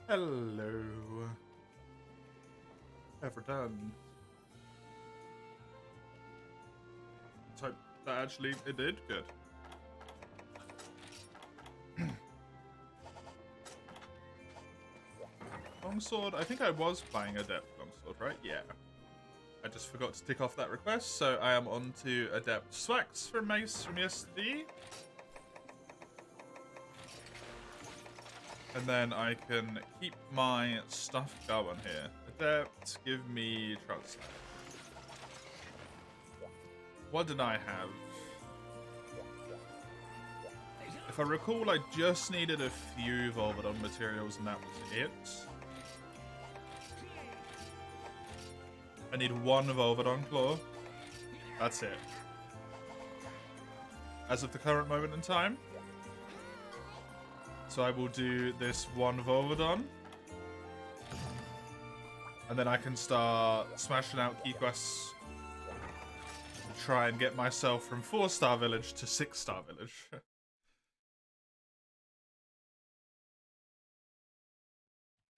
Hello. Ever done? So that actually it did good. Longsword. I think I was playing Adept Longsword, right? Yeah. I just forgot to tick off that request, so I am on to Adept Swax from Mace from yesterday. And then I can keep my stuff going here. Adept, give me Translate. What did I have? If I recall, I just needed a few Volvodon materials and that was it. I need one Volvodon Claw. That's it. As of the current moment in time. So I will do this one Volvodon. And then I can start smashing out key quests. To try and get myself from 4-star village to 6-star village.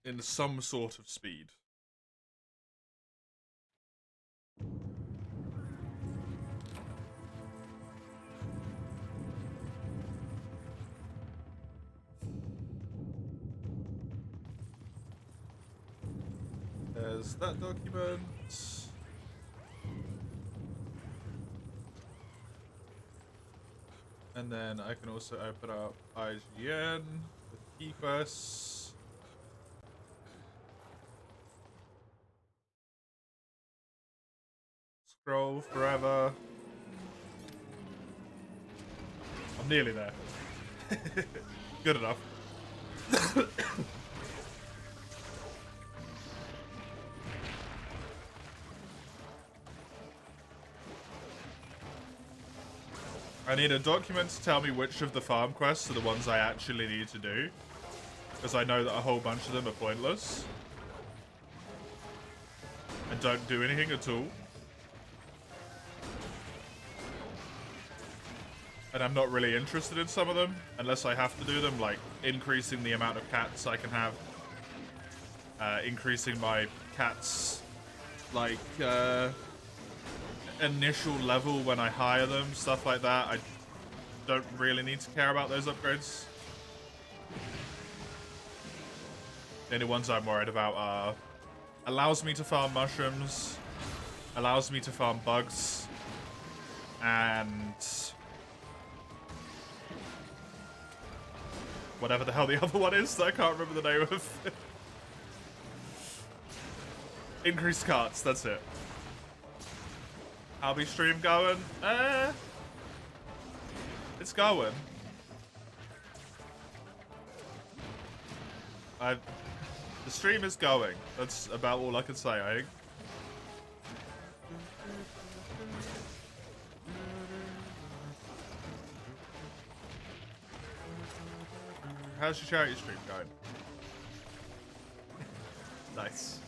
In some sort of speed. There's that document. And then I can also open up IGN with key quests. Scroll forever. I'm nearly there. Good enough. I need a document to tell me which of the farm quests are the ones I actually need to do. Because I know that a whole bunch of them are pointless. And don't do anything at all. And I'm not really interested in some of them, unless I have to do them, like increasing the amount of cats I can have. Increasing my cats, like, initial level when I hire them, stuff like that. I don't really need to care about those upgrades. The only ones I'm worried about are allows me to farm mushrooms, allows me to farm bugs, and whatever the hell the other one is that I can't remember the name of. Increased carts, that's it. How's the stream going? It's going. The stream is going. That's about all I can say, I think. How's your charity stream going? Nice.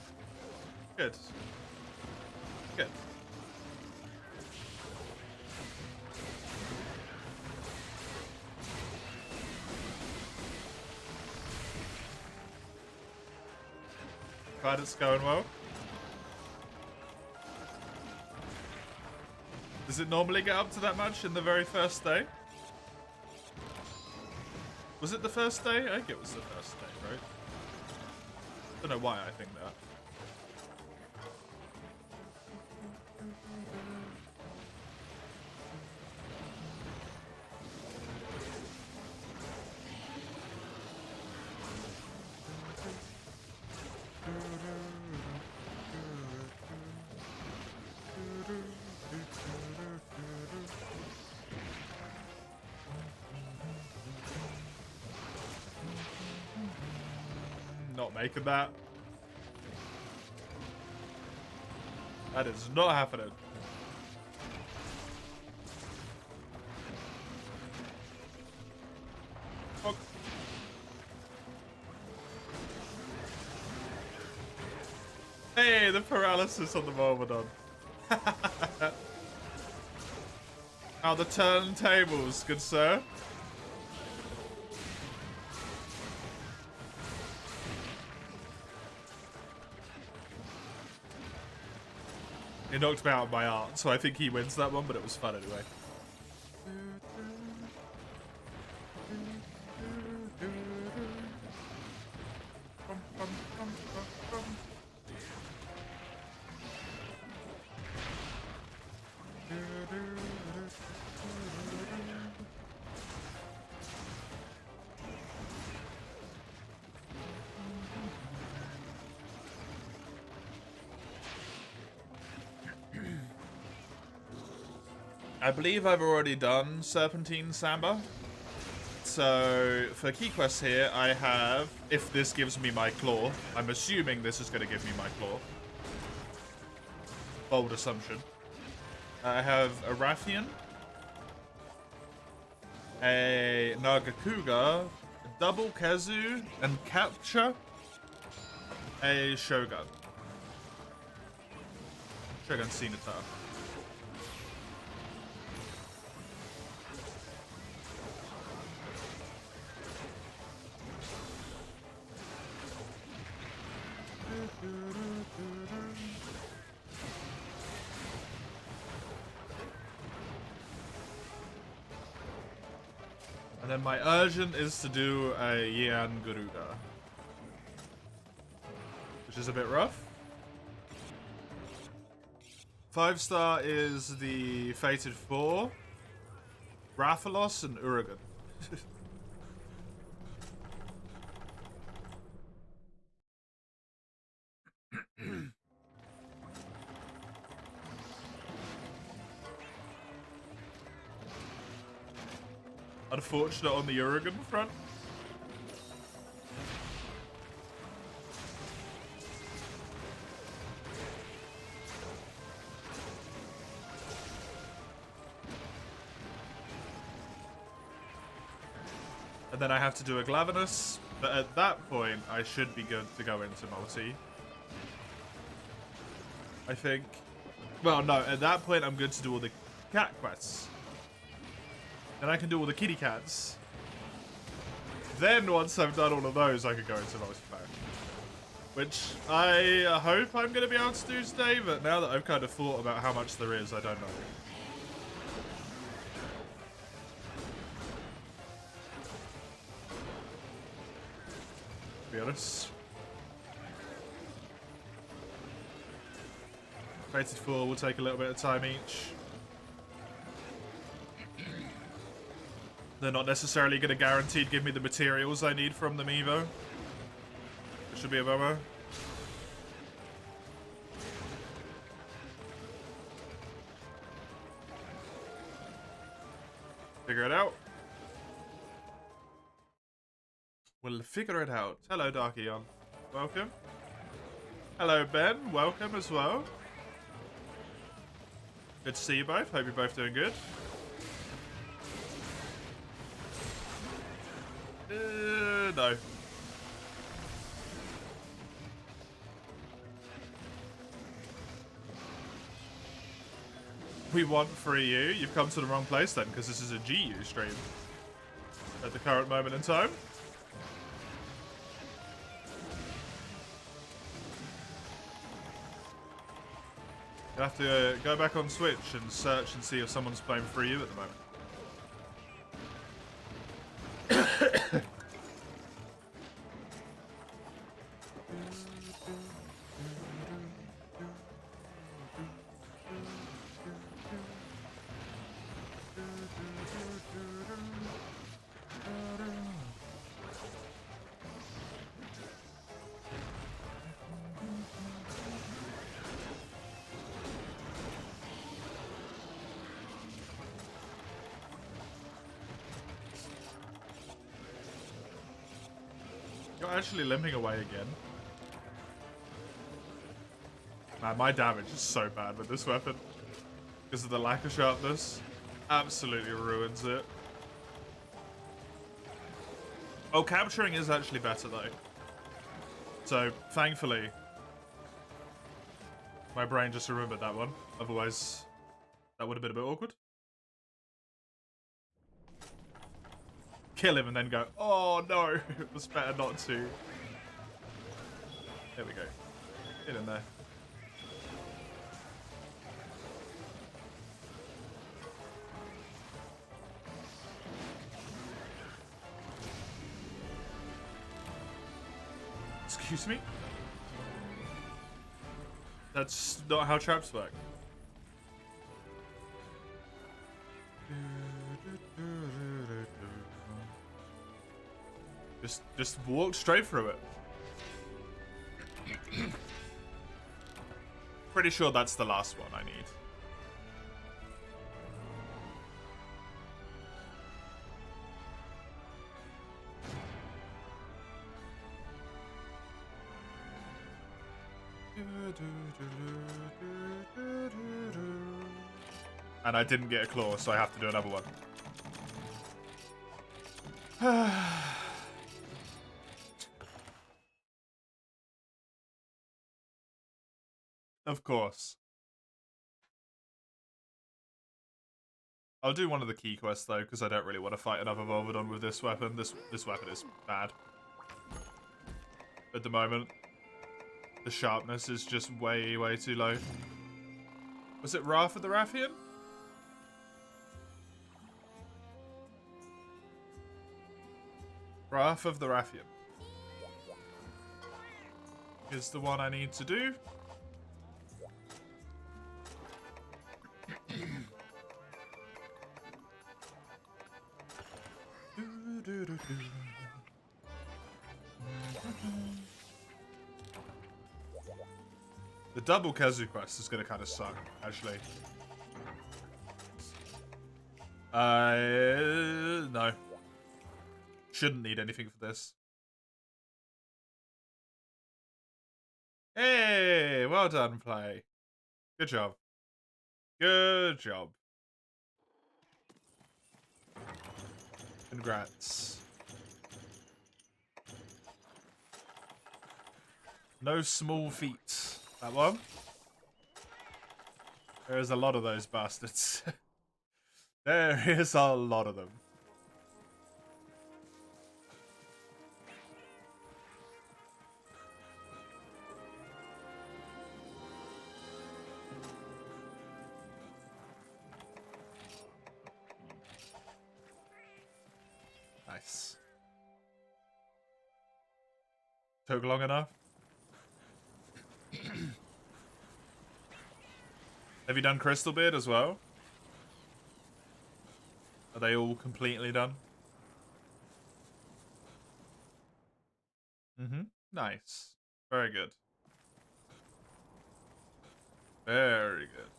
Good. Good. Glad it's going well. Does it normally get up to that much in the very first day? Was it the first day? I think it was the first day, right? Don't know why I think that. Not making that. That is not happening. Okay. Hey, the paralysis on the Myrmidon. How the turntables, good sir. It knocked me out of my art, so I think he wins that one, but it was fun anyway. I believe I've already done Serpentine Samba. So, for key quests here, I have, if this gives me my claw, I'm assuming this is going to give me my claw. Bold assumption. I have a Rathian, a Nagakuga, a double Kezu, and capture a Shogun. Shogun Scimitar. And then my urgent is to do a Yan Garuda, which is a bit rough. 5-star is the Fated 4, Rathalos, and Uragan. Unfortunate on the Uragan front. And then I have to do a Glavenus, but at that point I should be good to go into multi. I think. Well, no, at that point I'm good to do all the cat quests. Then I can do all the kitty cats. Then once I've done all of those, I can go into multiplayer. Which I hope I'm going to be able to do today, but now that I've kind of thought about how much there is, I don't know. To be honest. Fated 4 will take a little bit of time each. They're not necessarily going to guaranteed give me the materials I need from them either. It should be a bummer. Figure it out. We'll figure it out. Hello, Dark Eon. Welcome. Hello, Ben. Welcome as well. Good to see you both. Hope you're both doing good. No. We want free U. You've come to the wrong place then, because this is a GU stream at the current moment in time. You have to go back on Switch and search and see if someone's playing free U at the moment. You're actually limping away again. Man, my damage is so bad with this weapon. Because of the lack of sharpness. Absolutely ruins it. Oh, capturing is actually better though. So, thankfully, my brain just remembered that one. Otherwise, that would have been a bit awkward. Kill him and then go, oh no, it was better not to. There we go. Get in there. Excuse me? That's not how traps work. Just walk straight through it. Pretty sure that's the last one I need. And I didn't get a claw, so I have to do another one. Of course. I'll do one of the key quests though, because I don't really want to fight another Volvodon with this weapon. This weapon is bad. At the moment. The sharpness is just way, way too low. Was it Wrath of the Rathian? Wrath of the Rathian is the one I need to do. The double Kazu quest is going to kind of suck, actually. No. Shouldn't need anything for this. Hey, well done, play. Good job. Good job. Congrats. No small feat. That one? There is a lot of those bastards. There is a lot of them. Nice. Took long enough? Have you done Crystal Beard as well? Are they all completely done? Mm-hmm. Nice. Very good. Very good.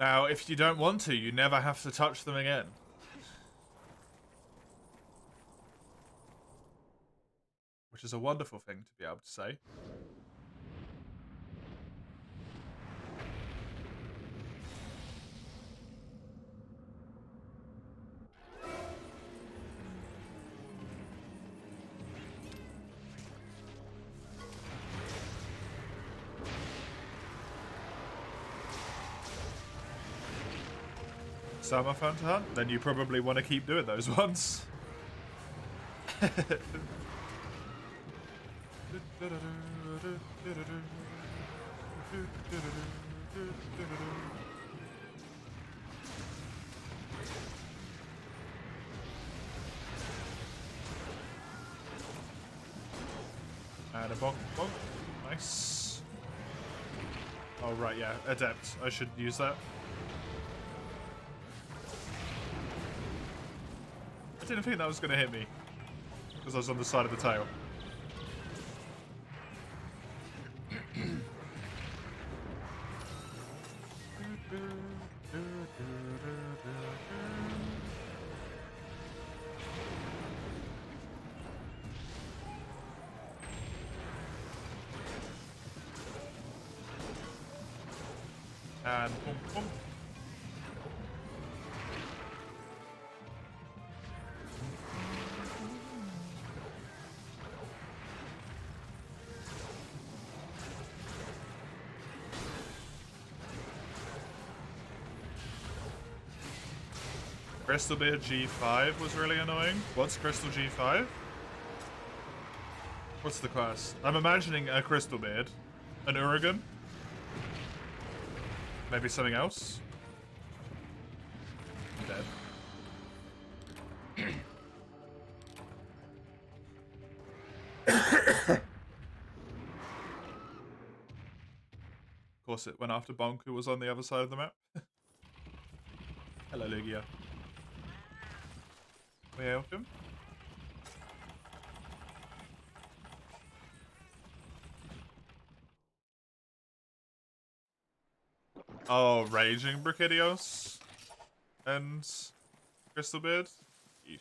Now, if you don't want to, you never have to touch them again. Which is a wonderful thing to be able to say. Some are fun to hunt, then you probably want to keep doing those ones. And a bonk, bonk. Nice. Oh, right, yeah. Adept. I should use that. I didn't think that was going to hit me. Because I was on the side of the tail. And boom, boom. Crystal Beard G5 was really annoying. What's Crystal G5? What's the class? I'm imagining a Crystal Beard. An Uragan. Maybe something else? I'm dead. Of course it went after Bonk, who was on the other side of the map. Hello, Lugia. We help him? Oh, Raging Brachydios and Crystalbeard? Yeesh.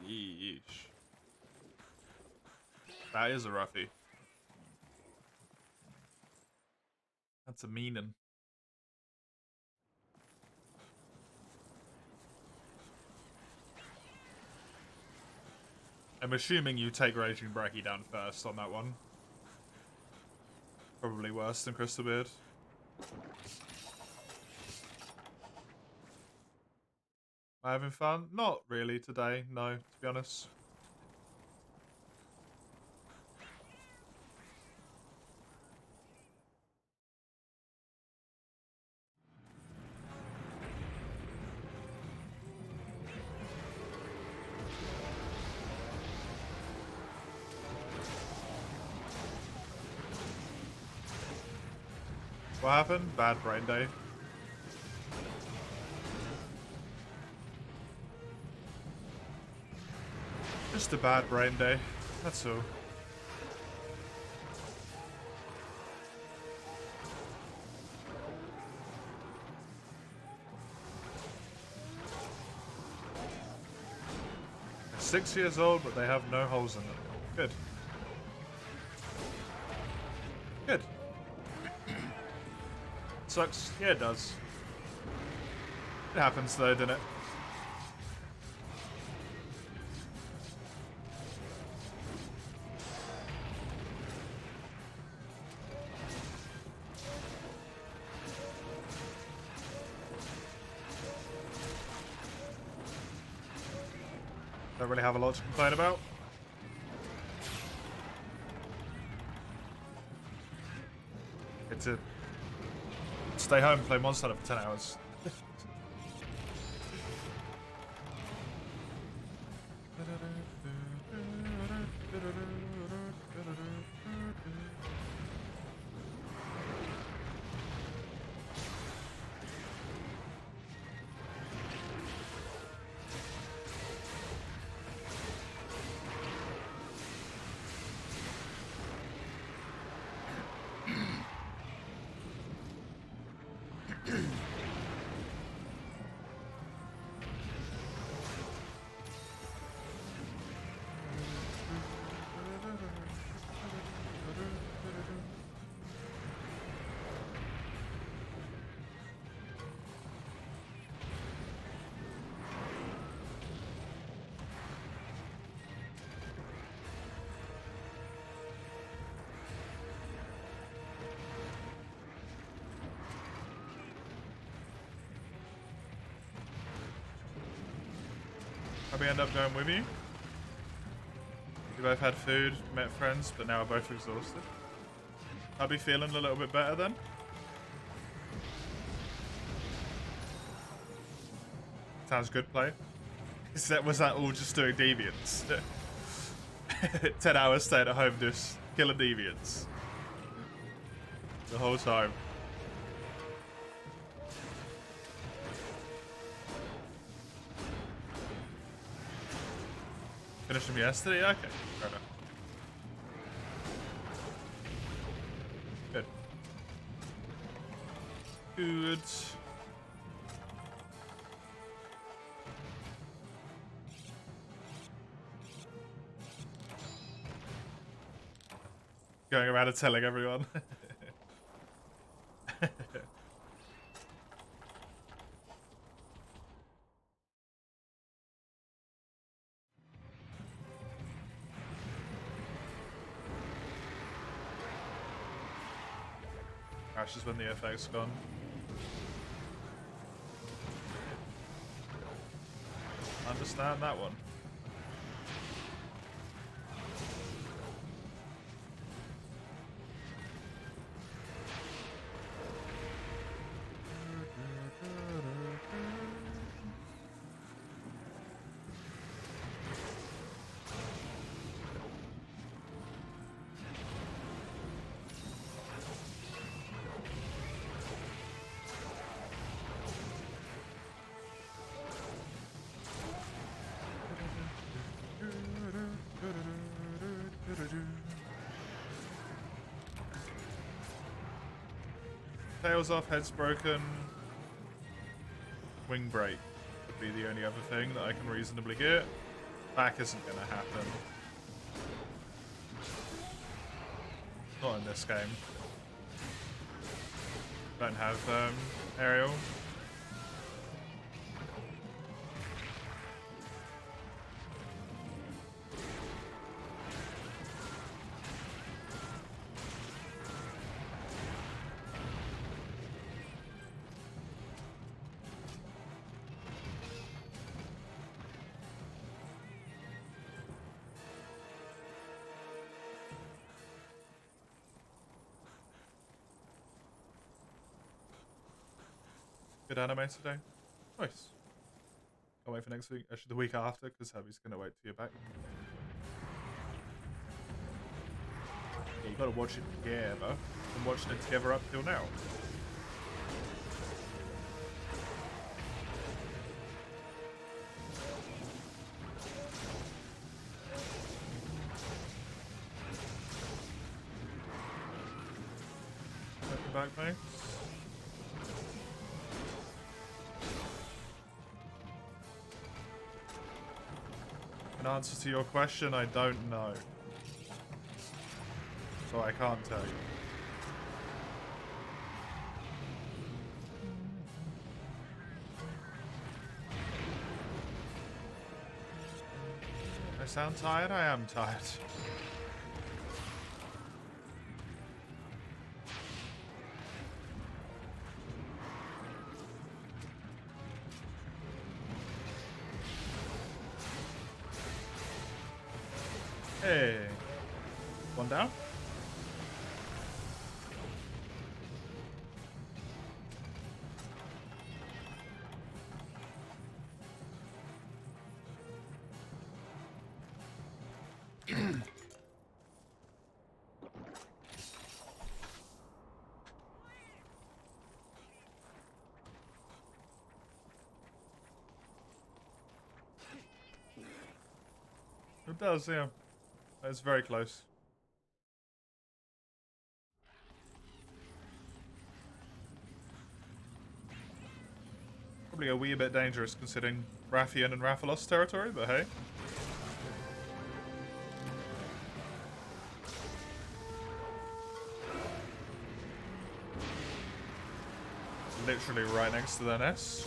Yeesh. That is a roughie. That's a meanin'. I'm assuming you take Raging Brachy down first on that one. Probably worse than Crystalbeard. Am I having fun? Not really today, no, to be honest. What happened? Bad brain day. Just a bad brain day. That's all. They're 6 years old, but they have no holes in them. Good. Good. Sucks. Yeah, it does. It happens though, doesn't it? Don't really have a lot to complain about. It's a stay home and play Monster Hunter for 10 hours. We end up going with you. We both had food, met friends, but now we're both exhausted. I'll be feeling a little bit better then. Sounds good, play. Was that all just doing deviants? 10 hours staying at home just killing deviants. The whole time. Finished them yesterday? Okay, fair enough. Good. Good. Going around and telling everyone. That's just when the effect's gone. Understand that one. Tails off, head's broken. Wing break would be the only other thing that I can reasonably get. Back isn't going to happen. Not in this game. Don't have aerial. Good anime today. Nice. Can't wait for next week. Actually, the week after, because Hubby's going to wait till you're back. Yeah, you got to watch it together. I'm watching it together up till now. Welcome back, mate. In answer to your question, I don't know. So I can't tell you. I sound tired? I am tired. Hey. One down. It does, yeah. It's very close. Probably a wee bit dangerous considering Rathian and Rathalos territory, but hey. Literally right next to their nest.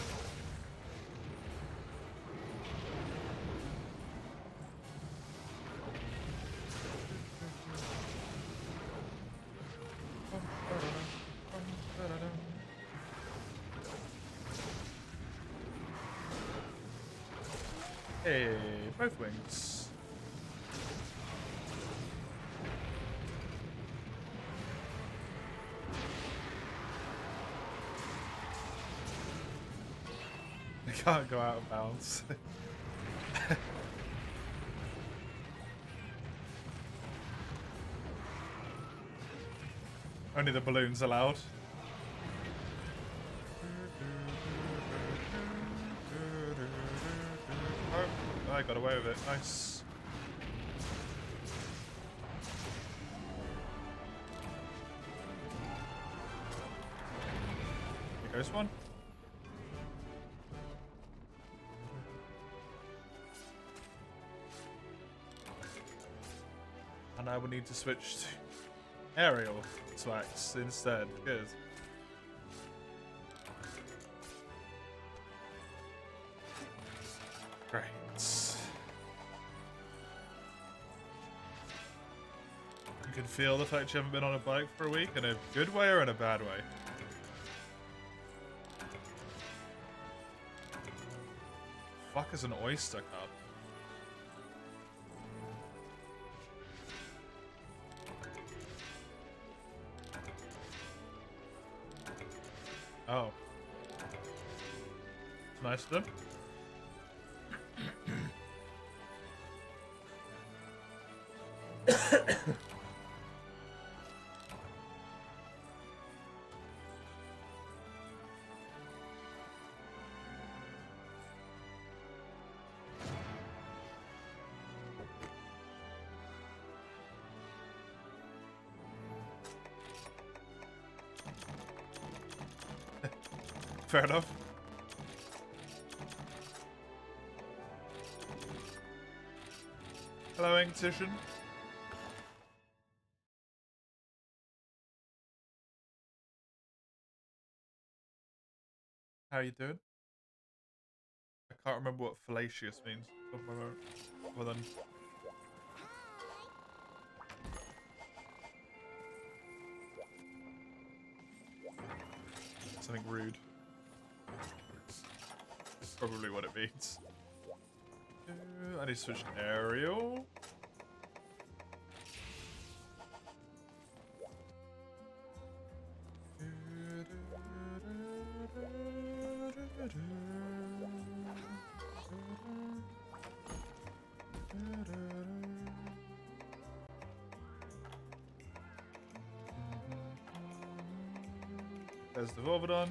Hey, both wings. They can't go out of bounds. Only the balloons allowed. Oh, I got away with it. Nice. Here goes one. And I will need to switch to aerial swacks instead. Good. Great. You can feel the fact you haven't been on a bike for a week in a good way or in a bad way. Fuck is an oyster cup? Oh. It's nice of them. Fair enough. Hello, Inktition. How you doing? I can't remember what fallacious means. Well then. Something rude. That's probably what it means. I need to switch to aerial. There's the Volvodon.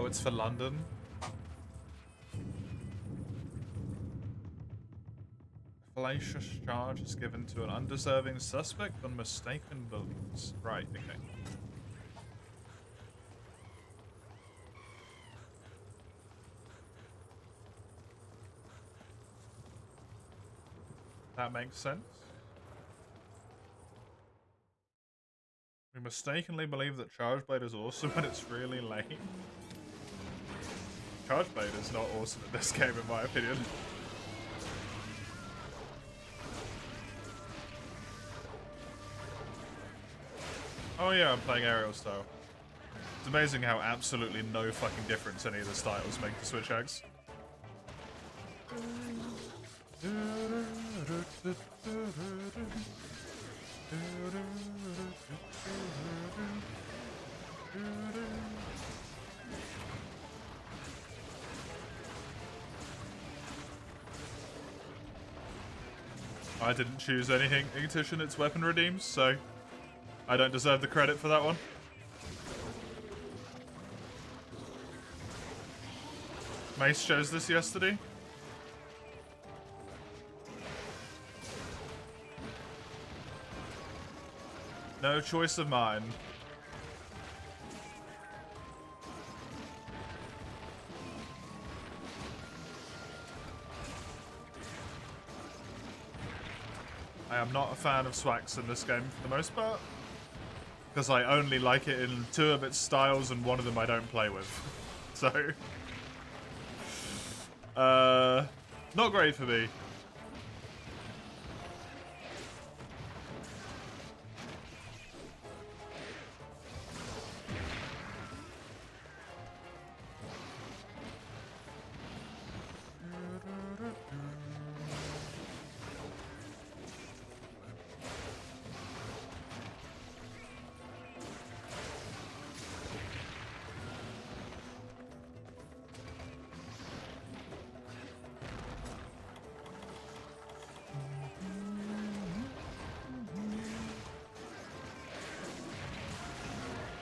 Oh, it's for London. Fallacious charge is given to an undeserving suspect on mistaken beliefs. Right, okay. That makes sense. We mistakenly believe that Charge Blade is awesome when it's really lame. Charge Blade is not awesome in this game, in my opinion. Oh yeah, I'm playing aerial style. It's amazing how absolutely no fucking difference any of the styles make to Switch X. I didn't choose anything Ignition, it's weapon redeems, so I don't deserve the credit for that one. Mace chose this yesterday. No choice of mine. I am not a fan of Swax in this game for the most part, because I only like it in 2 of its styles and 1 of them I don't play with. So, not great for me.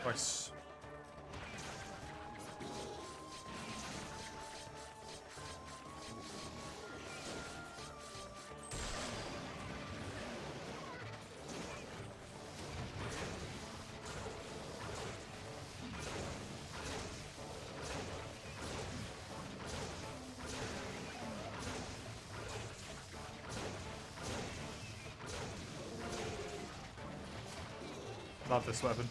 Nice. Love this weapon.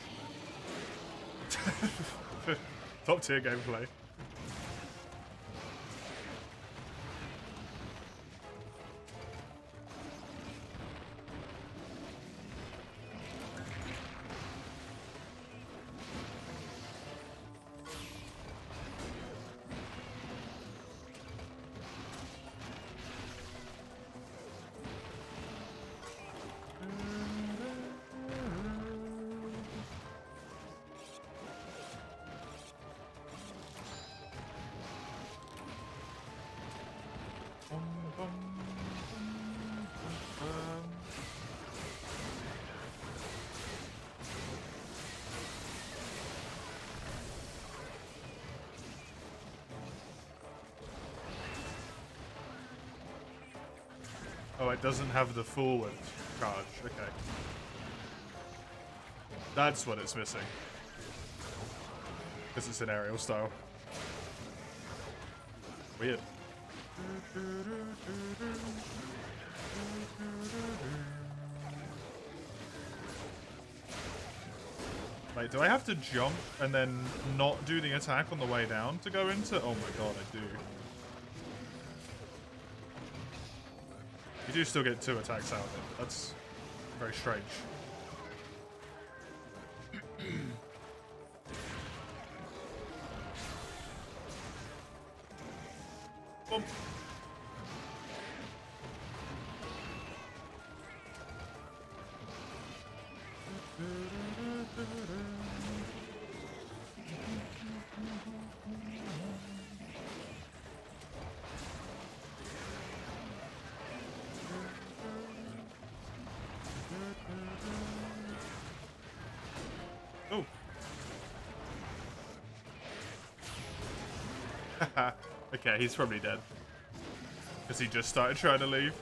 Top tier gameplay. Oh, it doesn't have the forward charge. Okay. That's what it's missing. Because it's an aerial style. Weird. Wait, do I have to jump and then not do the attack on the way down to go into? Oh my god, I do. You do still get 2 attacks out of it. That's very strange. Boom. Oh. Okay, he's probably dead. Because he just started trying to leave.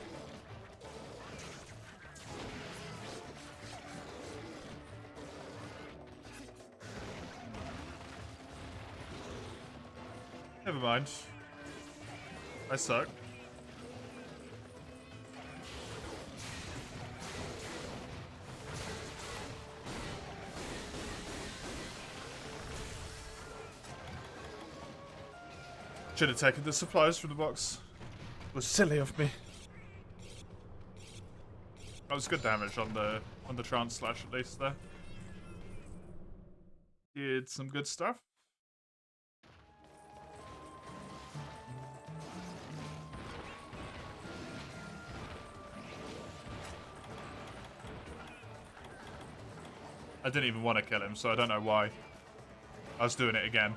Never mind. I suck. Should have taken the supplies from the box. It was silly of me. That was good damage on the trance slash at least there. Did some good stuff. I didn't even want to kill him, so I don't know why. I was doing it again.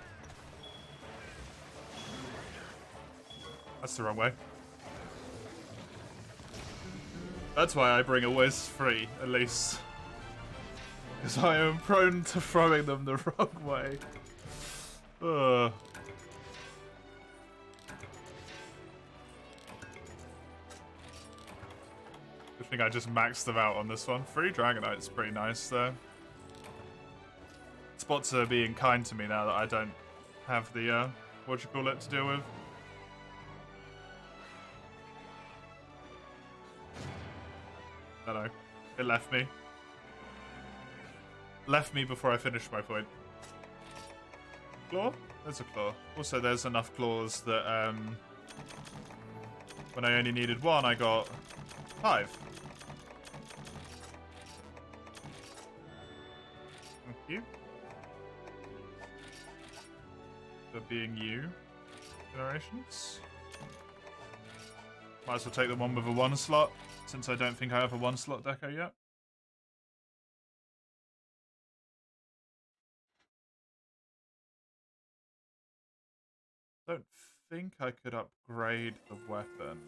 That's the wrong way. That's why I bring a whiz free, at least. Because I am prone to throwing them the wrong way. Ugh. I think I just maxed them out on this one. 3 Dragonite's pretty nice, though. Spots are being kind to me now that I don't have the, what you call it, to deal with. I don't know. It left me. Left me before I finished my point. Claw? There's a claw. Also, there's enough claws that, when I only needed 1, I got 5. Thank you. For being you. Generations. Might as well take the one with a 1 slot, since I don't think I have a 1 slot deco yet. Don't think I could upgrade the weapon.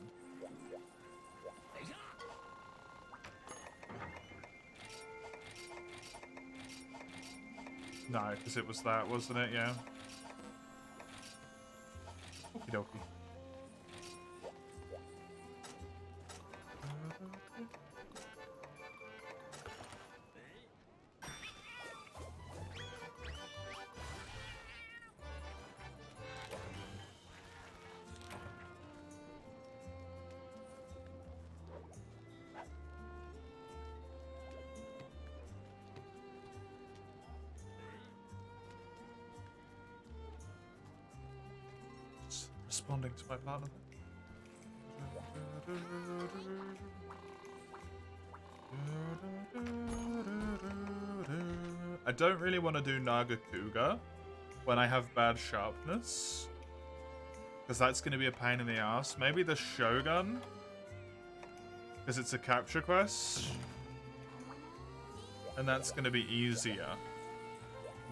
No, because it was that, wasn't it? Yeah. Okie dokie. Responding to my partner. I don't really want to do Nagakuga when I have bad sharpness, because that's going to be a pain in the ass. Maybe the Shogun, because it's a capture quest, and that's going to be easier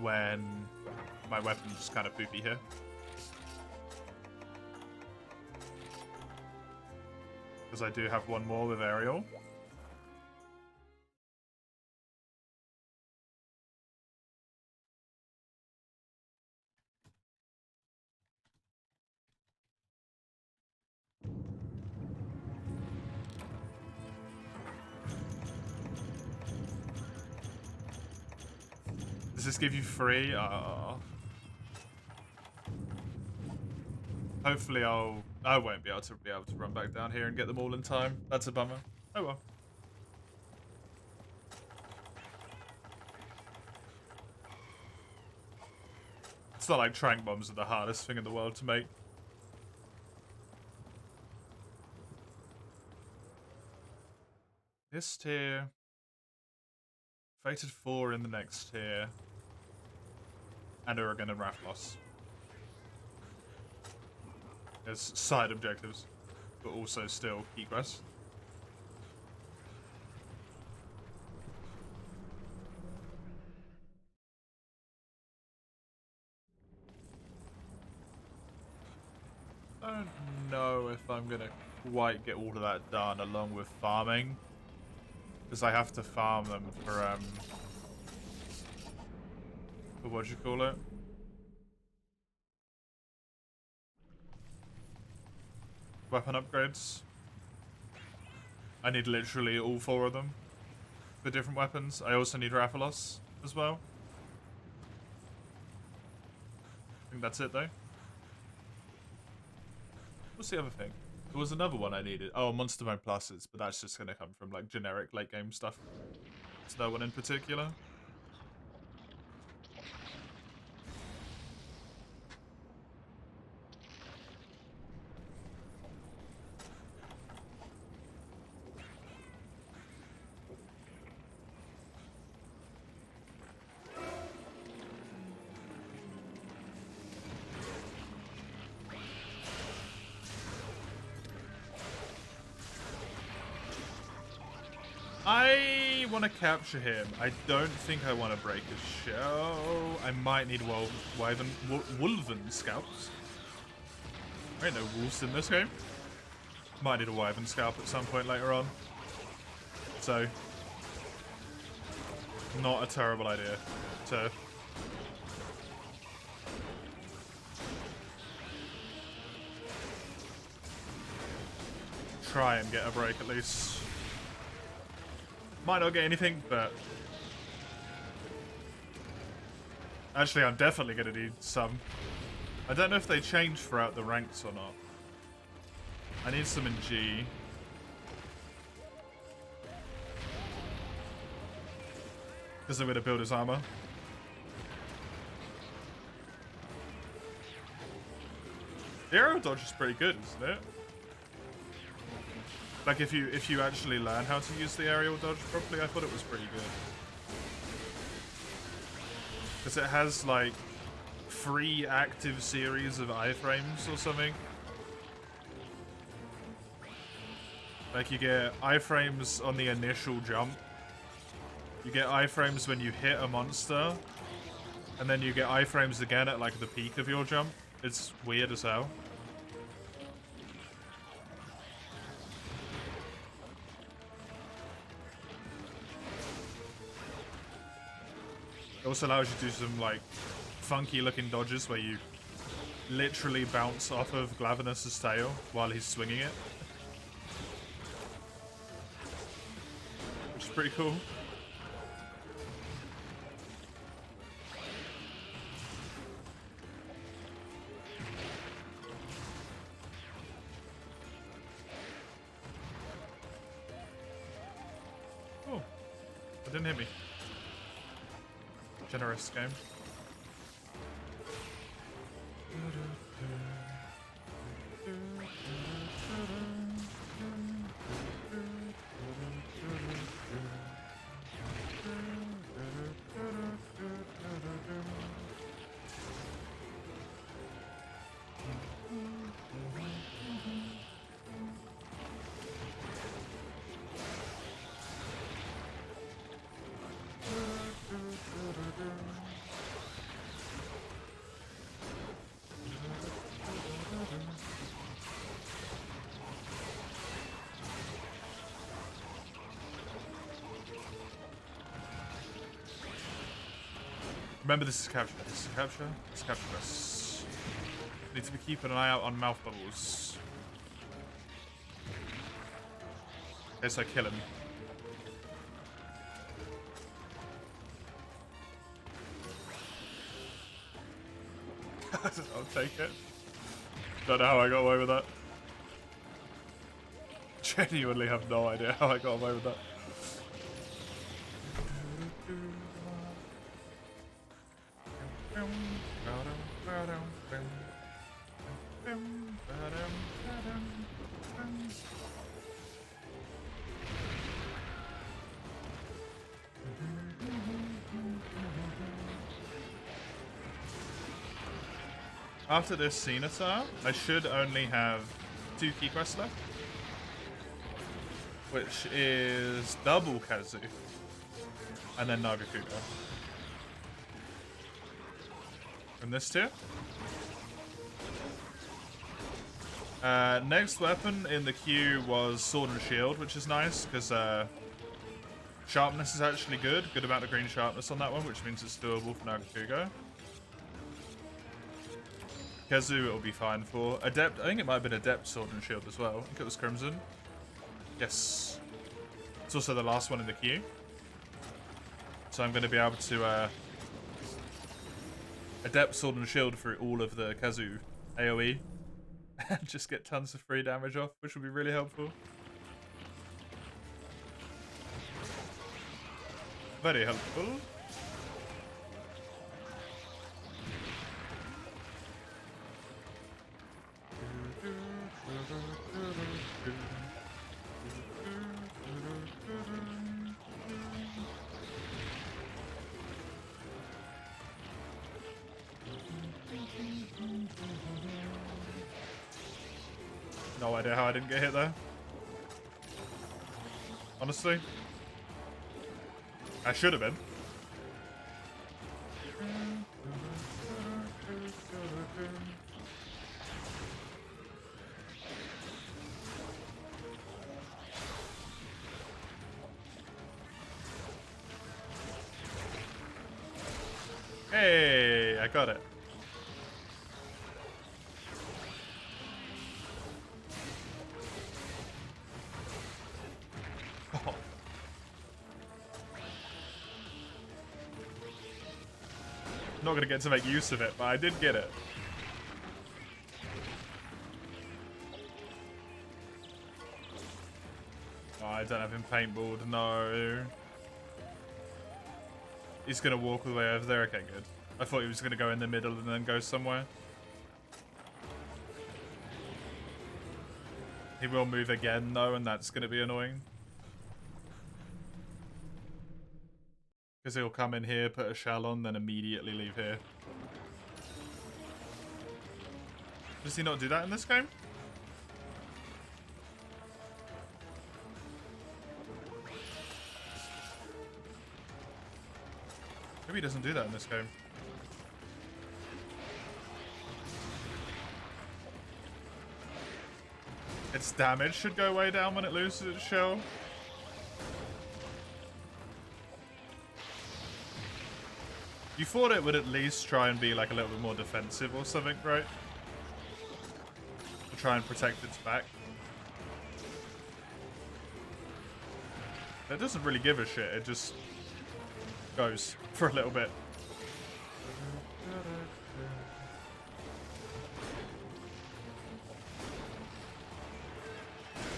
when my weapon's kind of poopy here. Because I do have 1 more with aerial. this give you free? Hopefully I won't be able to run back down here and get them all in time. That's a bummer. Oh well. It's not like trank bombs are the hardest thing in the world to make. This tier. Fated 4 in the next tier. And Oregon and Rathlos. As side objectives, but also still key quests. I don't know if I'm gonna quite get all of that done along with farming. Because I have to farm them for what you call it? Weapon upgrades. I need literally all 4 of them for different weapons. I also need Rathalos as well. I think that's it though. What's the other thing? There was another one I needed. Oh, Monster Mode Pluses, but that's just going to come from like generic late game stuff. It's no one in particular. I want to capture him. I don't think I want to break his shell. I might need Wolven scalps. There ain't no wolves in this game. Might need a Wyvern scalp at some point later on. So, not a terrible idea to try and get a break at least. Might not get anything, but actually I'm definitely going to need some. I don't know if they change throughout the ranks or not. I need some in G. Because I'm going to build his armor. The arrow dodge is pretty good, isn't it? Like if you actually learn how to use the aerial dodge properly, I thought it was pretty good. Because it has like 3 active series of iframes or something. Like you get iframes on the initial jump. You get iframes when you hit a monster. And then you get iframes again at like the peak of your jump. It's weird as hell. It also allows you to do some like funky looking dodges where you literally bounce off of Glavenus's tail while he's swinging it. Which is pretty cool. Oh, it didn't hit me. Generous game. Remember, this is capture. This is capture. Let's capture this. Need to be keeping an eye out on mouth bubbles. Okay, so kill him. I'll take it. Don't know how I got away with that. Genuinely have no idea how I got away with that. After this Cenatar, I should only have 2 key quests left. Which is double Kazu. And then Nagakuga. From this tier. Next weapon in the queue was Sword and Shield, which is nice, because sharpness is actually good. Good amount of green sharpness on that one, which means it's doable for Nagakuga. Kazu it'll be fine for. Adept, I think it might have been Adept Sword and Shield as well. I think it was Crimson. Yes. It's also the last one in the queue. So I'm going to be able to Adept Sword and Shield through all of the Kazu AoE. And just get tons of free damage off, which would be really helpful. Very helpful. No idea how I didn't get hit there. Honestly. I should have been. Hey, I got it. Oh. Not gonna get to make use of it, but I did get it. Oh, I don't have him paintballed, no. He's gonna walk all the way over there. Okay, good. I thought he was gonna go in the middle and then go somewhere. He will move again though, and that's gonna be annoying. Because he'll come in here, put a shell on, then immediately leave here. Does he not do that in this game? Maybe he doesn't do that in this game. Its damage should go way down when it loses its shell. You thought it would at least try and be like a little bit more defensive or something, right? To try and protect its back. It doesn't really give a shit, it just goes for a little bit.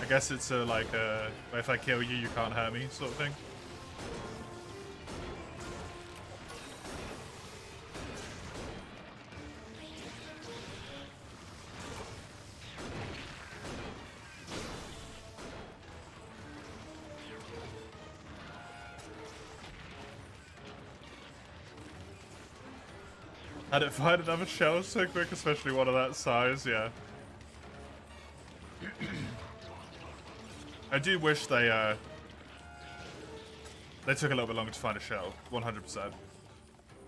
I guess it's a like if I kill you, you can't hurt me sort of thing. Had it find another shell so quick, especially one of that size, yeah. I do wish they took a little bit longer to find a shell, 100%.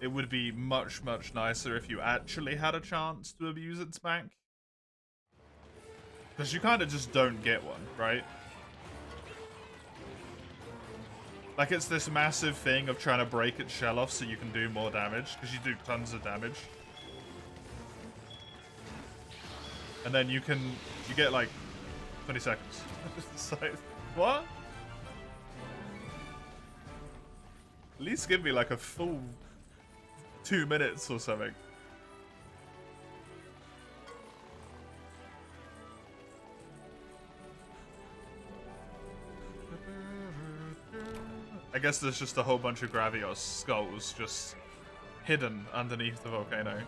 It would be much, much nicer if you actually had a chance to abuse its back. Because you kind of just don't get one, right? Like, it's this massive thing of trying to break its shell off so you can do more damage, because you do tons of damage. And then you get like 20 seconds. It's like, what? At least give me like a full 2 minutes or something. I guess there's just a whole bunch of Gravios skulls just hidden underneath the volcano.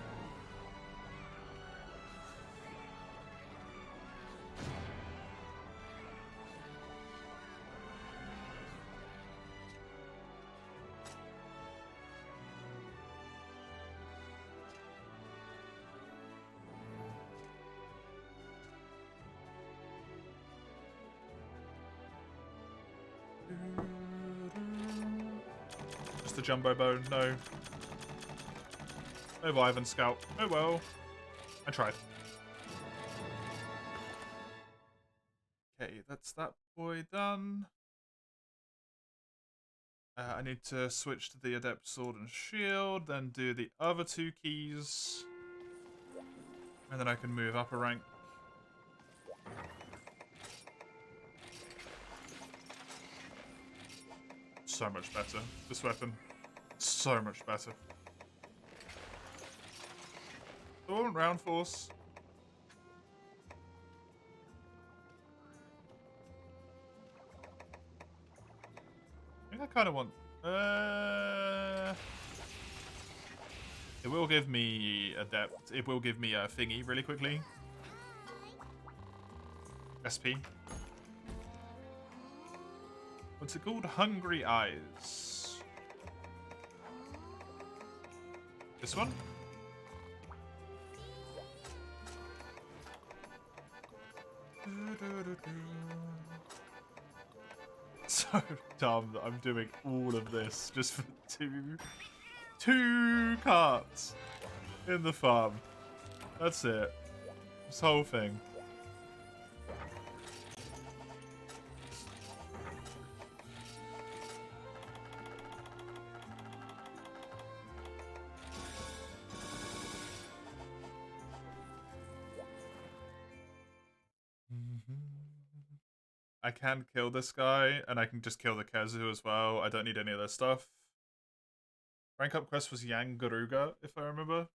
Just a jumbo bone, no. No Wyvern Scalp. Oh well. I tried. Okay, that's that boy done. I need to switch to the Adept Sword and Shield, then do the other 2 keys. And then I can move up a rank. So much better. This weapon. So much better. Oh, round force. I think I kind of want... It will give me Adept. It will give me a thingy really quickly. SP. What's it called? Hungry Eyes. This one? So dumb that I'm doing all of this just for two carts in the farm. That's it. This whole thing. I can kill this guy, and I can just kill the Kazu as well. I don't need any of their stuff. Rank up quest was Yang Garuga, if I remember.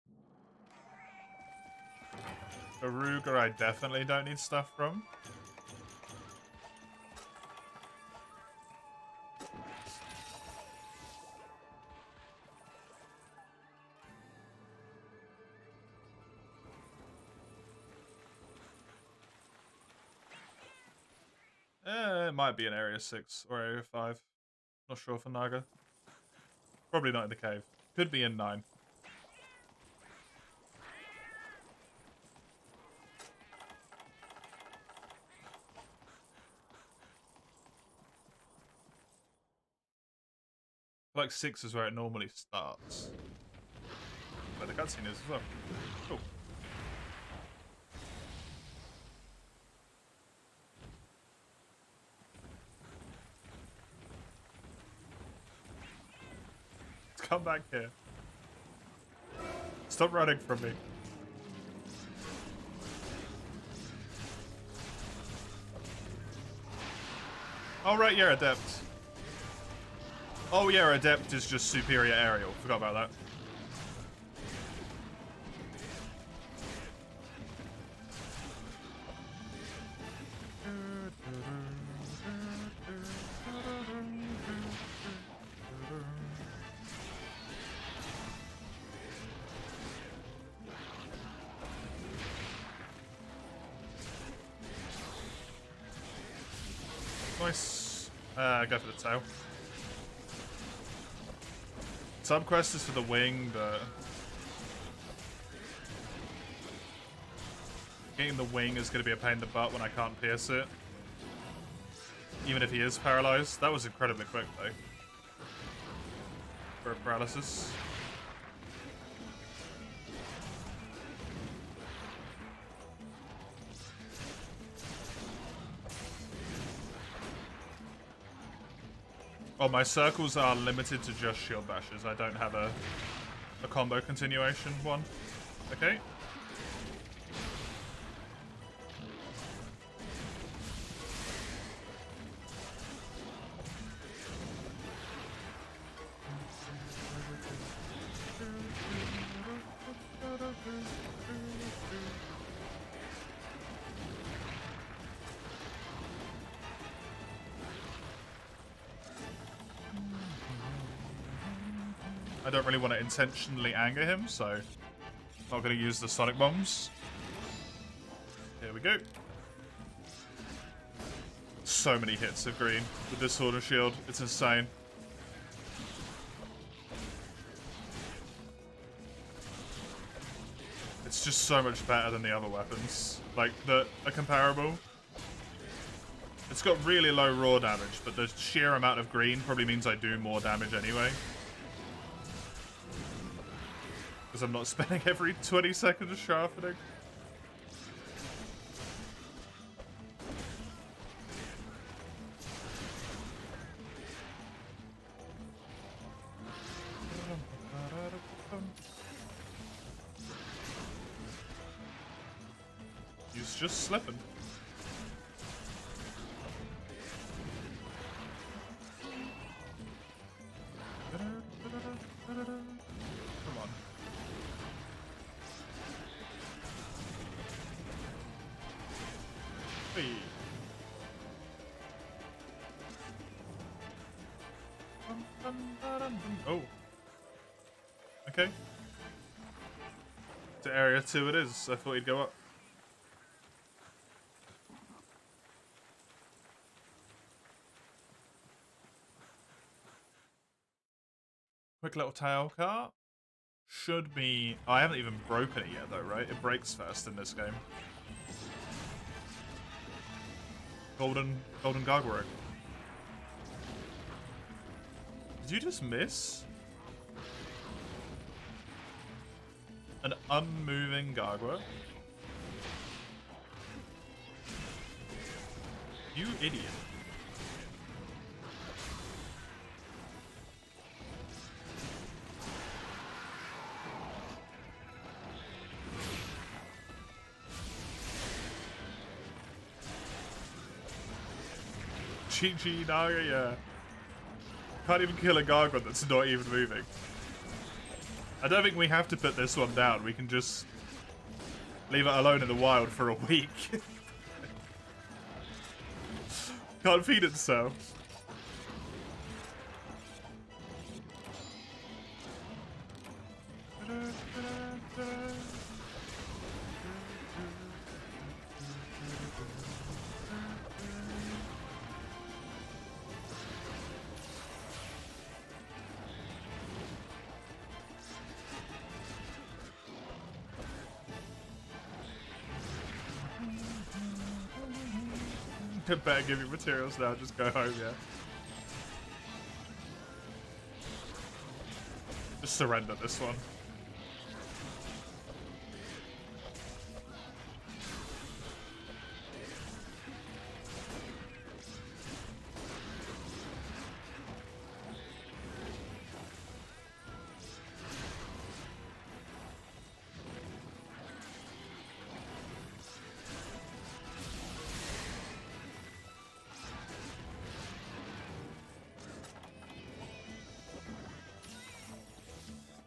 Garuga I definitely don't need stuff from. It might be in Area 6 or Area 5. Not sure for Naga. Probably not in the cave. Could be in 9. Like 6 is where it normally starts. Where the cutscene is as well. Cool. Come back here. Stop running from me. Oh, right, yeah, Adept. Oh, yeah, Adept is just superior aerial. Forgot about that. Nice. Go for the tail. Subquest is for the wing, but getting the wing is going to be a pain in the butt when I can't pierce it. Even if he is paralyzed. That was incredibly quick, though. For paralysis. Oh, my circles are limited to just shield bashes. I don't have a combo continuation one. Okay. I don't really want to intentionally anger him, so I'm not going to use the Sonic Bombs. Here we go. So many hits of green with this Sword and Shield. It's insane. It's just so much better than the other weapons. Like, that are comparable. It's got really low raw damage, but the sheer amount of green probably means I do more damage anyway. Because I'm not spending every 20 seconds sharpening. He's just slipping. Come on. Hey. Oh. Okay. To area 2 it is. I thought he'd go up. Quick little tail car. Should be... Oh, I haven't even broken it yet though, right? It breaks first in this game. Golden Gargoyle. Did you just miss? An unmoving Gargoyle? You idiot. GG Naga, yeah. Can't even kill a Gargoyle that's not even moving. I don't think we have to put this one down. We can just leave it alone in the wild for a week. Can't feed itself. Better give you materials now, just go home, yeah. Just surrender this one.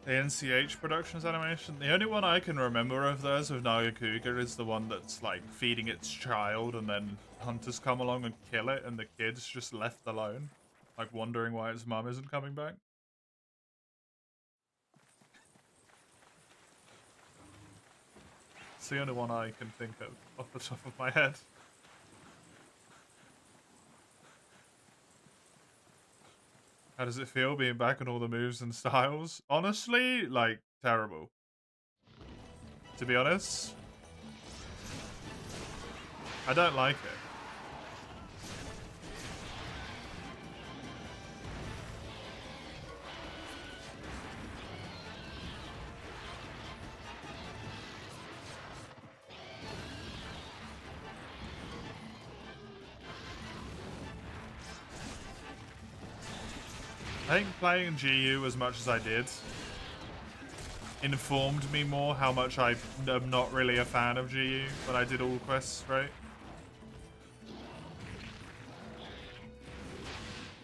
The NCH Productions animation. The only one I can remember of those with Nagakuga is the one that's like feeding its child and then hunters come along and kill it and the kid's just left alone. Like wondering why its mum isn't coming back. It's the only one I can think of off the top of my head. How does it feel being back on all the moves and styles? Honestly, like, terrible. To be honest. I don't like it. I think playing GU as much as I did informed me more how much I am not really a fan of GU when I did all quests, right?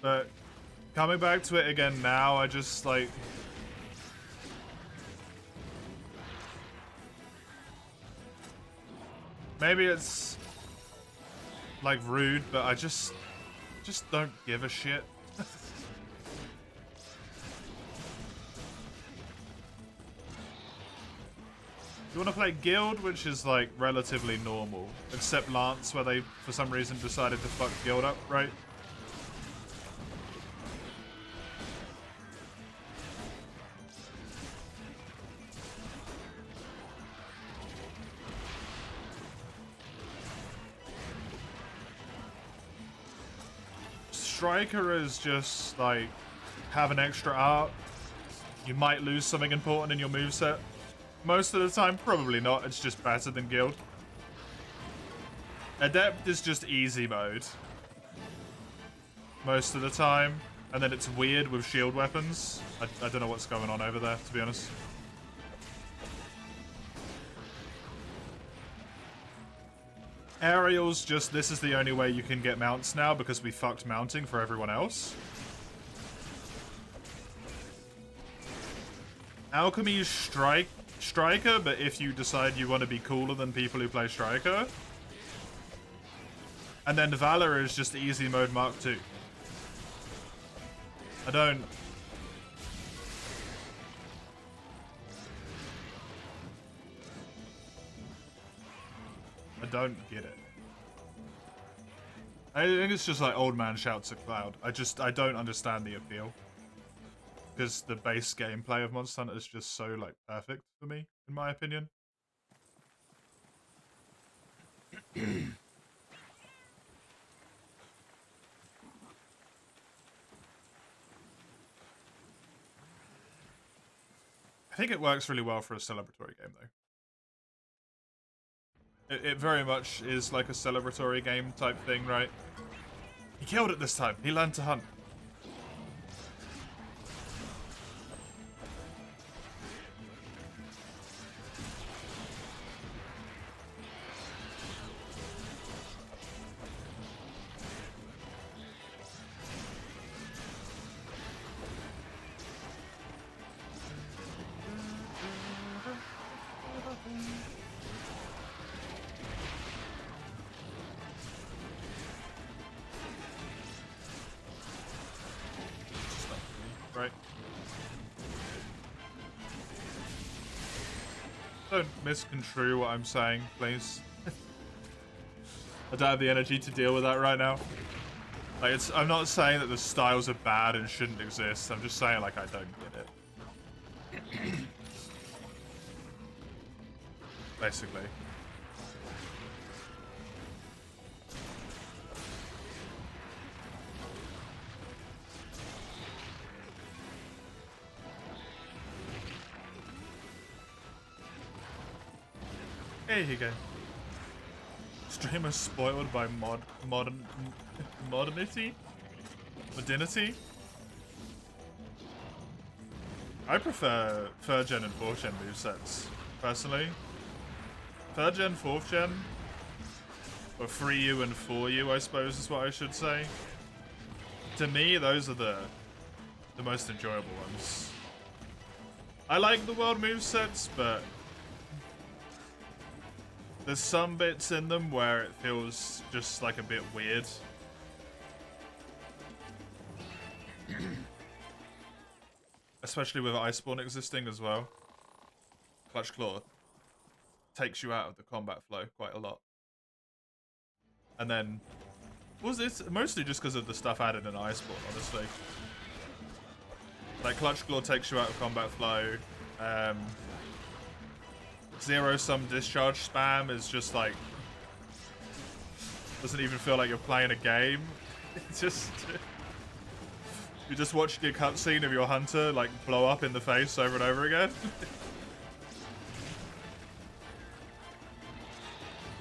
But coming back to it again now, I just like... Maybe it's like rude, but I just don't give a shit. You want to play Guild, which is like relatively normal, except Lance, where they for some reason decided to fuck Guild up, right? Striker is just like have an extra art. You might lose something important in your moveset. Most of the time, probably not. It's just better than Guild. Adept is just easy mode. Most of the time. And then it's weird with shield weapons. I don't know what's going on over there, to be honest. Aerial's just, this is the only way you can get mounts now because we fucked mounting for everyone else. Alchemy's Striker, but if you decide you want to be cooler than people who play Striker. And then Valor is just easy mode Mark II. I don't get it. I think it's just like old man shouts at cloud. I don't understand the appeal. Because the base gameplay of Monster Hunter is just so like perfect for me, in my opinion. I think it works really well for a celebratory game, though. It very much is like a celebratory game type thing, right? He killed it this time. He learned to hunt. Right. Don't misconstrue what I'm saying, please. I don't have the energy to deal with that right now. Like, I'm not saying that the styles are bad and shouldn't exist. I'm just saying, like, I don't get it. Basically. There you go. Streamer spoiled by modernity? Modernity? I prefer 3rd gen and 4th gen movesets, personally. 3rd gen, 4th gen, or 3U and 4U, I suppose is what I should say. To me, those are the most enjoyable ones. I like the world movesets, but there's some bits in them where it feels just like a bit weird. Especially with Iceborne existing as well. Clutch Claw takes you out of the combat flow quite a lot. And then, was this mostly just because of the stuff added in Iceborne, honestly. Like, Clutch Claw takes you out of combat flow. Zero-sum discharge spam is just like, doesn't even feel like you're playing a game. It's just, you're just watching a cutscene of your hunter like blow up in the face over and over again.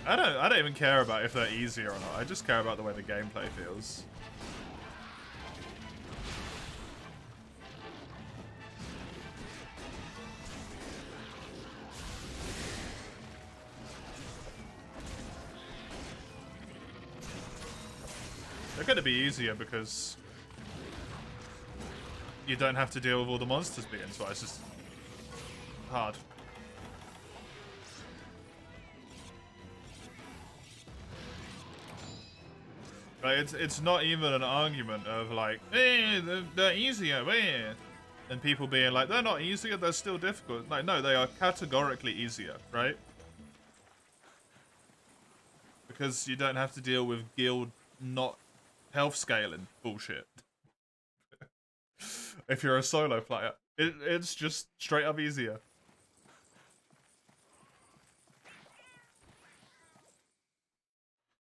I don't even care about if they're easier or not. I just care about the way the gameplay feels. They're going to be easier because you don't have to deal with all the monsters being twice as hard. Like, it's not even an argument of like, they're easier, And people being like, they're not easier, they're still difficult. Like, no, they are categorically easier, right? Because you don't have to deal with guild not health scaling bullshit. If you're a solo player, it's just straight up easier.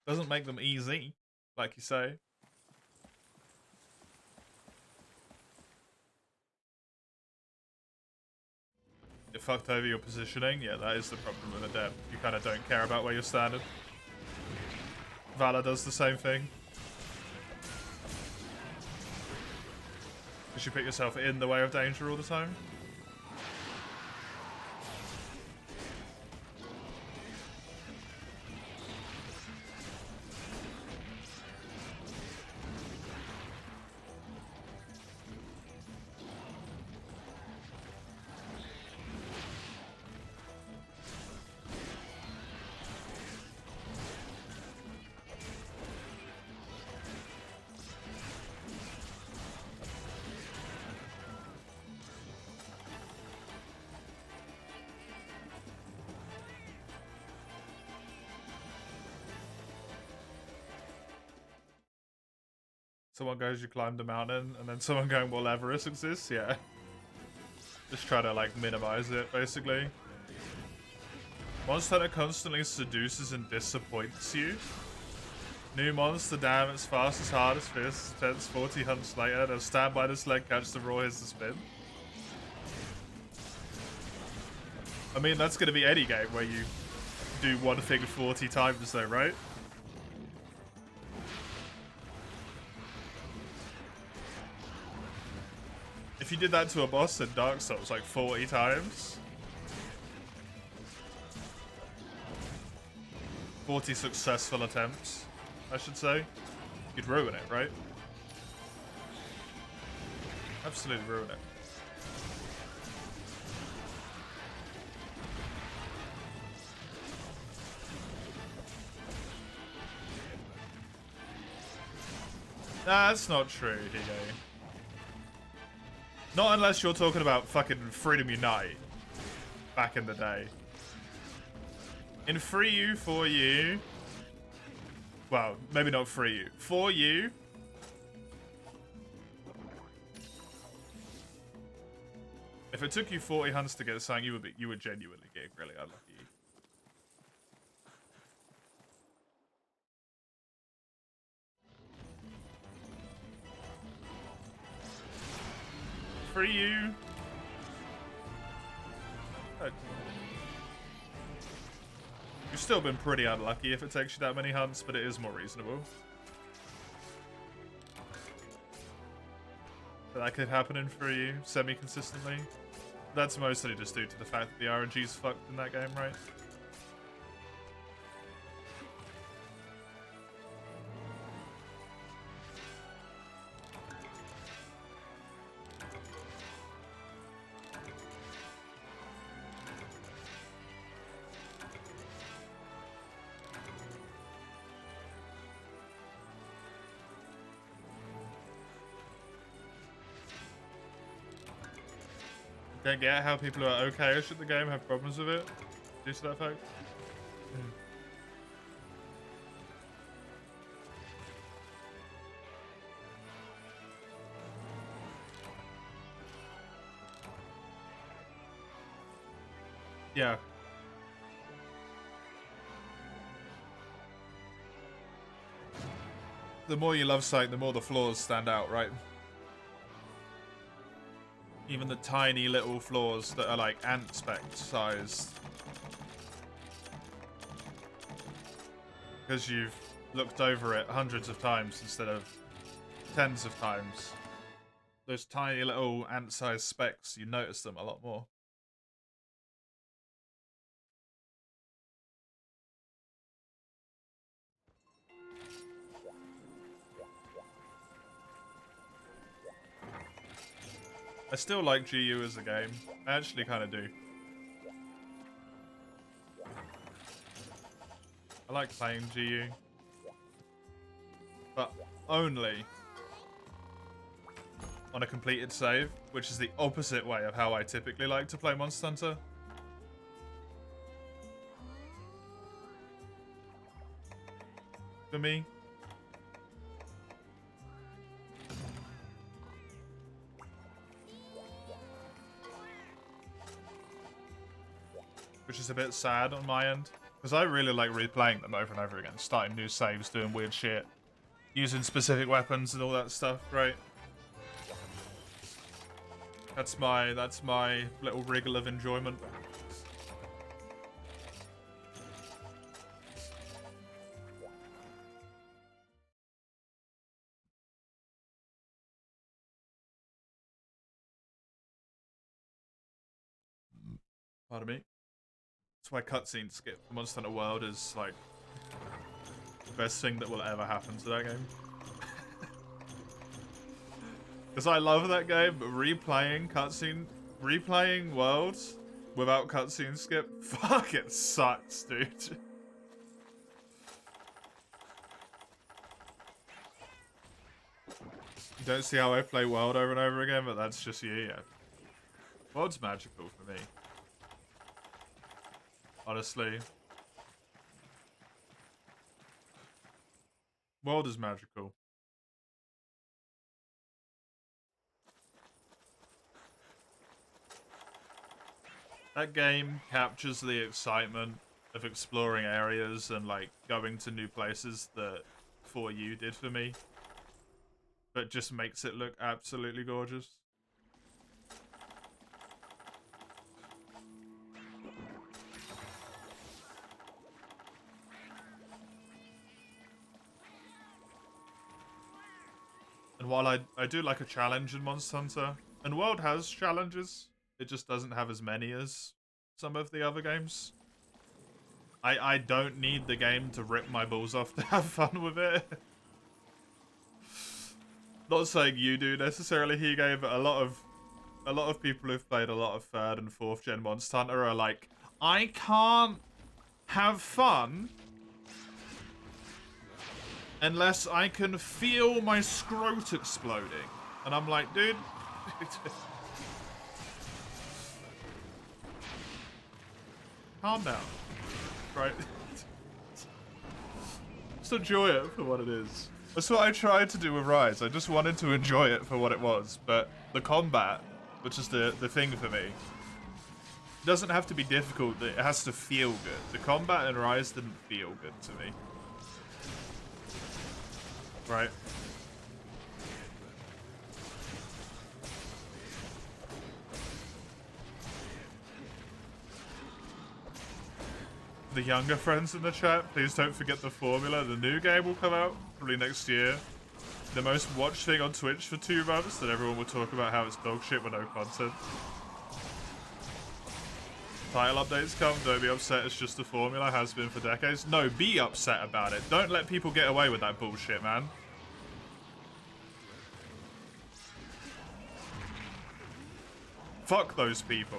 Doesn't make them easy, like you say. It fucked over your positioning. Yeah, that is the problem with a dev. You kind of don't care about where you're standing. Valor does the same thing. Because you put yourself in the way of danger all the time. Someone goes, you climbed a mountain, and then someone going, well, Everest exists? Yeah. Just try to, like, minimize it, basically. Monster that constantly seduces and disappoints you. New monster, damn, it's fast, as hard as fist, 40 hunts later, they'll stand by this leg, catch the raw, here's the spin. I mean, that's gonna be any game where you do one thing 40 times though, right? If you did that to a boss in Dark Souls like 40 times, 40 successful attempts, I should say, you'd ruin it, right? Absolutely ruin it. Nah, that's not true, Hige. Not unless you're talking about fucking Freedom Unite back in the day. In 3U, 4U, well, maybe not 3U, 4U, if it took you 40 hunts to get something, you were genuinely getting really unlucky. For you. You've still been pretty unlucky if it takes you that many hunts, but it is more reasonable. But that could happen in 3U semi-consistently. That's mostly just due to the fact that the RNG's fucked in that game, right? Don't get how people who are okay-ish at the game have problems with it due to that fact. Yeah. The more you love something, the more the flaws stand out, right? Even the tiny little flaws that are like ant speck sized. Because you've looked over it hundreds of times instead of tens of times. Those tiny little ant sized specks, you notice them a lot more. I still like GU as a game. I actually kind of do. I like playing GU. But only on a completed save, which is the opposite way of how I typically like to play Monster Hunter. For me. Which is a bit sad on my end. Because I really like replaying them over and over again. Starting new saves, doing weird shit. Using specific weapons and all that stuff, right? That's my little wriggle of enjoyment. Pardon me. That's why cutscene skip for Monster Hunter World is like the best thing that will ever happen to that game. Because I love that game, but replaying Worlds without cutscene skip, fuck, it sucks, dude. You don't see how I play World over and over again, but that's just you, yeah. World's magical for me. Honestly. World is magical. That game captures the excitement of exploring areas and like going to new places that 4U did for me. But just makes it look absolutely gorgeous. And while I do like a challenge in Monster Hunter, and World has challenges, it just doesn't have as many as some of the other games. I don't need the game to rip my balls off to have fun with it. Not saying you do necessarily, Hige, but a lot of people who've played a lot of 3rd and 4th gen Monster Hunter are like, I can't have fun unless I can feel my scrot exploding. And I'm like, dude. Calm down. Right? Just enjoy it for what it is. That's what I tried to do with Rise. I just wanted to enjoy it for what it was. But the combat, which is the thing for me, doesn't have to be difficult. It has to feel good. The combat in Rise didn't feel good to me. Right? The younger friends in the chat, please don't forget the formula. The new game will come out probably next year. The most watched thing on Twitch for 2 months, that everyone will talk about how it's dog shit with no content. Title updates come, don't be upset, it's just the formula, has been for decades. No, be upset about it. Don't let people get away with that bullshit, man. Fuck those people.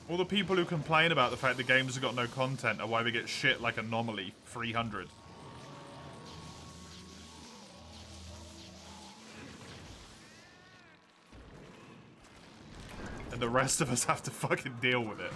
All the people who complain about the fact the games have got no content are why we get shit like Anomaly 300. And the rest of us have to fucking deal with it.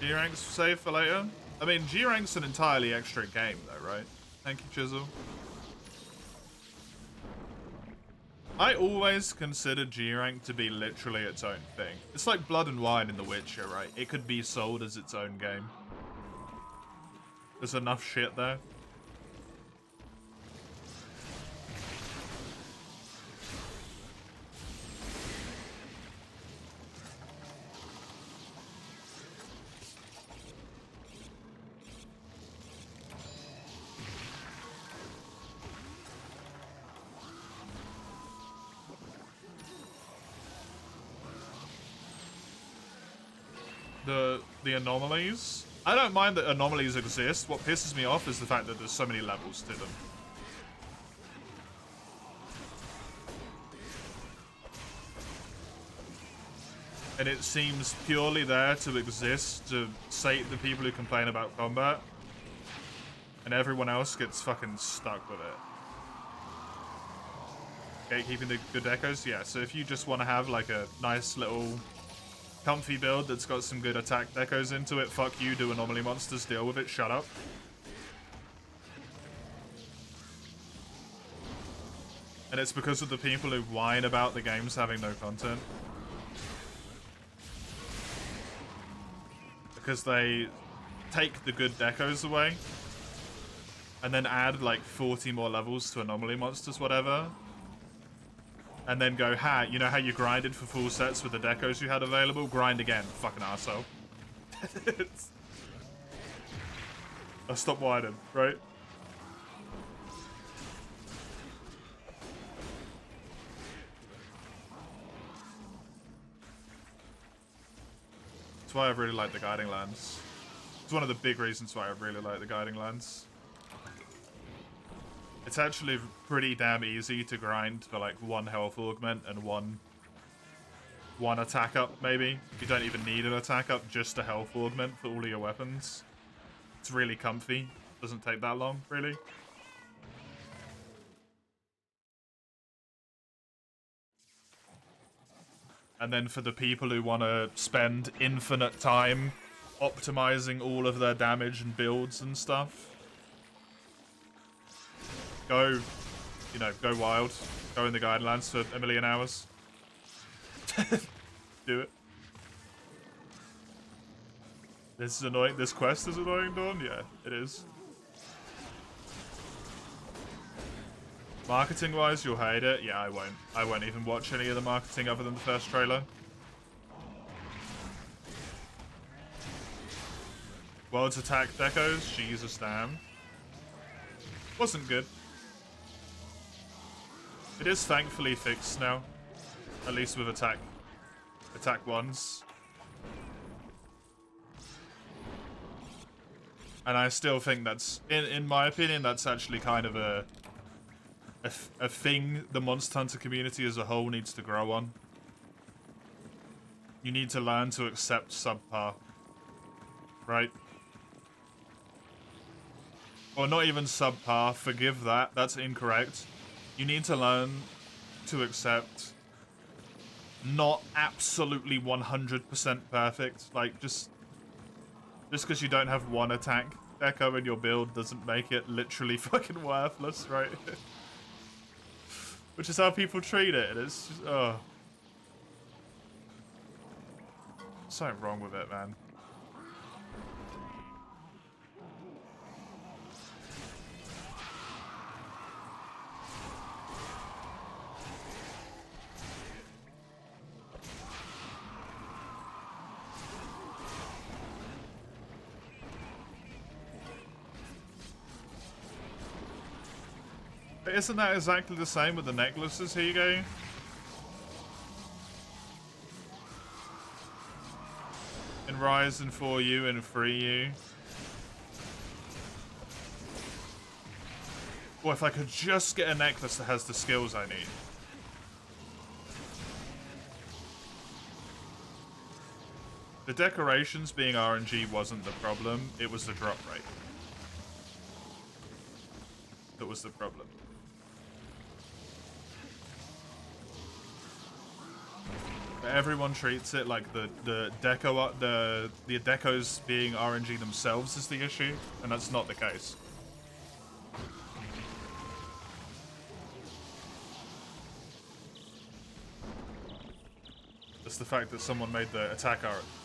G-Rank's safe for later? I mean, G-Rank's an entirely extra game though, right? Thank you, Chisel. I always considered G-Rank to be literally its own thing. It's like Blood and Wine in The Witcher, right? It could be sold as its own game. There's enough shit there. the anomalies. I don't mind that anomalies exist. What pisses me off is the fact that there's so many levels to them. And it seems purely there to exist to sate the people who complain about combat. And everyone else gets fucking stuck with it. Gatekeeping the good decos? Yeah, so if you just want to have like a nice little comfy build that's got some good attack decos into it, fuck you, do anomaly monsters, deal with it, shut up. And it's because of the people who whine about the games having no content. Because they take the good decos away and then add like 40 more levels to anomaly monsters, whatever. And then go, ha, you know how you grinded for full sets with the decos you had available? Grind again, fucking arsehole. I'll stop whining, right? That's why I really like the Guiding Lands. It's one of the big reasons why I really like the Guiding Lands. It's actually pretty damn easy to grind for like one health augment and one attack up, maybe. You don't even need an attack up, just a health augment for all of your weapons. It's really comfy. Doesn't take that long, really. And then for the people who want to spend infinite time optimizing all of their damage and builds and stuff, go, you know, go wild. Go in the Guidelands for a million hours. Do it. This is annoying. This quest is annoying, Dawn? Yeah, it is. Marketing-wise, you'll hate it. Yeah, I won't. I won't even watch any of the marketing other than the first trailer. World's Attack decos? Jesus, damn. Wasn't good. It is thankfully fixed now. At least with attack ones. And I still think that's, in my opinion, that's actually kind of a thing the Monster Hunter community as a whole needs to grow on. You need to learn to accept subpar. Right? Or not even subpar, forgive that, that's incorrect. You need to learn to accept not absolutely 100% perfect. Like, just because you don't have one attack deco in your build doesn't make it literally fucking worthless, right? Which is how people treat it, and it's just, oh. Something wrong with it, man. But isn't that exactly the same with the necklaces, Higo? In Rise and 4U and 3U. Well, if I could just get a necklace that has the skills I need. The decorations being RNG wasn't the problem, it was the drop rate. That was the problem. Everyone treats it like the decos being RNG themselves is the issue, and that's not the case. It's the fact that someone made the attack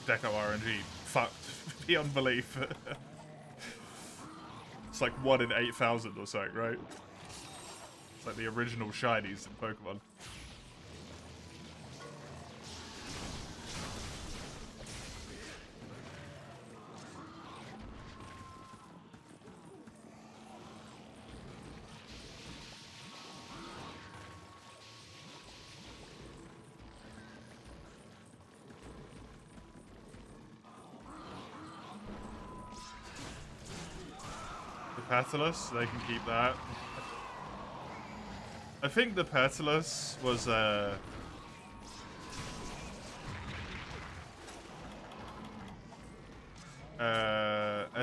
deco RNG fucked beyond belief. It's like 1 in 8,000 or something, right? It's like the original shinies in Pokemon. Petalus, they can keep that. I think the Petalus was a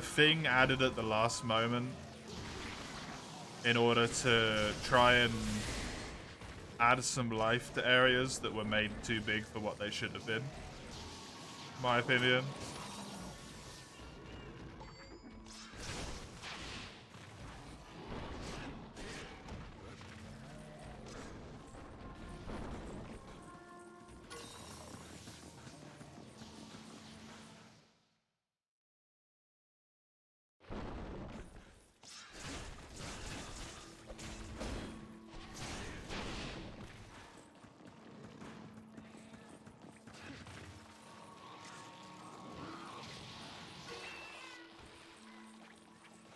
thing added at the last moment in order to try and add some life to areas that were made too big for what they should have been. My opinion.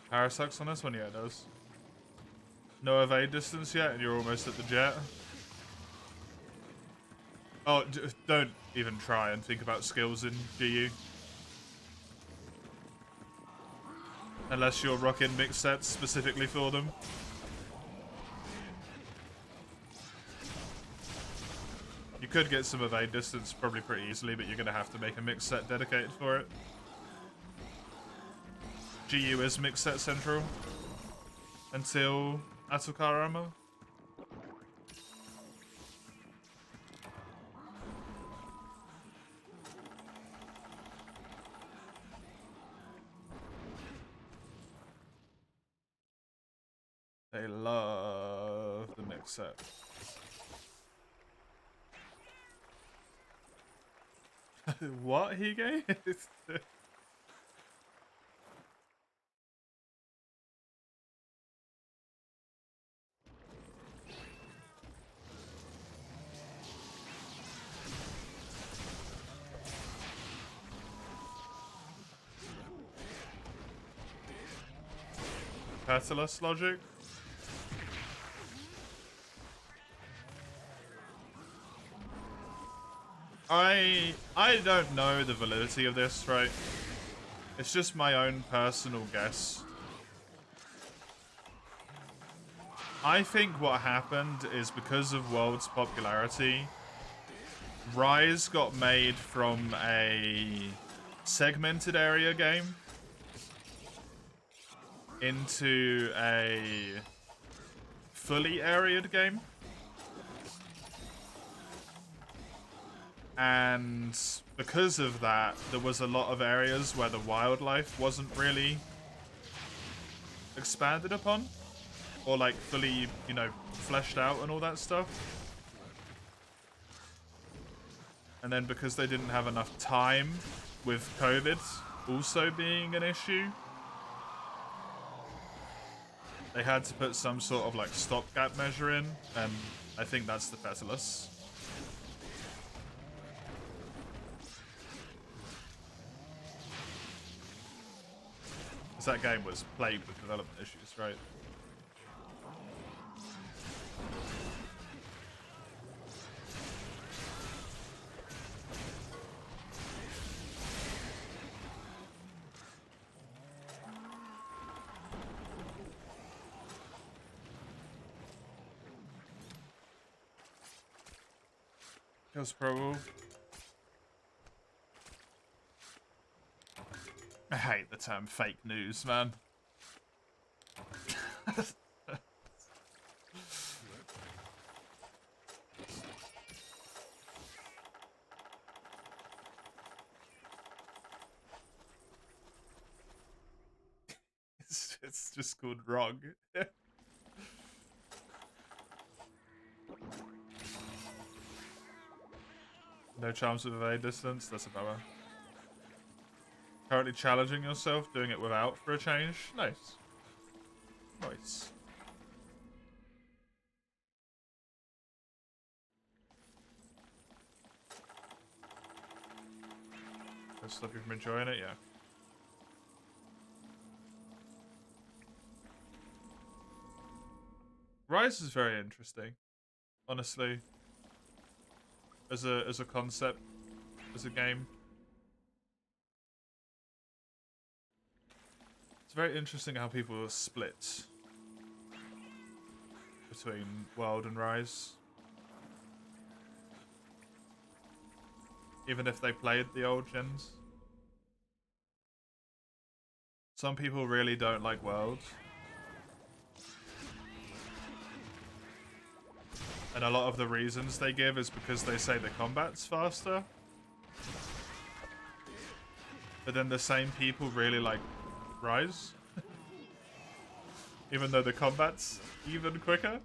Power sucks on this one? Yeah, it does. No evade distance yet, and you're almost at the jet. Oh, don't even try and think about skills in GU. Unless you're rocking mixed sets specifically for them. You could get some evade distance probably pretty easily, but you're going to have to make a mixed set dedicated for it. GU is mixed set central until Atukarama. They love the mixed set. What, Hige? Petalus logic? I don't know the validity of this, right? It's just my own personal guess. I think what happened is because of World's popularity, Rise got made from a segmented area game into a fully areaed game. And because of that, there was a lot of areas where the wildlife wasn't really expanded upon. Or like fully, you know, fleshed out and all that stuff. And then because they didn't have enough time with COVID also being an issue, they had to put some sort of like stopgap measure in, and I think that's the Petalus. Because that game was plagued with development issues, right? Feels probable. I hate the term fake news, man. It's just called wrong. No charms with evade distance, that's a bummer. Currently challenging yourself, doing it without for a change. Nice. Nice. Does stop you from enjoying it, yeah. Rise is very interesting, honestly. As a concept, as a game. It's very interesting how people are split between World and Rise. Even if they played the old gens. Some people really don't like World. And a lot of the reasons they give is because they say the combat's faster. But then the same people really like Rise. Even though the combat's even quicker.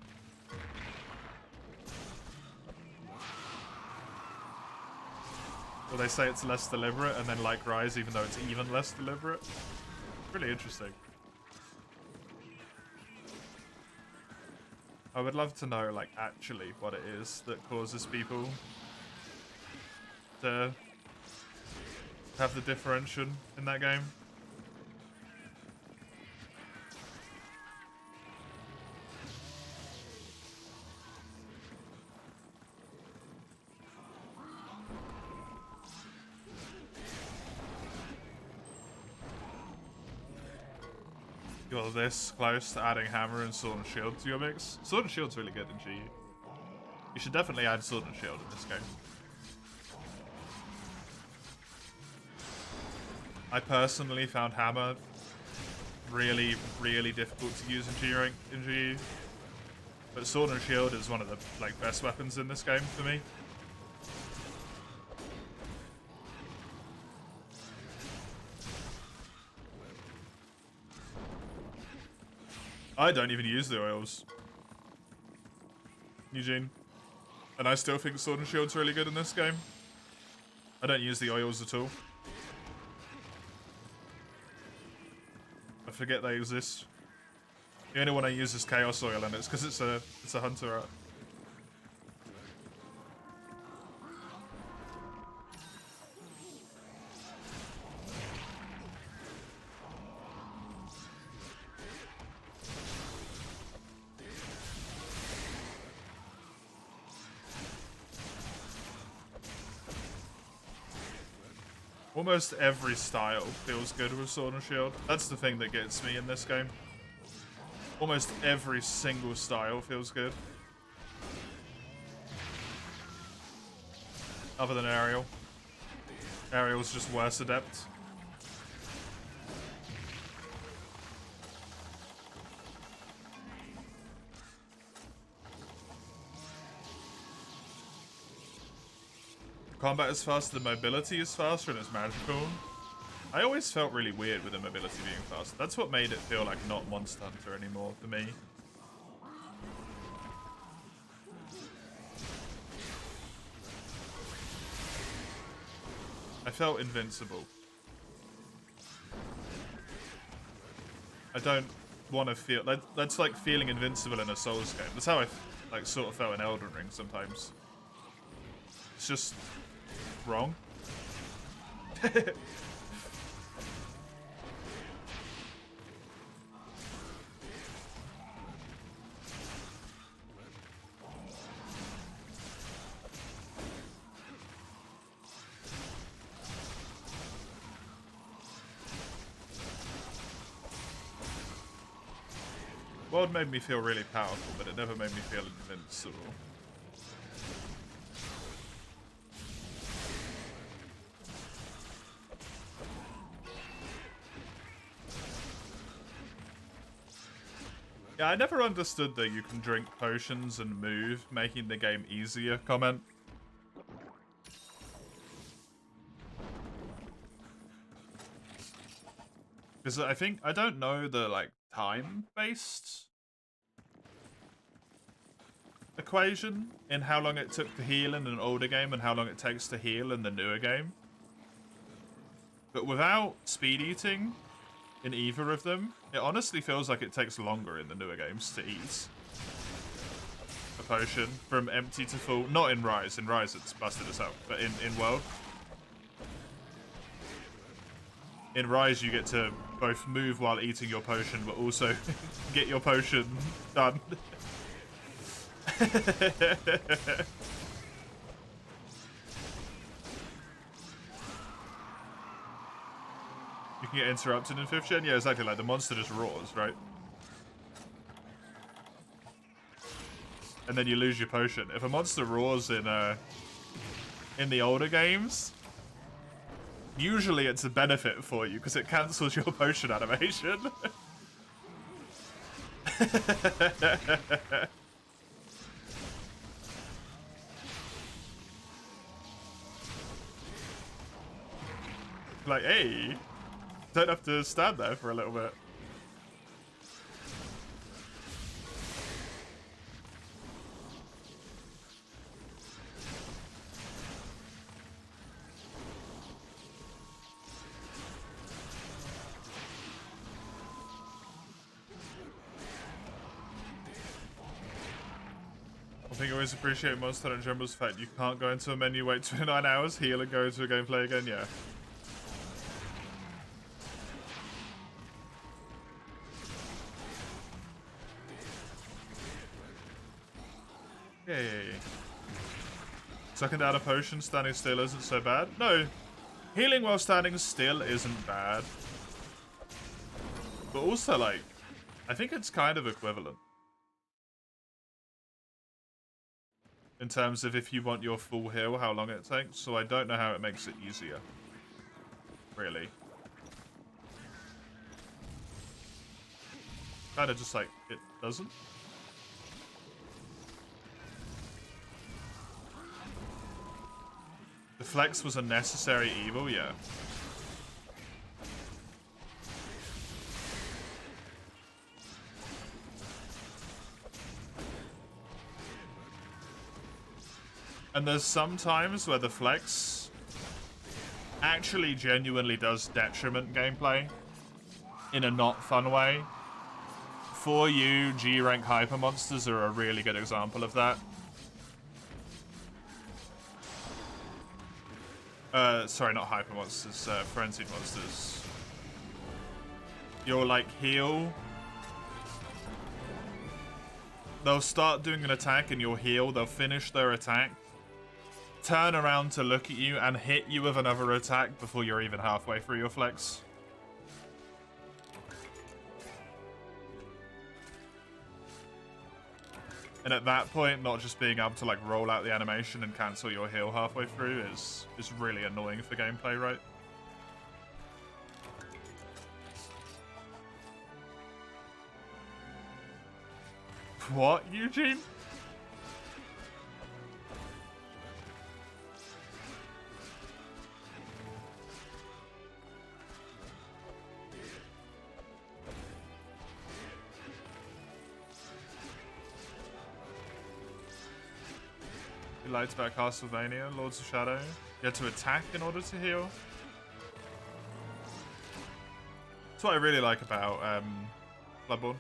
Or they say it's less deliberate and then like Rise even though it's even less deliberate. Really interesting. I would love to know, like, actually what it is that causes people to have the differentiation in that game. You're this close to adding Hammer and Sword and Shield to your mix. Sword and Shield's really good in GU. You should definitely add Sword and Shield in this game. I personally found Hammer really, really difficult to use in GU. But Sword and Shield is one of the best weapons in this game for me. I don't even use the oils, Eugene. And I still think Sword and Shield's really good in this game. I don't use the oils at all. I forget they exist. The only one I use is Chaos Oil, and it's because it's a hunter art. Almost every style feels good with Sword and Shield. That's the thing that gets me in this game. Almost every single style feels good. Other than Ariel. Ariel's just worse adept. Combat is faster, the mobility is faster, and it's magical. I always felt really weird with the mobility being faster. That's what made it feel like not Monster Hunter anymore for me. I felt invincible. I don't want to feel... That's like feeling invincible in a Souls game. That's how I sort of felt in Elden Ring sometimes. It's just... wrong. World made me feel really powerful, but it never made me feel invincible. Yeah, I never understood that you can drink potions and move, making the game easier comment. Because I don't know the, time-based equation in how long it took to heal in an older game and how long it takes to heal in the newer game. But without speed eating in either of them, it honestly feels like it takes longer in the newer games to eat a potion from empty to full. Not in Rise. In Rise it's busted as hell, but in World. In Rise you get to both move while eating your potion, but also get your potion done. You can get interrupted in 5th gen? Yeah, exactly. Like, the monster just roars, right? And then you lose your potion. If a monster roars in the older games, usually it's a benefit for you because it cancels your potion animation. Like, hey, don't have to stand there for a little bit. I think I always appreciate Monster Hunter Jumbo's fact you can't go into a menu, wait 29 hours, heal and go into a gameplay again, yeah. Yay. Sucking down a potion standing still isn't so bad. No, healing while standing still isn't bad. But also, like, I think it's kind of equivalent. In terms of if you want your full heal, how long it takes. So I don't know how it makes it easier. Really. Kind of just like, it doesn't. The flex was a necessary evil, yeah. And there's some times where the flex actually genuinely does detriment gameplay in a not fun way. For you, G-rank hyper monsters are a really good example of that. Sorry, not hyper monsters, frenzied monsters. You'll like heal. They'll start doing an attack and you'll heal. They'll finish their attack, turn around to look at you and hit you with another attack before you're even halfway through your flex. And at that point, not just being able to like roll out the animation and cancel your heal halfway through is really annoying for gameplay, right? What, Eugene? You liked about Castlevania, Lords of Shadow? You had to attack in order to heal? That's what I really like about Bloodborne.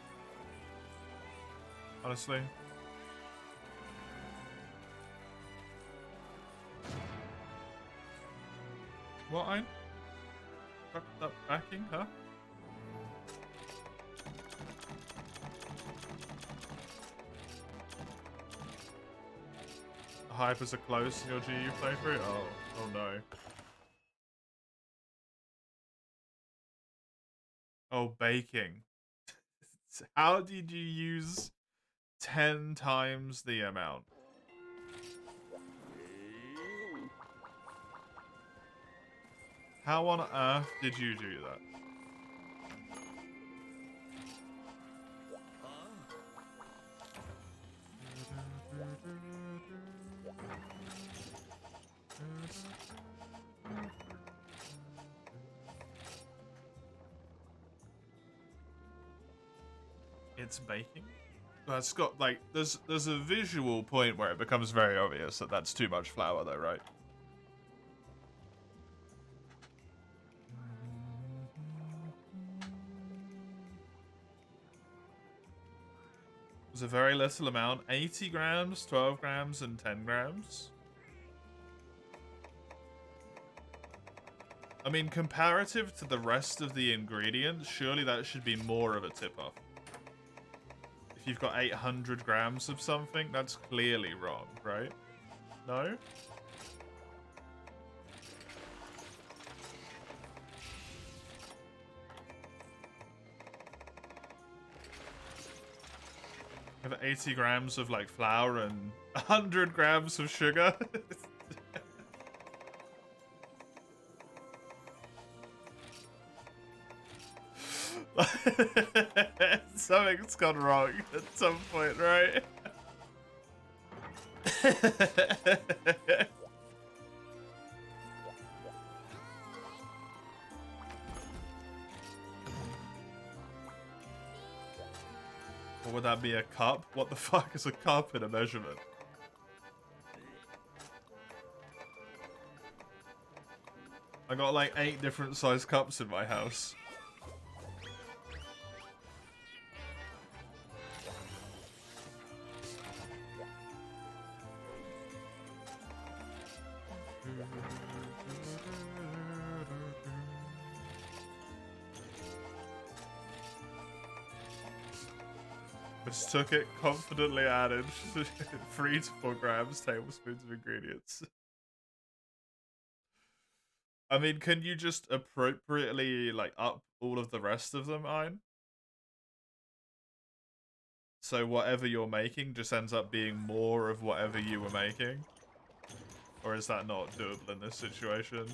Honestly. What, I'm fucked up backing, huh? The hypers are close in your GU playthrough? Oh no. Oh, baking. How did you use 10 times the amount? How on earth did you do that? It's baking? That's got, like, there's a visual point where it becomes very obvious that that's too much flour though, right? It was a very little amount, 80 grams, 12 grams, and 10 grams. I mean, comparative to the rest of the ingredients, surely that should be more of a tip-off. If you've got 800 grams of something, that's clearly wrong, right? No? have 80 grams of like flour and 100 grams of sugar. Something's gone wrong at some point, right? Or would that be a cup? What the fuck is a cup in a measurement? I got like 8 different size cups in my house. Mistook it, confidently added 3 to 4 grams, tablespoons of ingredients. I mean, can you just appropriately, like, up all of the rest of them, Ein? So whatever you're making just ends up being more of whatever you were making? Or is that not doable in this situation?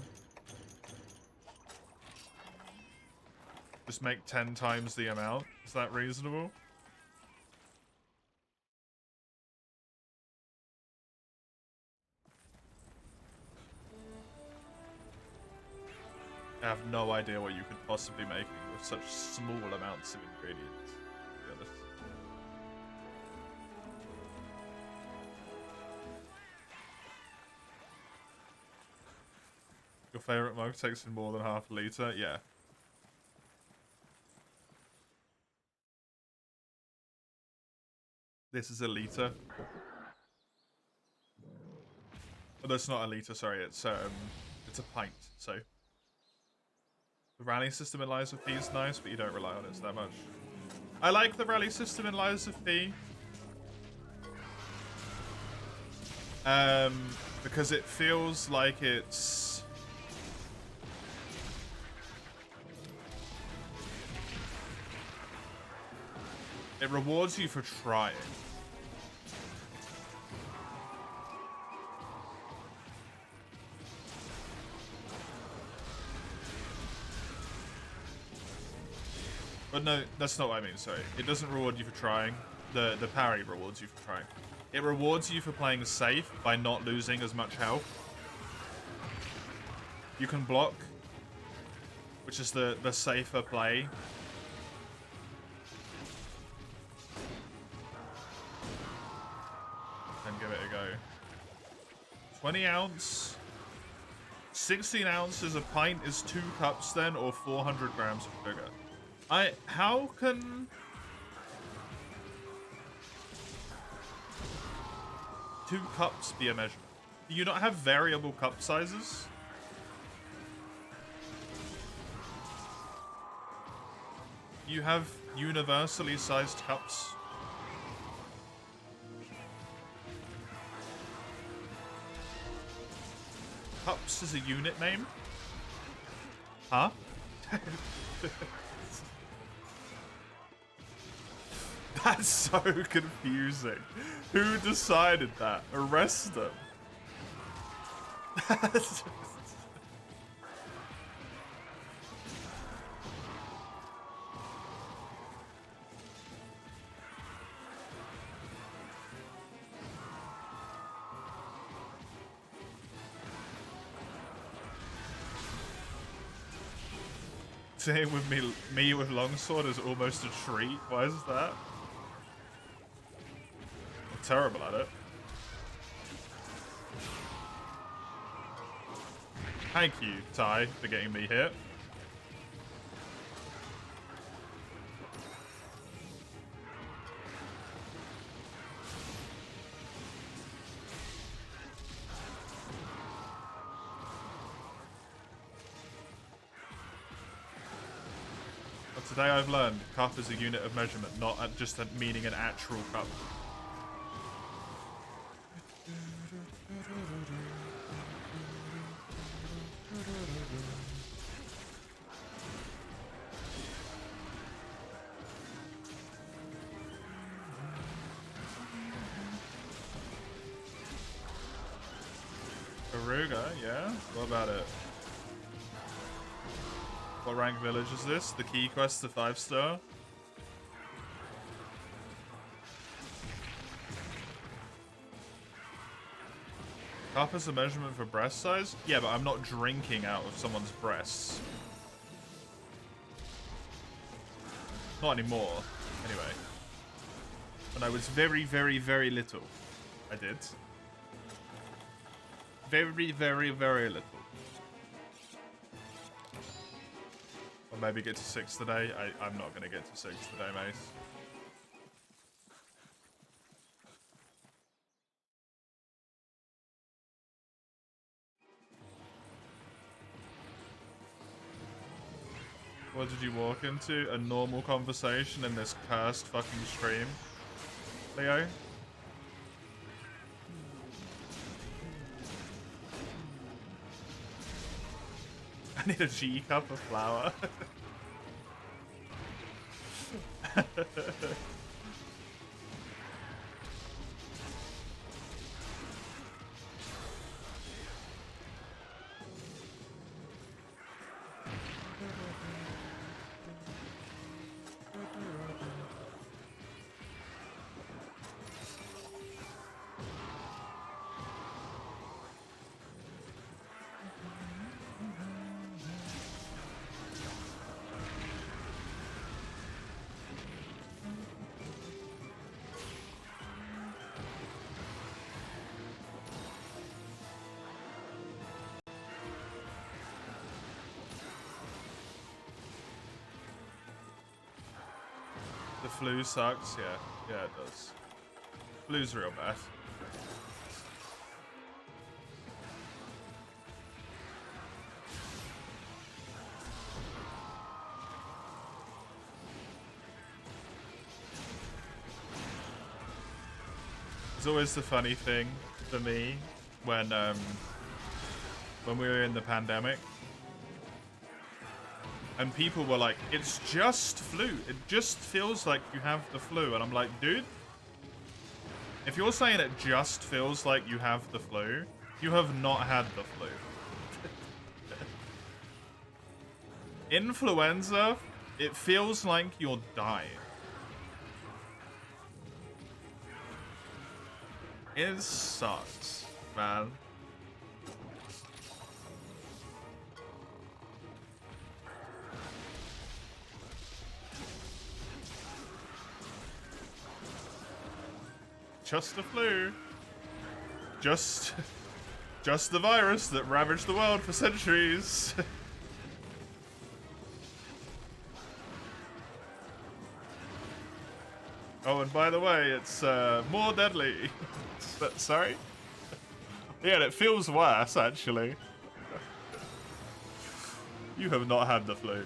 Just make 10 times the amount? Is that reasonable? I have no idea what you could possibly be making with such small amounts of ingredients, to be honest. Your favourite mug takes in more than half a litre? Yeah. This is a litre. Oh, that's not a litre, sorry, it's a pint, so. The rally system in Lies of P is nice, but you don't rely on it that much. I like the rally system in Lies of P. Because it feels like it's... It rewards you for trying. But no, that's not what I mean, sorry. It doesn't reward you for trying. The parry rewards you for trying. It rewards you for playing safe by not losing as much health. You can block, which is the safer play. And give it a go. 20 ounce. 16 ounces a pint is 2 cups then, or 400 grams of sugar. How can 2 cups be a measurement? Do you not have variable cup sizes? You have universally sized cups. Cups is a unit name? Huh? That's so confusing. Who decided that? Arrest them. Same with me with longsword is almost a treat. Why is that? I'm terrible at it. Thank you, Ty, for getting me hit. But today I've learned cup is a unit of measurement, not just meaning an actual cup. Ruga, yeah? What about it? What rank village is this? The key quest to 5-star? Cup is a measurement for breast size? Yeah, but I'm not drinking out of someone's breasts. Not anymore. Anyway. When I was very, very, very little. I did. Very, very, very little. Or maybe get to 6 today. I'm not going to get to 6 today, mate. What did you walk into? A normal conversation in this cursed fucking stream, Leo? I need a G cup of flour. The flu sucks, yeah. Yeah, it does. Flu's real bad. It's always the funny thing for me when we were in the pandemic. And people were like, it's just flu. It just feels like you have the flu. And I'm like, dude, if you're saying it just feels like you have the flu, you have not had the flu. Influenza, it feels like you're dying. It sucks, man. Just the flu. Just the virus that ravaged the world for centuries. Oh, and by the way, it's more deadly. But, sorry? Yeah, it feels worse, actually. You have not had the flu.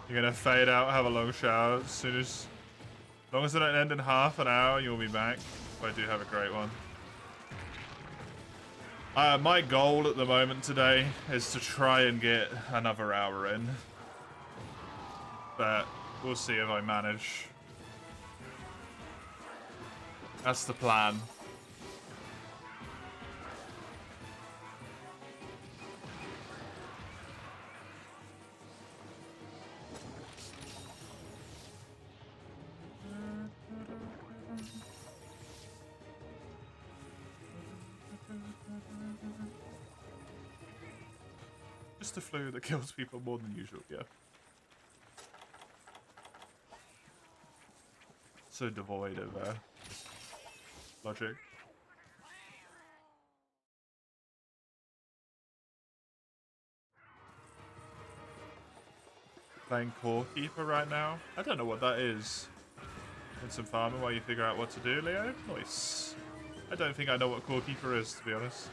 You're gonna fade out, have a long shower. As long as it don't end in half an hour, you'll be back. I do have a great one. My goal at the moment today is to try and get another hour in. But we'll see if I manage. That's the plan. Just a flu that kills people more than usual, yeah. So devoid of logic. Playing Core Keeper right now. I don't know what that is. And some farming while you figure out what to do, Leo. Nice. I don't think I know what Core Keeper is, to be honest.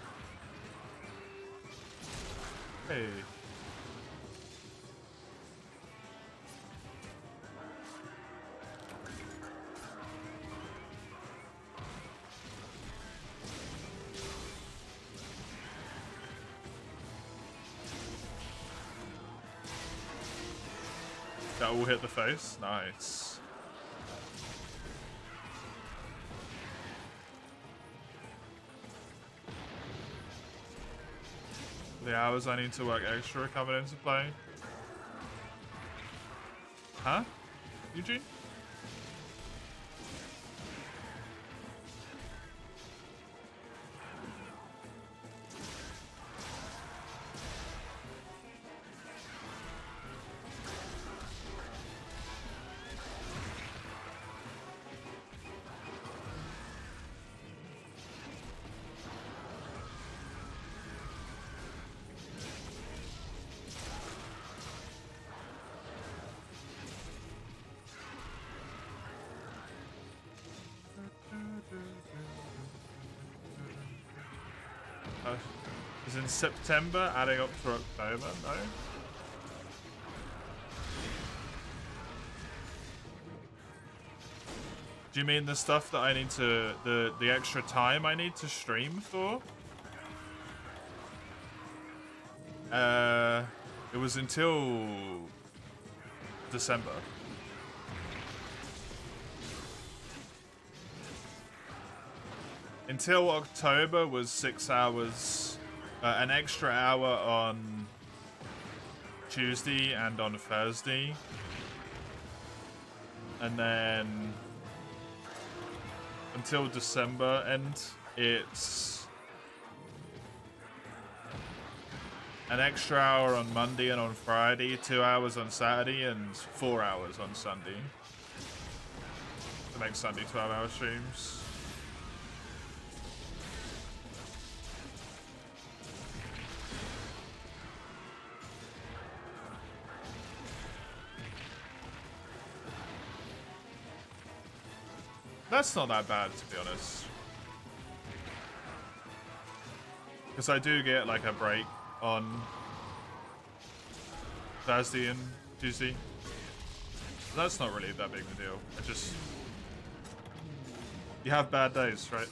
Hey. That will hit the face. Nice. The hours I need to work extra coming into play. Huh? Eugene? Is in September, adding up to October? No. Do you mean the stuff that I need to, the extra time I need to stream for? It was until December. Until October was 6 hours, an extra hour on Tuesday and on Thursday. And then until December end, it's an extra hour on Monday and on Friday, 2 hours on Saturday, and 4 hours on Sunday. To make Sunday 12-hour streams. That's not that bad, to be honest. Because I do get, like, a break on Thursday and Tuesday. That's not really that big of a deal. I just... You have bad days, right?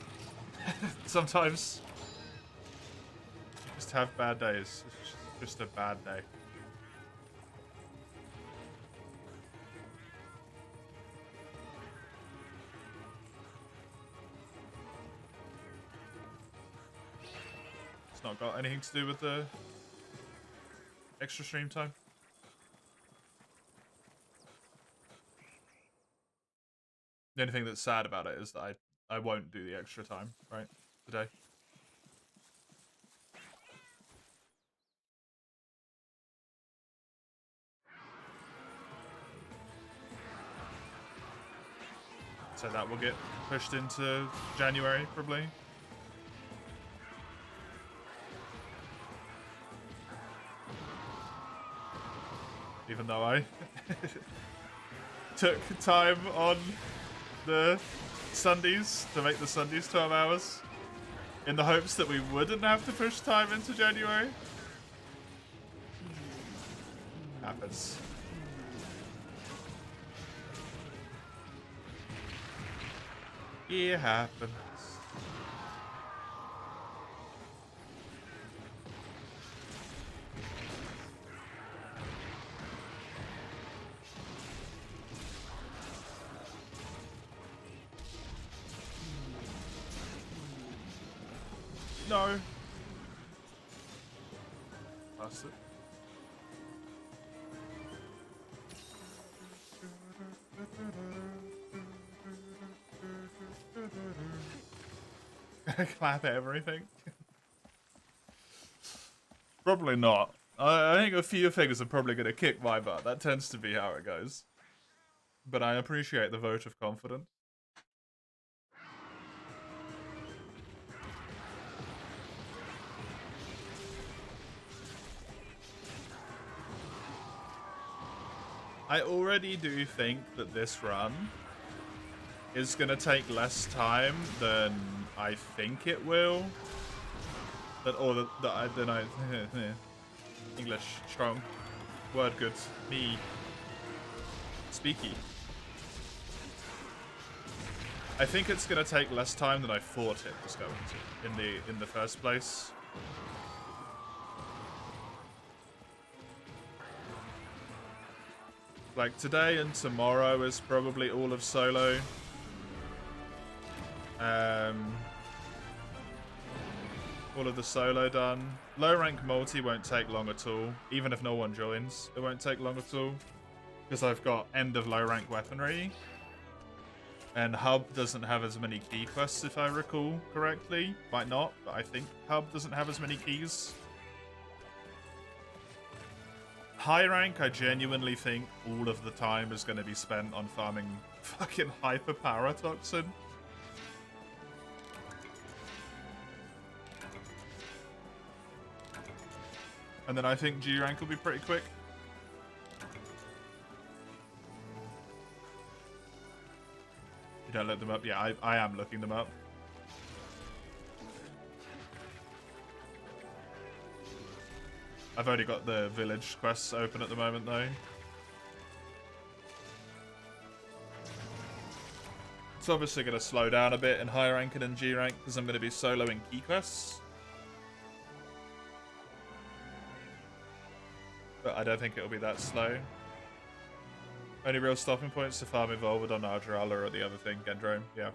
Sometimes. You just have bad days. It's just a bad day. It's not got anything to do with the extra stream time. The only thing that's sad about it is that I won't do the extra time, right, today. So that will get pushed into January, probably. Even though I took time on the Sundays to make the Sundays 12 hours in the hopes that we wouldn't have to push time into January. Happens. It happens. No. That's it. Clap everything. Probably not. I think a few things are probably going to kick my butt. That tends to be how it goes. But I appreciate the vote of confidence. I already do think that this run is going to take less time than I think it will. Than I English strong. Word good. Me. Speaky. I think it's going to take less time than I thought it was going to in the first place. Like, today and tomorrow is probably all of solo. All of the solo done. Low rank multi won't take long at all. Even if no one joins, it won't take long at all. Because I've got end of low rank weaponry. And Hub doesn't have as many key quests, if I recall correctly. Might not, but I think Hub doesn't have as many keys. High rank, I genuinely think all of the time is going to be spent on farming fucking Hyper Paratoxin. And then I think G rank will be pretty quick. You don't look them up? Yeah, I am looking them up. I've only got the village quests open at the moment, though. It's obviously going to slow down a bit in high rank and in G rank because I'm going to be soloing key quests. But I don't think it'll be that slow. Only real stopping points to farm Evolved on Ardrala or the other thing, Gendrome. Yeah.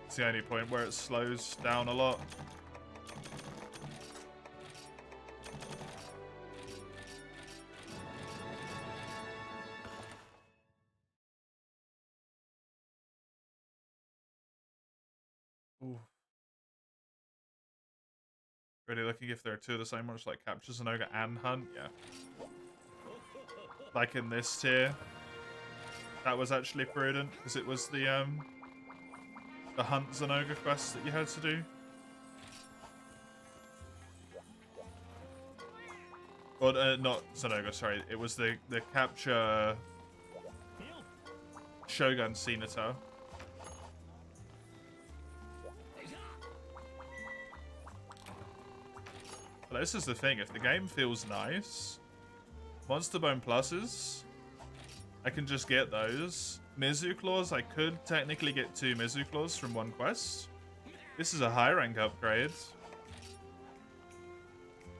It's the only point where it slows down a lot. Ooh. Really looking if there are two of the same ones, like Capture Zenoga and Hunt. Yeah. Like in this tier, that was actually prudent because it was the Hunt Zenoga quest that you had to do. Or not Zenoga, sorry. It was the Capture Shogun Senator. But this is the thing, if the game feels nice, Monster Bone Pluses, I can just get those. Mizu Claws, I could technically get 2 Mizu Claws from one quest. This is a high rank upgrade.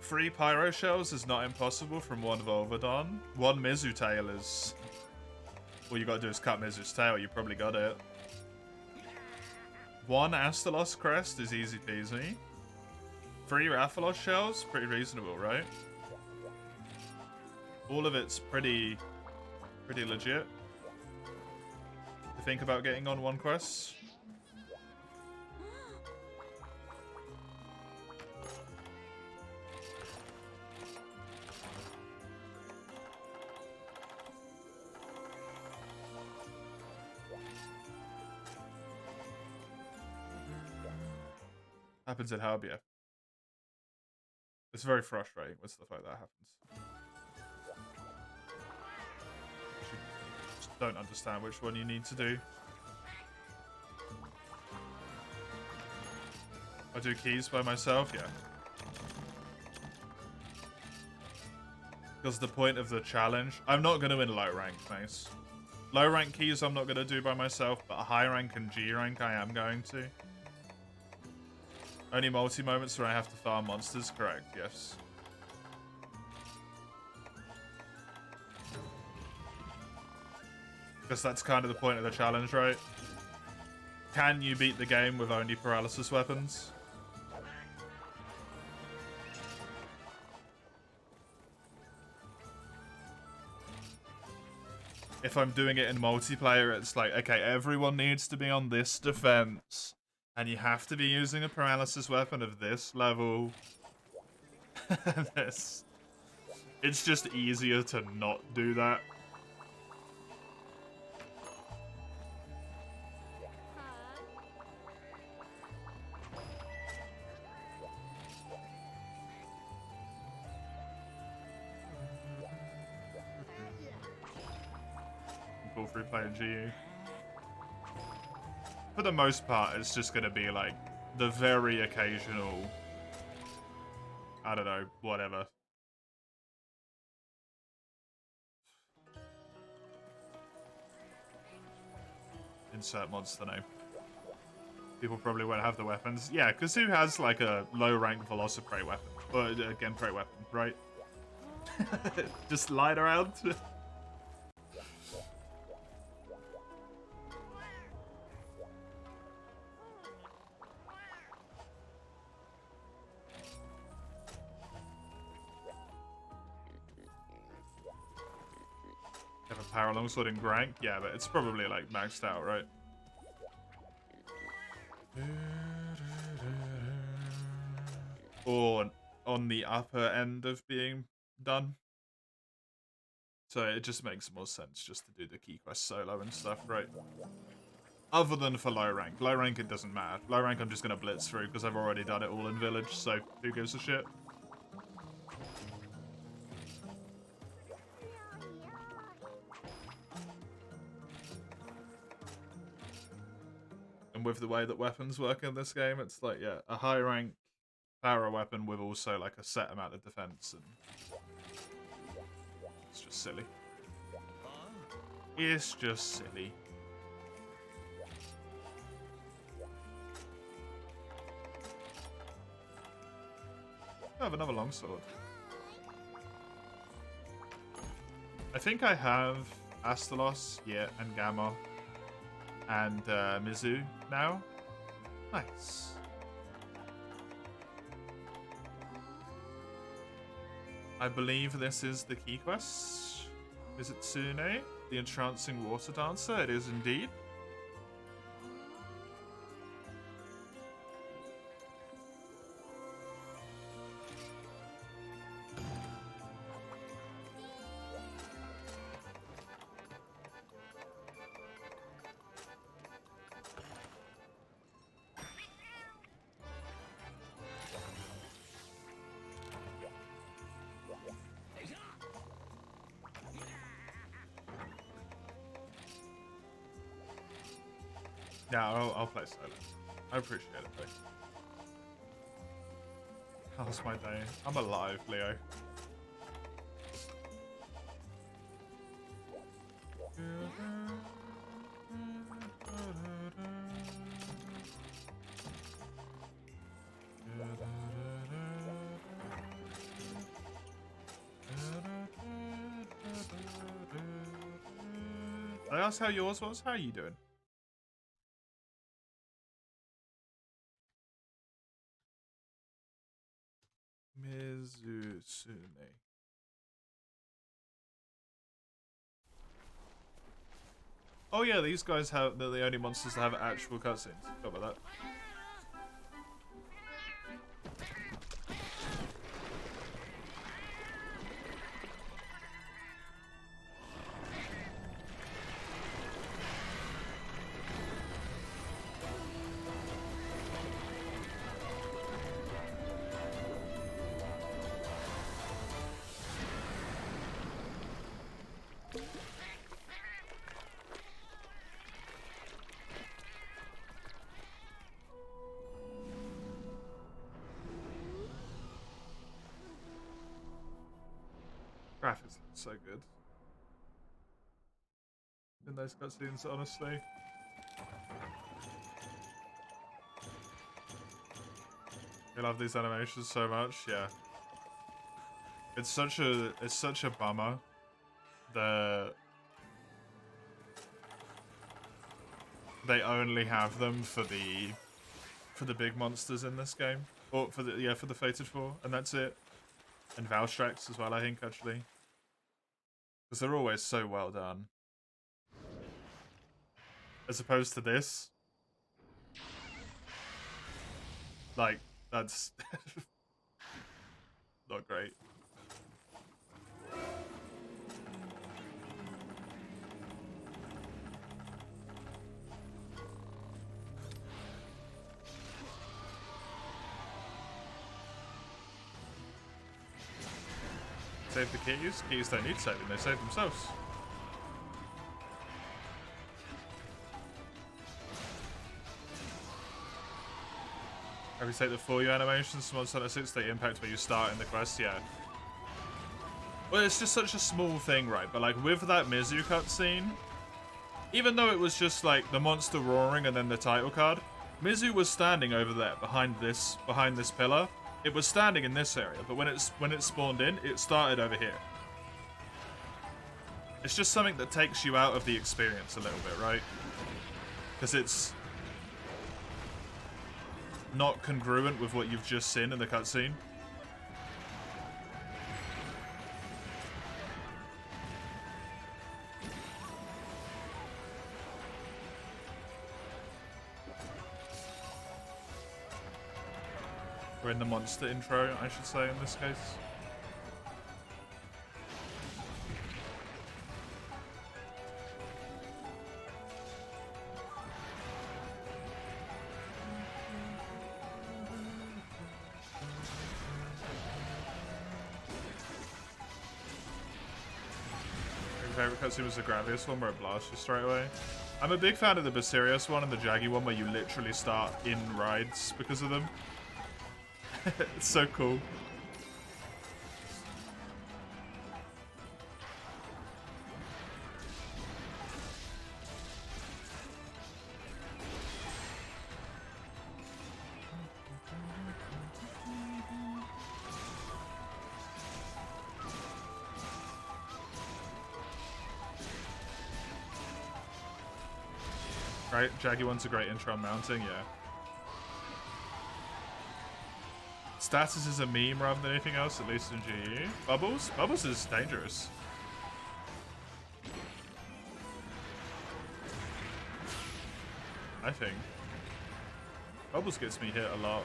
Free Pyro Shells is not impossible from one Volvodon. 1 Mizu Tail is... All you gotta do is cut Mizu's tail, you probably got it. 1 Astalos Crest is easy peasy. 3 Rathalos Shells, pretty reasonable, right? All of it's pretty legit. To think about getting on one quest. Happens in Hub, yeah. It's very frustrating when stuff like that happens. Just don't understand which one you need to do. I do keys by myself, yeah. Because the point of the challenge... I'm not going to win low rank, nice. Low rank keys I'm not going to do by myself, but high rank and G rank I am going to. Only multi-moments where I have to farm monsters? Correct, yes. Because that's kind of the point of the challenge, right? Can you beat the game with only paralysis weapons? If I'm doing it in multiplayer, it's like, okay, everyone needs to be on this defense. And you have to be using a paralysis weapon of this level. This. It's just easier to not do that. Pull free playing GU. For the most part, it's just going to be like the very occasional, I don't know, whatever. Insert monster name. People probably won't have the weapons. Yeah, because who has like a low rank Velociprey weapon? Or a Genprey weapon, right? Just lying around. Have a power longsword in Grank? Yeah, but it's probably like maxed out, right? Or on the upper end of being done. So it just makes more sense just to do the key quest solo and stuff, right? Other than for low rank. Low rank, it doesn't matter. Low rank, I'm just going to blitz through because I've already done it all in village, so who gives a shit? And with the way that weapons work in this game, it's like, yeah, a high rank power weapon with also like a set amount of defense, and it's just silly. It's just silly. I have another longsword. I think I have Astalos, yeah, and Gamma, and Mizu now. Nice. I believe this is the key quest. Is it Tsune, the entrancing water dancer? It is indeed. Yeah, I'll play solo. I appreciate it, though. How's my day? I'm alive, Leo. I asked how yours was. How are you doing? Mizusune. Oh yeah, these guys they're the only monsters that have actual cutscenes. How about that? Graphics look so good in those cutscenes, honestly. I love these animations so much. Yeah, it's such a bummer that they only have them for the big monsters in this game, or for the Fated 4, and that's it. And Valstrax as well, I think, actually. Because they're always so well done. As opposed to this. Like, that's not great. Save the keys? Keys don't need saving, they save themselves. Have you take the For You animations from Monster Hunter 6, they impact where you start in the quest? Yeah. Well, it's just such a small thing, right? But like with that Mizu cutscene, even though it was just like the monster roaring and then the title card, Mizu was standing over there behind this pillar, It was standing in this area, but when it spawned in, it started over here. It's just something that takes you out of the experience a little bit, right? Because it's not congruent with what you've just seen in the cutscene. We're in the monster intro, I should say, in this case. Favorite cutscene was the Gravius one where it blasts you straight away. I'm a big fan of the Basarius one and the Jaggy one where you literally start in rides because of them. It's so cool. Right, Jaggy one's a great intro on mounting, yeah. Status is a meme rather than anything else, at least in GU. Bubbles? Bubbles is dangerous. I think. Bubbles gets me hit a lot.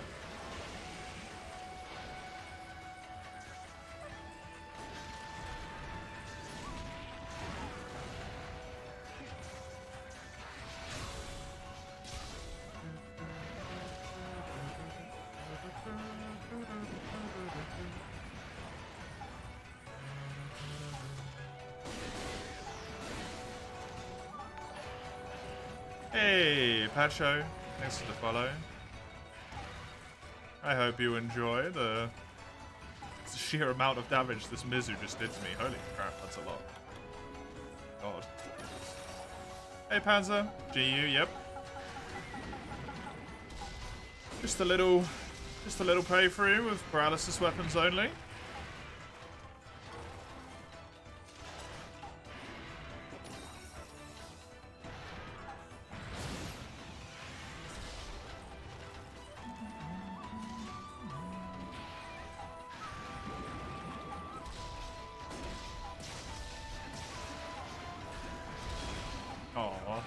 Hey, Pacho. Thanks for the follow. I hope you enjoy the sheer amount of damage this Mizu just did to me. Holy crap, that's a lot. God. Hey, Panzer. GU, yep. Just a little playthrough with paralysis weapons only. Aww.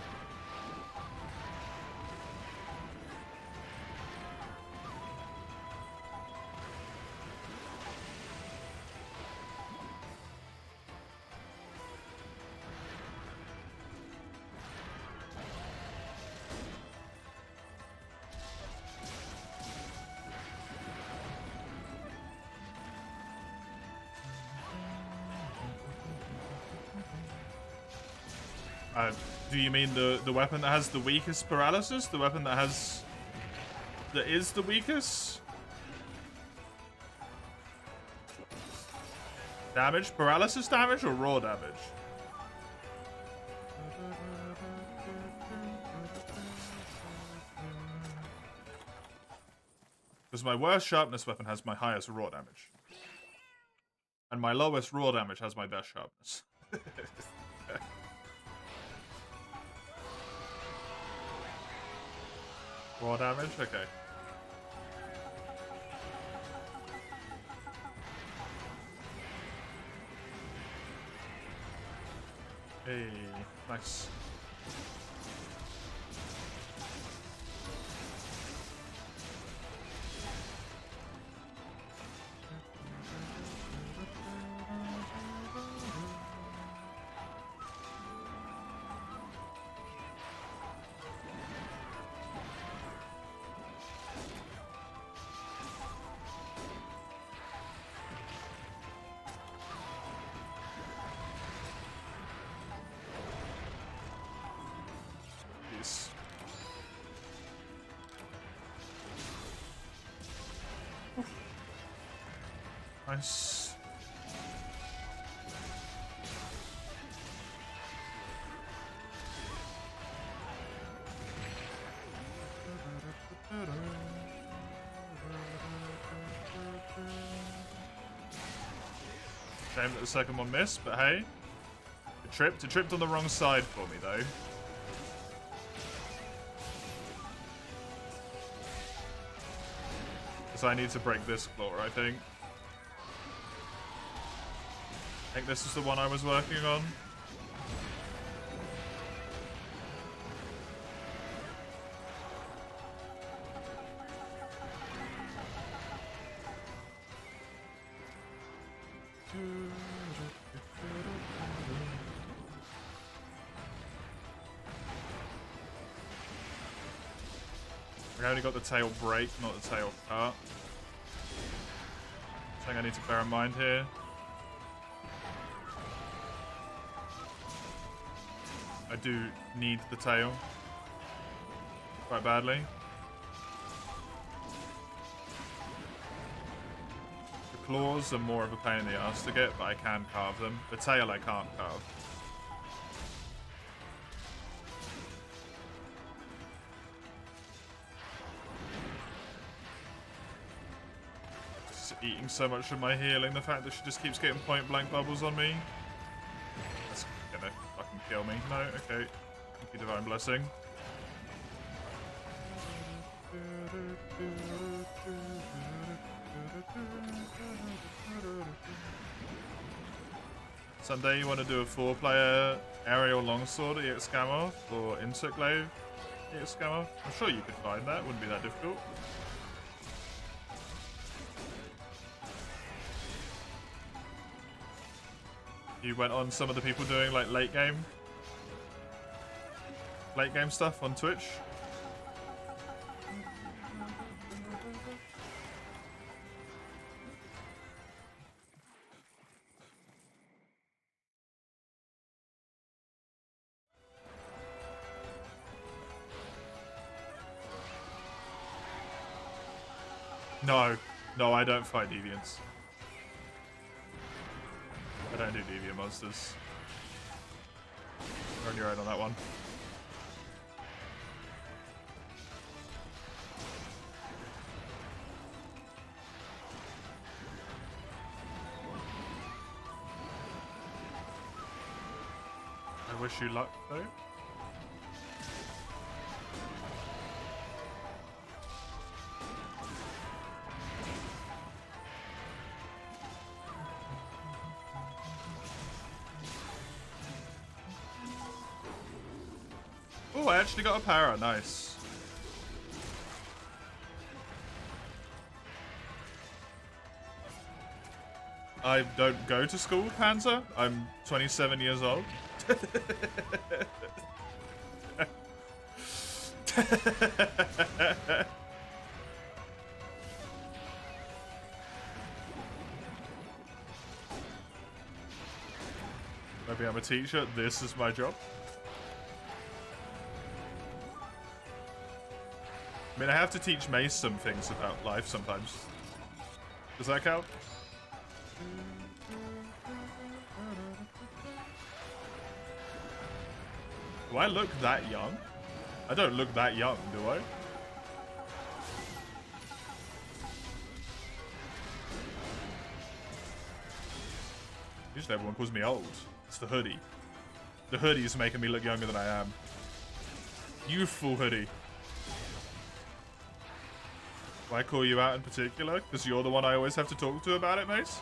Do you mean the weapon that has the weakest paralysis? The weapon that is the weakest? Damage? Paralysis damage or raw damage? Because my worst sharpness weapon has my highest raw damage. And my lowest raw damage has my best sharpness. Raw damage? Okay. Hey, nice. Nice. Shame that the second one missed, but hey. It tripped. It tripped on the wrong side for me, though. Because I need to break this floor, I think. I think this is the one I was working on. I only got the tail break, not the tail cut. Something I need to bear in mind here. I do need the tail quite badly. The claws are more of a pain in the ass to get, but I can carve them. The tail I can't carve. Just eating so much of my healing, the fact that she just keeps getting point blank bubbles on me. That's gonna fucking kill me. No, okay. Thank you, Divine Blessing. Someday you want to do a 4-player aerial longsword EX Scamoth or Interglaive EX Scamoth? I'm sure you could find that, wouldn't be that difficult. You went on some of the people doing like late game stuff on Twitch. No, I don't fight deviants. I don't do deviant monsters. You're on your own on that one. I wish you luck, though. Oh, I actually got a para. Nice. I don't go to school, Panzer. I'm 27 years old. Maybe I'm a teacher. This is my job. I mean, I have to teach Mace some things about life sometimes. Does that count? Do I look that young? I don't look that young, do I? Usually everyone calls me old. It's the hoodie. The hoodie is making me look younger than I am. Youthful hoodie. Why call you out in particular? Because you're the one I always have to talk to about it, Mace?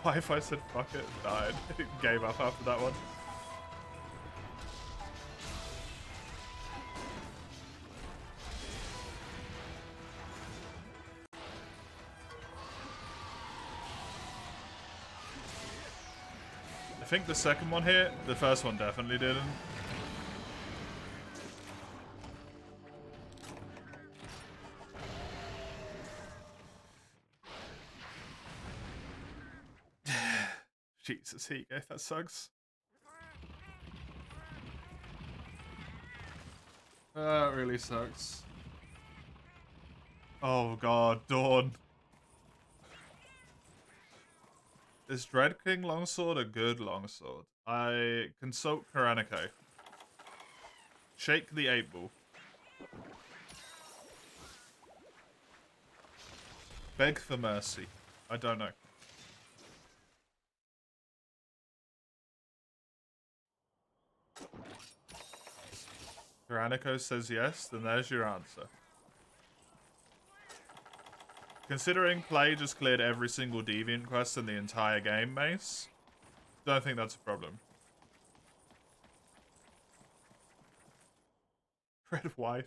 Why if I said fuck it, died. Gave up after that one. I think the second one hit, the first one definitely didn't. Jesus, here you go, that sucks. That really sucks. Oh god, Dawn. Is Dread King Longsword a good longsword? I consult Karanico. Shake the 8-ball. Beg for mercy. I don't know. Tyrannico says yes, then there's your answer. Considering play just cleared every single deviant quest in the entire game, Mace, don't think that's a problem. Red wife.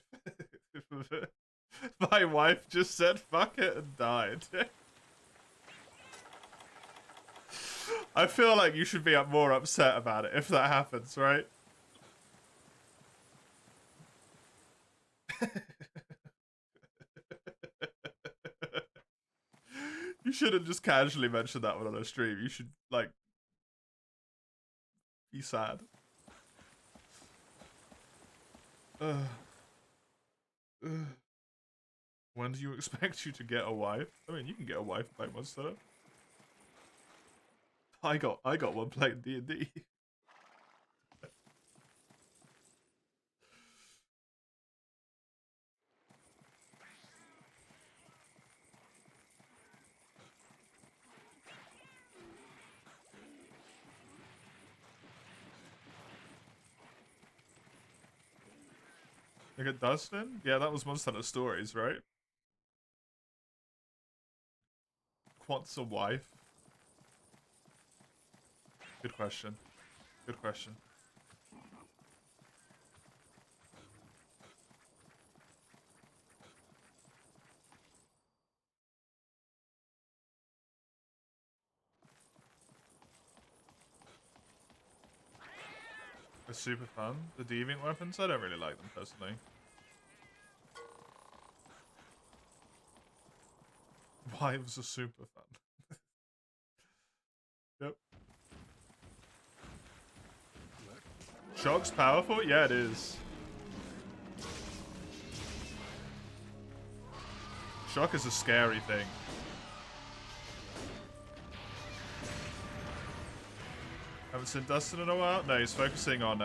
My wife just said fuck it and died. I feel like you should be more upset about it if that happens, right? You shouldn't just casually mention that one on a stream. You should, like, be sad. When do you expect you to get a wife? I mean, you can get a wife by Monster. I got one playing D&D. Look at Dustin? Yeah, that was Monster Hunter Stories, right? Wants a wife? Good question. Good question. They're super fun. The deviant weapons, I don't really like them personally. Wives are super fun. Yep. Shock's powerful? Yeah, it is. Shock is a scary thing. Haven't seen Dustin in a while? No, he's focusing on,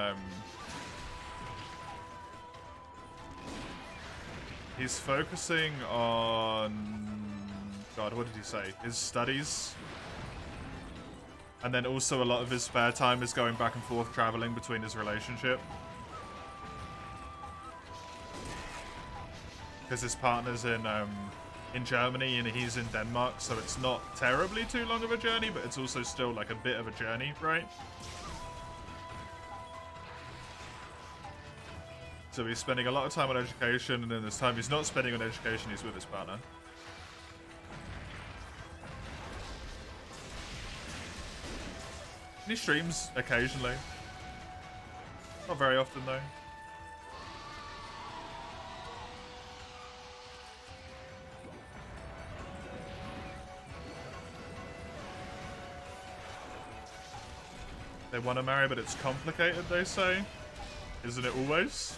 he's focusing on... God, what did he say? His studies. And then also a lot of his spare time is going back and forth traveling between his relationship. Because his partner's in Germany and he's in Denmark, so it's not terribly too long of a journey, but it's also still like a bit of a journey, right? So he's spending a lot of time on education, and then this time he's not spending on education, he's with his partner. He streams occasionally. Not very often, though. They want to marry, but it's complicated, they say. Isn't it always?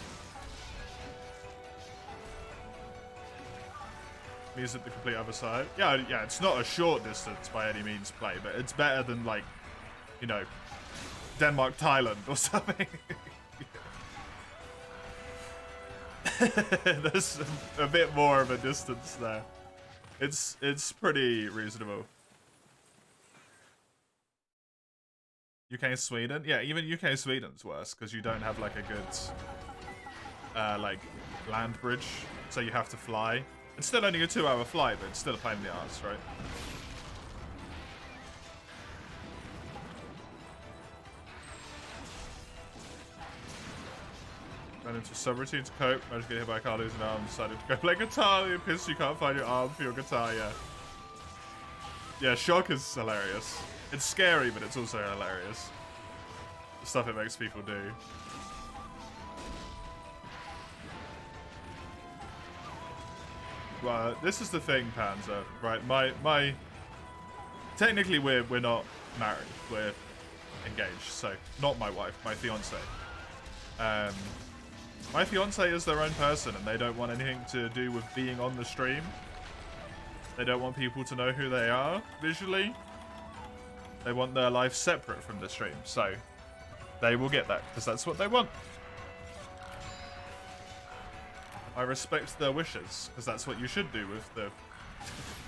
Me's at the complete other side. Yeah, it's not a short distance by any means play, but it's better than, like, you know, Denmark, Thailand or something. There's a bit more of a distance there. It's pretty reasonable. UK Sweden? Yeah, even UK Sweden's worse because you don't have like a good like land bridge, so you have to fly. It's still only a 2-hour flight, but it's still a pain in the ass, right? Went into a subroutine to cope, managed to get hit by a car losing arm, decided to go play guitar. You're pissed you can't find your arm for your guitar, yeah. Yeah, Shock is hilarious. It's scary, but it's also hilarious. The stuff it makes people do. Well, this is the thing, Panzer, right? Technically, we're not married. We're engaged, so not my wife, my fiance. My fiance is their own person, and they don't want anything to do with being on the stream. They don't want people to know who they are visually. They want their life separate from the stream, so they will get that because that's what they want. I respect their wishes, because that's what you should do with the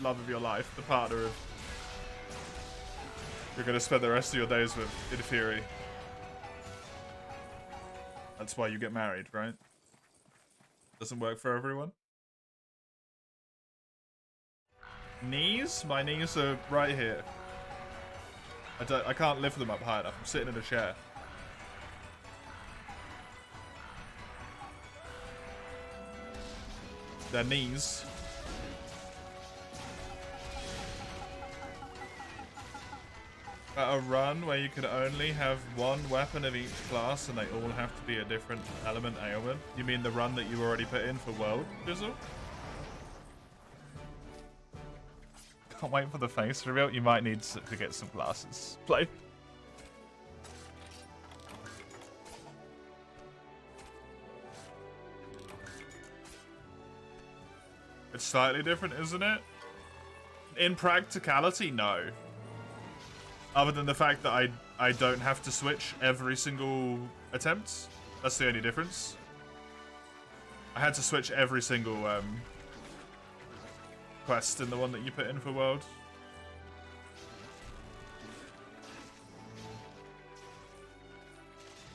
love of your life, the partner of you're going to spend the rest of your days with, in theory. That's why you get married, right? Doesn't work for everyone. Knees? My knees are right here. I can't lift them up high enough. I'm sitting in a chair. Their knees. At a run where you can only have one weapon of each class and they all have to be a different element ailment? You mean the run that you already put in for World, Jizzle? Can't wait for the face reveal. You might need to get some glasses. Play. It's slightly different, isn't it? In practicality, no. Other than the fact that I don't have to switch every single attempt. That's the only difference. I had to switch every single quest in the one that you put in for World.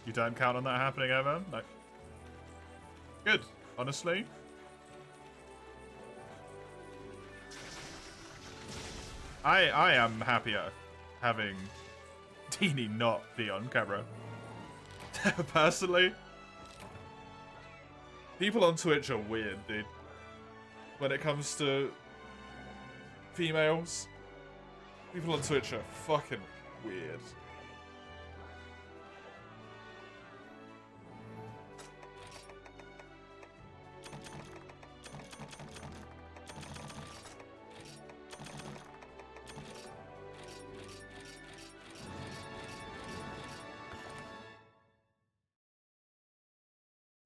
You don't count on that happening ever? No. Good, honestly. I am happier having Teeny not be on camera. Personally. People on Twitch are weird, dude. When it comes to females, people on Twitch are fucking weird.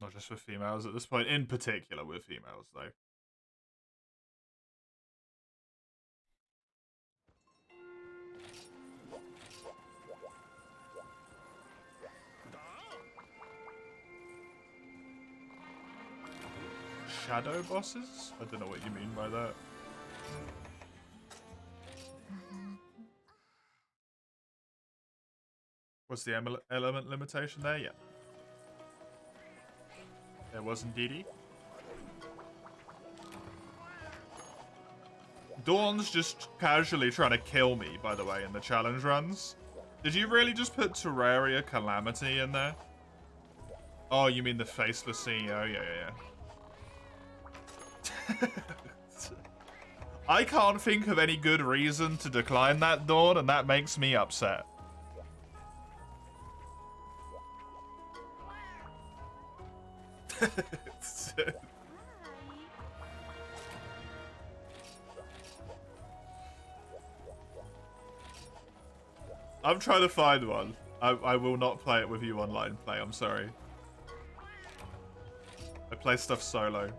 Not just with females at this point, in particular with females, though. Shadow bosses? I don't know what you mean by that. What's the element limitation there? Yeah. There was indeedy. Dawn's just casually trying to kill me, by the way, in the challenge runs. Did you really just put Terraria Calamity in there? Oh, you mean the faceless CEO? Yeah. I can't think of any good reason to decline that, Dawn, and that makes me upset. I'm trying to find one. I will not play it with you online play, I'm sorry. I play stuff solo.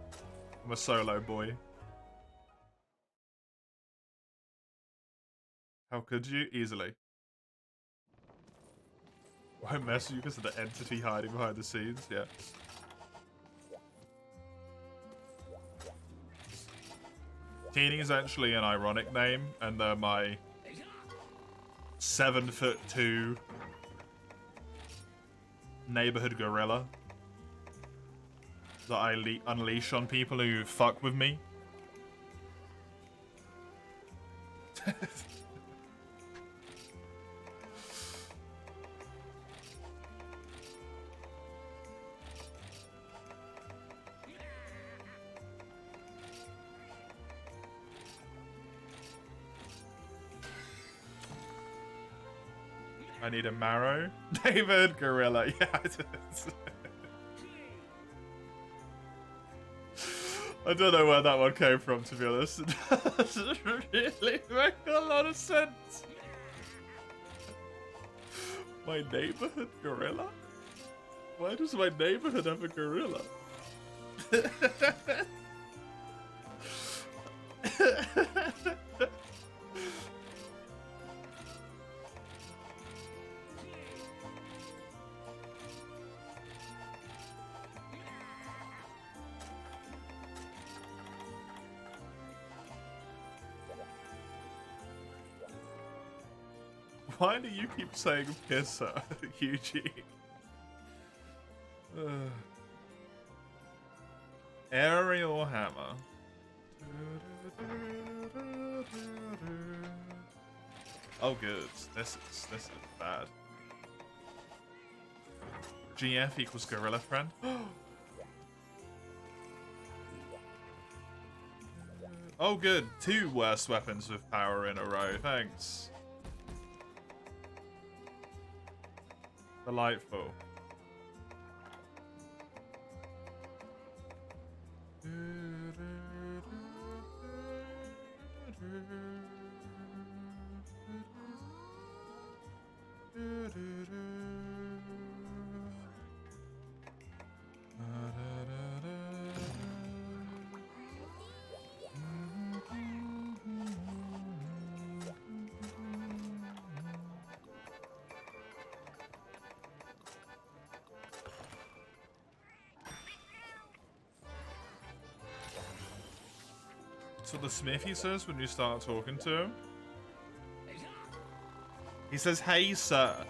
I'm a solo boy. How could you? Easily. Won't mess with you because of the entity hiding behind the scenes, yeah. Teeny is actually an ironic name, and they're my 7'2" neighborhood gorilla that I unleash on people who fuck with me. I need a marrow. David Gorilla, yeah. I don't know where that one came from, to be honest. It doesn't really make a lot of sense. My neighborhood gorilla? Why does my neighborhood have a gorilla? Why do you keep saying pisser, Eugene? Aerial hammer. Oh, good. This is bad. GF equals gorilla friend. Oh, good. 2 worst weapons with power in a row. Thanks. Delightful. That's what the Smithy says when you start talking to him. He says, "Hey, sir."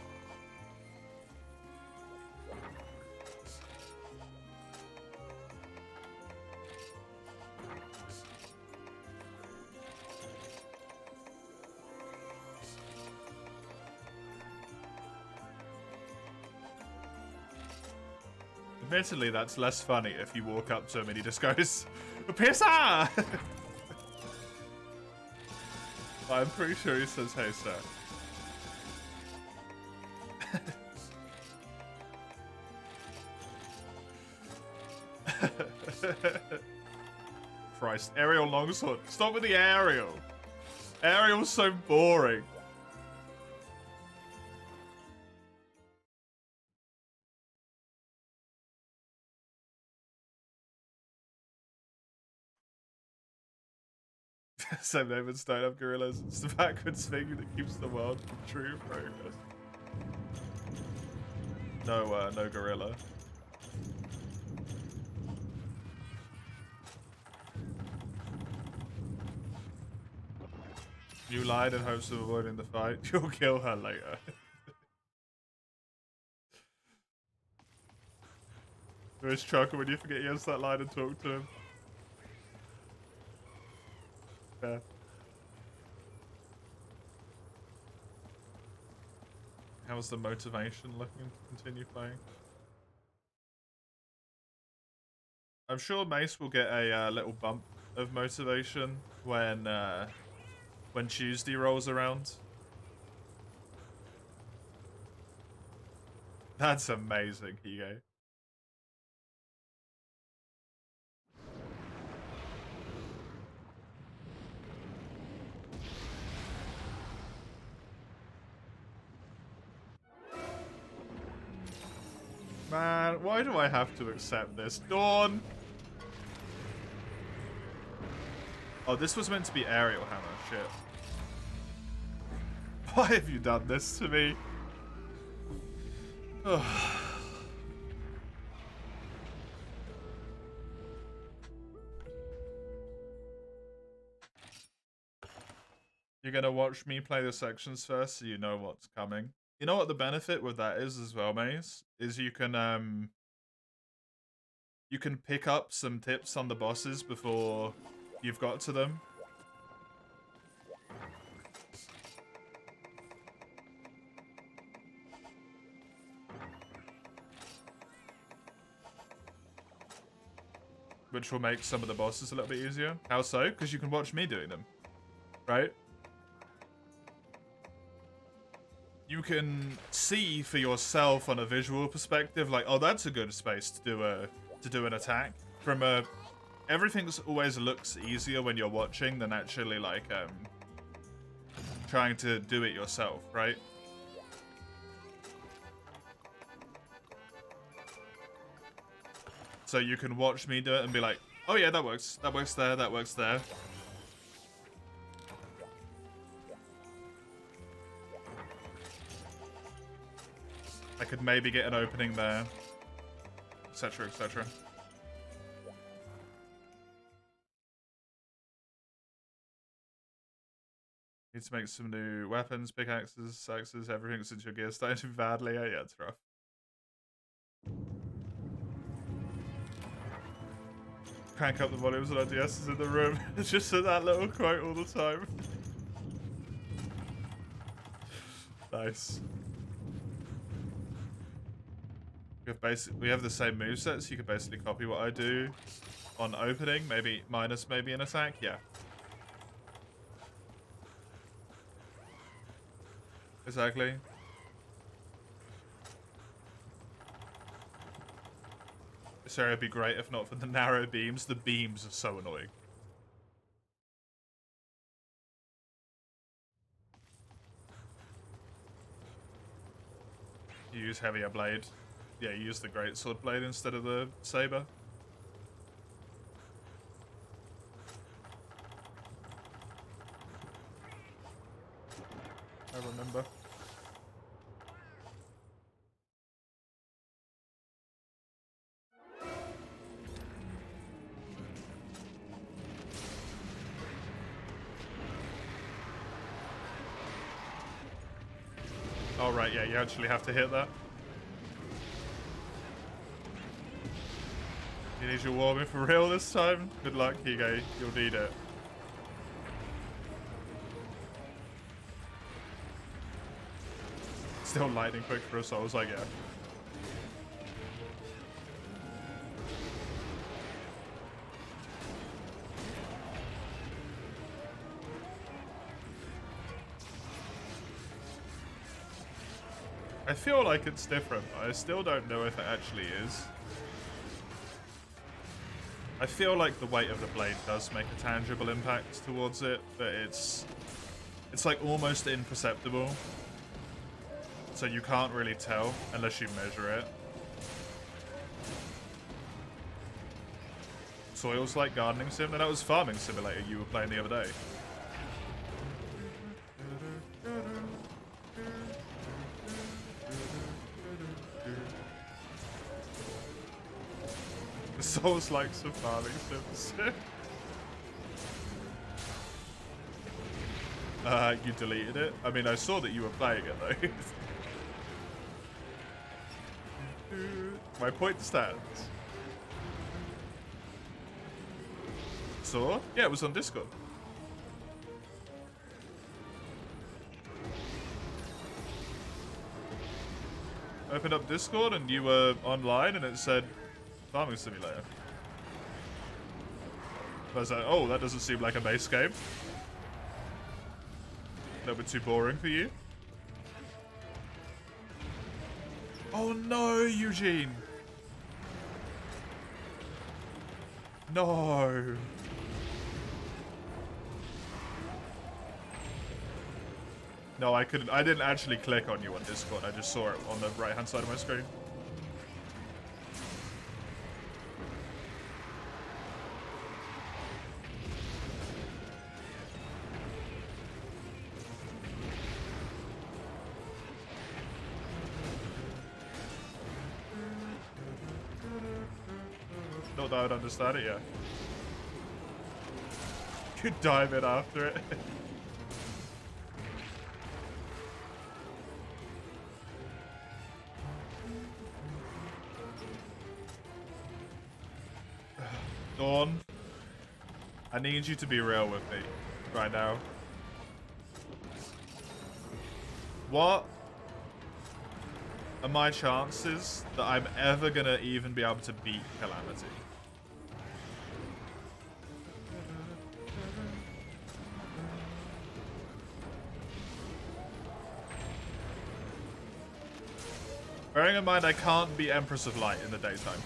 Admittedly, that's less funny if you walk up to him and he just goes, "Pisser!" I'm pretty sure he says, "Hey, sir." Christ, aerial longsword. Stop with the aerial. Aerial's so boring. Same neighbors don't have gorillas. It's the backwards thing that keeps the world from true progress. No gorilla. You lied in hopes of avoiding the fight. You'll kill her later. There is chuckle when you forget he has that line and talk to him. Yeah. How's the motivation looking to continue playing? I'm sure Mace will get a little bump of motivation when Tuesday rolls around. That's amazing, Higo. Man, why do I have to accept this? Dawn! Oh, this was meant to be aerial hammer. Shit. Why have you done this to me? You're gonna watch me play the sections first so you know what's coming. You know what the benefit with that is as well, Mace? Is you can pick up some tips on the bosses before you've got to them. Which will make some of the bosses a little bit easier. How so? Because you can watch me doing them. Right? You can see for yourself on a visual perspective, like, oh, that's a good space to do an attack. From a... Everything's always looks easier when you're watching than actually, like, trying to do it yourself, right? So you can watch me do it and be like, oh yeah, that works. That works there, that works there. I could maybe get an opening there, etc., etc. Need to make some new weapons, pickaxes, axes, everything since your gear's starting to be badly. Yeah, it's rough. Crank up the volumes on our DS's in the room. It's just that little quote all the time. Nice. We have the same moveset, so you could basically copy what I do on opening, maybe minus maybe an attack. Yeah. Exactly. This area would be great if not for the narrow beams. The beams are so annoying. You use heavier blade. Yeah, you use the great sword blade instead of the saber. I remember. Oh, right, yeah, you actually have to hit that. You need your warming for real this time? Good luck, Hige. You'll need it. Still lightning quick for us, so I was like, yeah. I feel like it's different, but I still don't know if it actually is. I feel like the weight of the blade does make a tangible impact towards it, but it's like almost imperceptible. So you can't really tell unless you measure it. Soil's like gardening sim, and that was farming simulator you were playing the other day. The Souls like some farming sims. You deleted it? I mean, I saw that you were playing it though. My point stands. Saw? Yeah, it was on Discord. Opened up Discord and you were online and it said Farming Simulator. I was like, oh, that doesn't seem like a base game. A little bit too boring for you. Oh no, Eugene! No! No, I couldn't. I didn't actually click on you on Discord. I just saw it on the right-hand side of my screen. Not that I would understand it, yeah. Could dive in after it. Dawn, I need you to be real with me right now. What are my chances that I'm ever gonna even be able to beat Calamity? Bearing in mind I can't be Empress of Light in the daytime.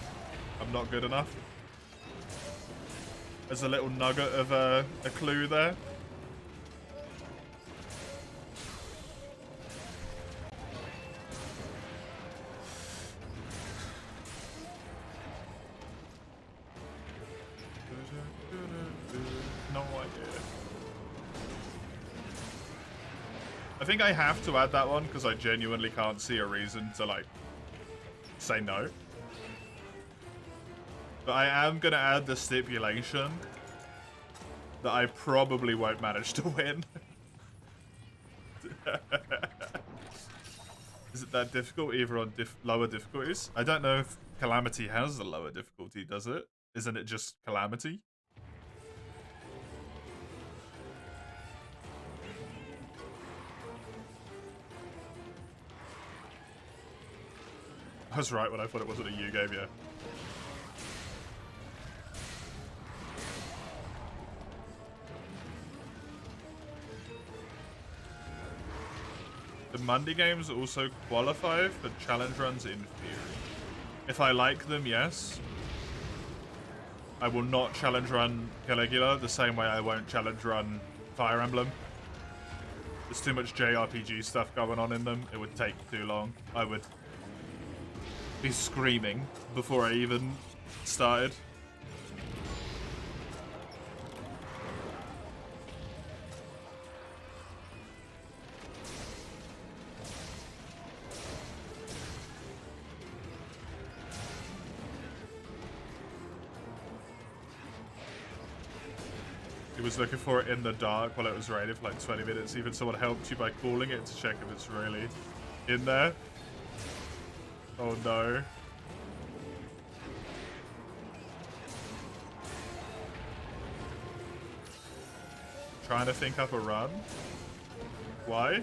I'm not good enough. There's a little nugget of a clue there. No idea. I think I have to add that one because I genuinely can't see a reason to, like, say no. But I am going to add the stipulation that I probably won't manage to win. Is it that difficult either on lower difficulties? I don't know if Calamity has the lower difficulty, does it? Isn't it just Calamity? I was right when I thought it wasn't a U game, yeah. The Monday games also qualify for challenge runs in theory. If I like them, yes. I will not challenge run Caligula the same way I won't challenge run Fire Emblem. There's too much JRPG stuff going on in them. It would take too long. I would be screaming before I even started. He was looking for it in the dark while it was raining for like 20 minutes. Even someone helped you by calling it to check if it's really in there. Oh no. Trying to think up a run? Why?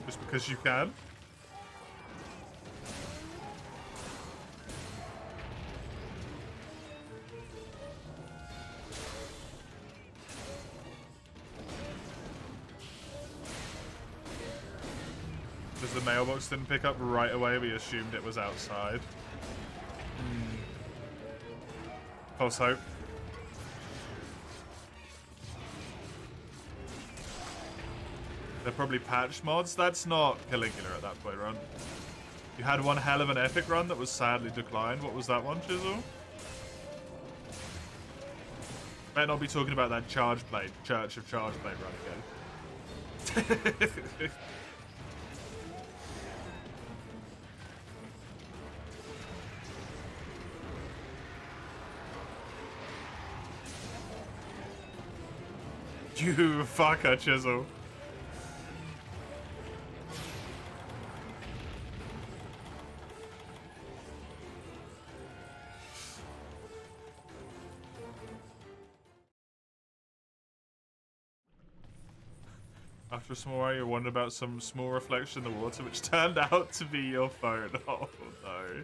Just because you can? Because the mailbox didn't pick up right away, we assumed it was outside. False hope. They're probably patched mods. That's not Caligula at that point, run. You had one hell of an epic run that was sadly declined. What was that one, Chisel? Better not be talking about that Charge Blade, Church of Charge Blade run again. You fucker, Chisel. After a small while, you wondered about some small reflection in the water, which turned out to be your phone. Oh no.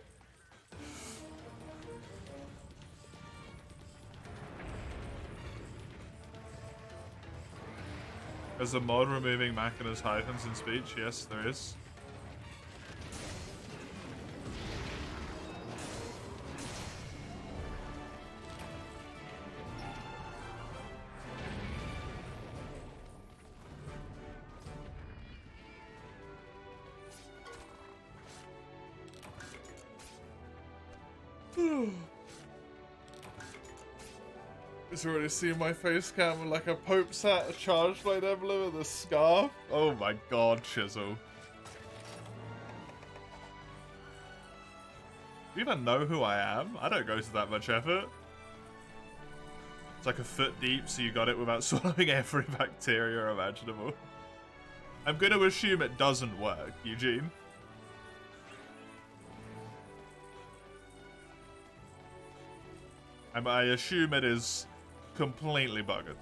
There's a mod removing Machina's hyphens in speech. Yes, there is. It's already seen my face cam with like a Pope's hat, a Charge Blade emblem, and a scarf. Oh my god, Chisel. Do you even know who I am? I don't go to that much effort. It's like a foot deep, so you got it without swallowing every bacteria imaginable. I'm gonna assume it doesn't work, Eugene. I assume it is completely buggered.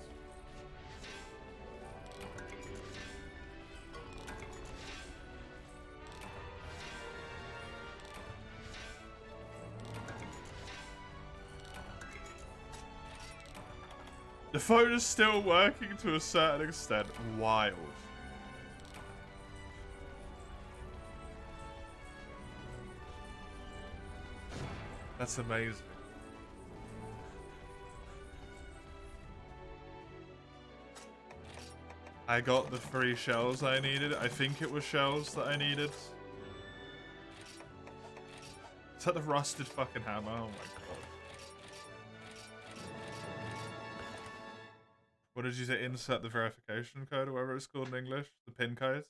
The phone is still working to a certain extent. Wild. That's amazing. I got the 3 shells I needed. I think it was shells that I needed. Is that the rusted fucking hammer? Oh my god. What did you say? Insert the verification code or whatever it's called in English? The PIN code?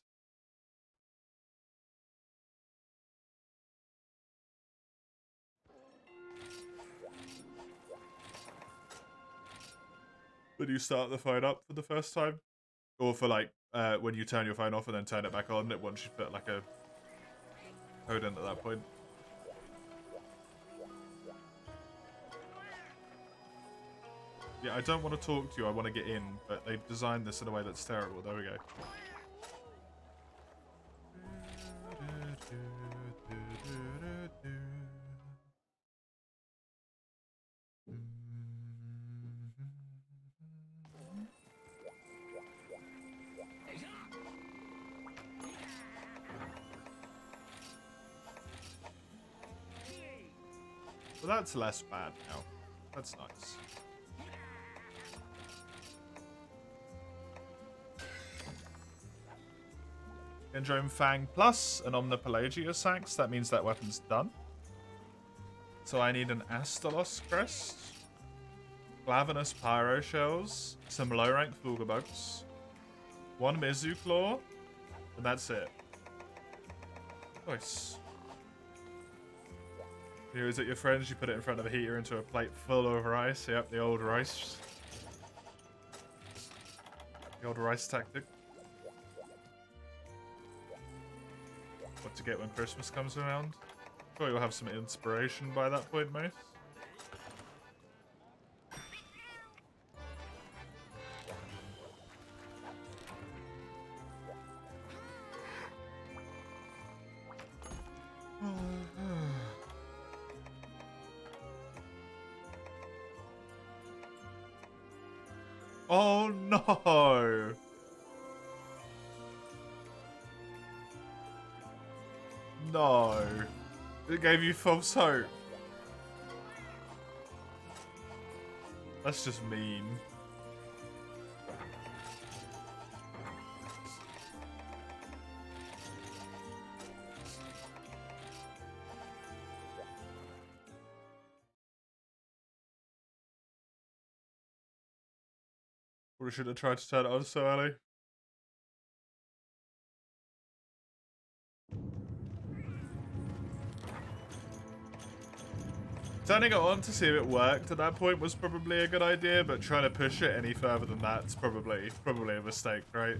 when you start the phone up for the first time. Or for like when you turn your phone off and then turn it back on, it once you put like a code in at that point. Yeah, I don't want to talk to you, I want to get in, but they've designed this in a way that's terrible. There we go. Well, that's less bad now. That's nice. Syndrome Fang plus an Omnipelagius axe. That means that weapon's done. So I need an Astalos crest, Glavenus Pyro Shells, some low rank Fulgubugs, one Mizu Claw, and that's it. Nice. You visit your friends, you put it in front of a heater into a plate full of rice. Yep, the old rice. The old rice tactic. What to get when Christmas comes around. Sure you'll have some inspiration by that point, mate. Oh no! No. It gave you false hope. That's just mean. We should have tried to turn it on so early. Turning it on to see if it worked at that point was probably a good idea, but trying to push it any further than that's probably a mistake, right?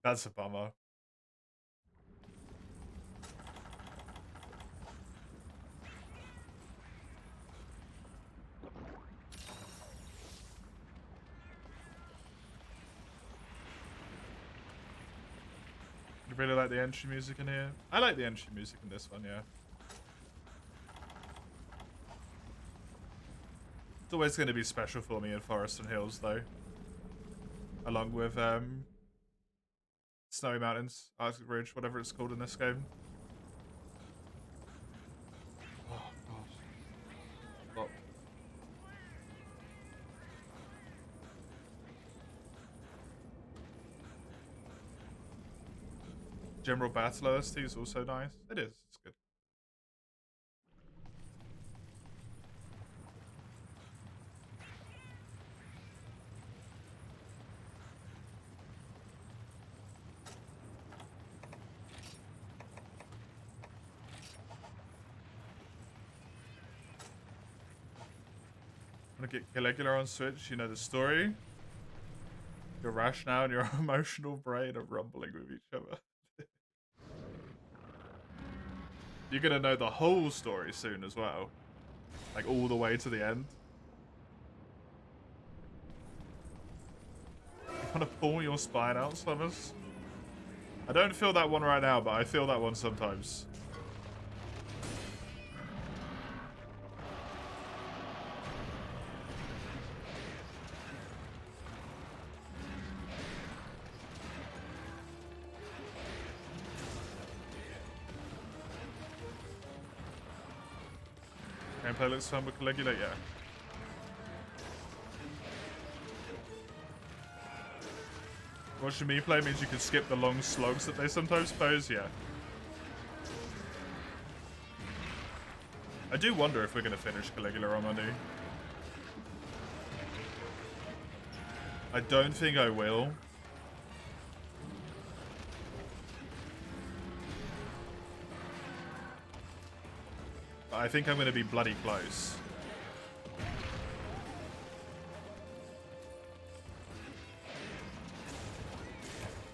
That's a bummer. You really like the entry music in here? I like the entry music in this one, yeah. It's always going to be special for me in Forest and Hills, though. Along with Snowy Mountains, Arctic Ridge, whatever it's called in this game. Oh, God. Stop. General Battle OST is also nice. It is. It's good. I'm gonna get Caligula on Switch. You know the story. Your rationale and your emotional brain are rumbling with each other. You're gonna know the whole story soon as well. Like all the way to the end. You wanna pull your spine out, Slummers? I don't feel that one right now, but I feel that one sometimes. Gameplay looks fun with Caligula, yeah. Watching me play means you can skip the long slogs that they sometimes pose, yeah. I do wonder if we're going to finish Caligula on Manu. I don't think I will. But I think I'm going to be bloody close.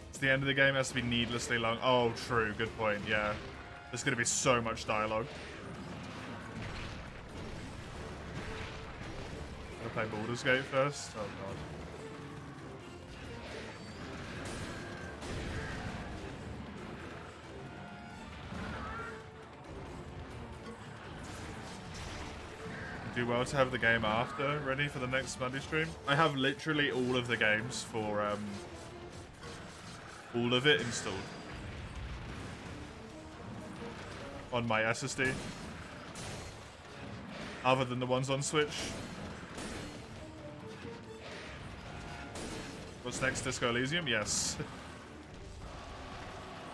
It's the end of the game. It has to be needlessly long. Oh, true. Good point. Yeah. There's going to be so much dialogue. Gonna play Baldur's Gate first. Oh, God. Do well to have the game after ready for the next Monday stream. I have literally all of the games for all of it installed on my SSD, other than the ones on Switch. What's next? Disco Elysium? Yes.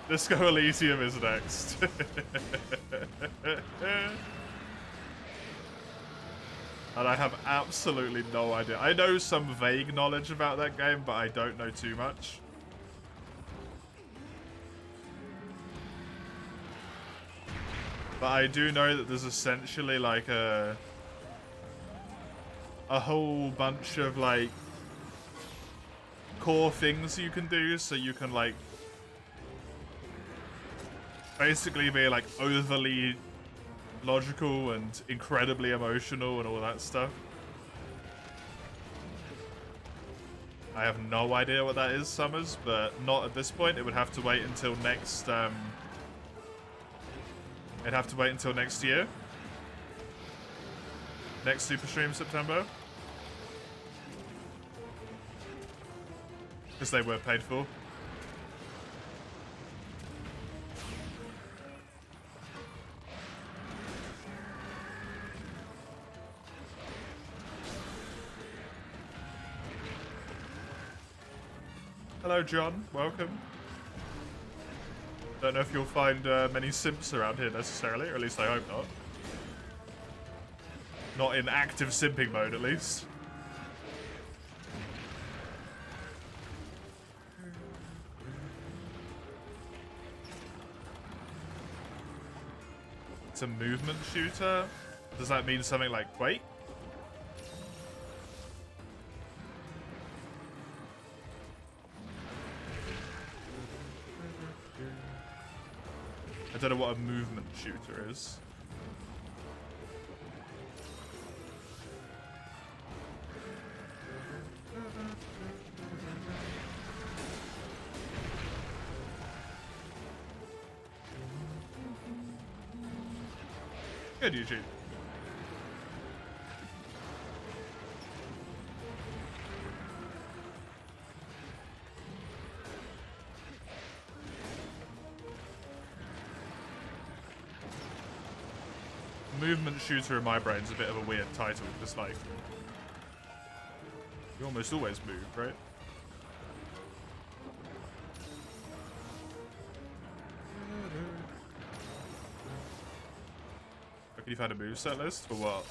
Disco Elysium is next. And I have absolutely no idea. I know some vague knowledge about that game, but I don't know too much. But I do know that there's essentially like a whole bunch of like core things you can do, so you can like basically be like overly logical and incredibly emotional and all that stuff. I have no idea what that is, Summers, but not at this point. It would have to wait until next it'd have to wait until next year. Next Super Stream September. Because they were paid for. Hello, John. Welcome. Don't know if you'll find many simps around here necessarily, or at least I hope not. Not in active simping mode, at least. It's a movement shooter? Does that mean something like Quake? I don't know what a movement shooter is. Good, Eugene. Movement shooter in my brain's a bit of a weird title, just like you almost always move, right? Reckon you've had a moveset list for what?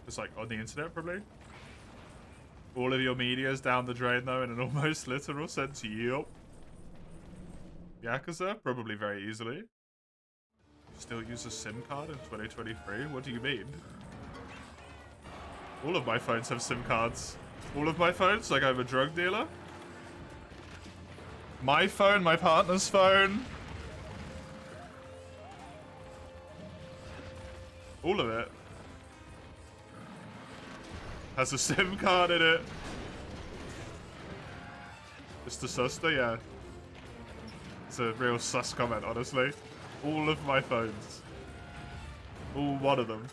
Just like on the internet, probably. All of your media's down the drain though, in an almost literal sense. Yup. Yakuza, probably very easily. Still use a SIM card in 2023? What do you mean? All of my phones have SIM cards. All of my phones? Like I'm a drug dealer? My phone, my partner's phone. All of it. Has a SIM card in it. Mr. Suster, yeah. It's a real sus comment, honestly. All of my phones. All one of them.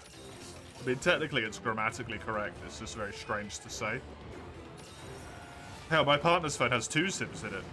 I mean, technically it's grammatically correct. It's just very strange to say. Hell, my partner's phone has 2 SIMs in it.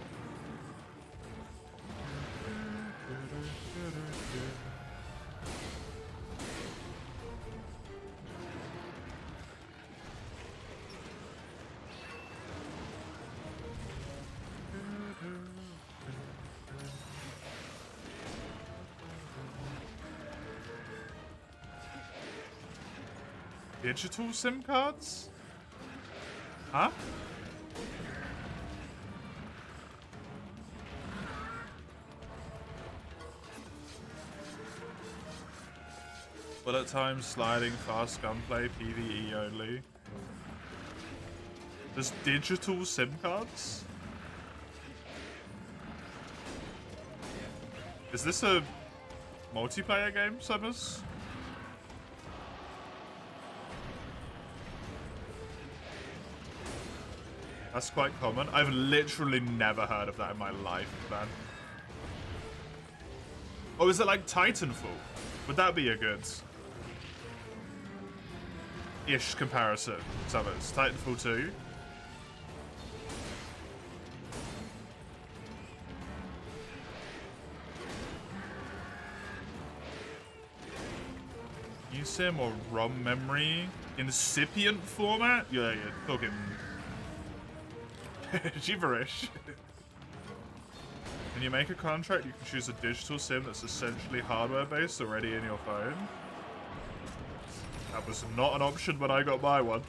Digital SIM cards? Huh? Bullet time, sliding, fast gunplay, PvE only. There's digital SIM cards? Is this a multiplayer game, Summers? That's quite common. I've literally never heard of that in my life, man. Oh, is it like Titanfall? Would that be a good ish comparison? Summers. Titanfall 2? eSIM or ROM memory? Incipient format? Yeah, you're talking gibberish. When you make a contract, you can choose a digital SIM that's essentially hardware-based already in your phone. That was not an option when I got my one.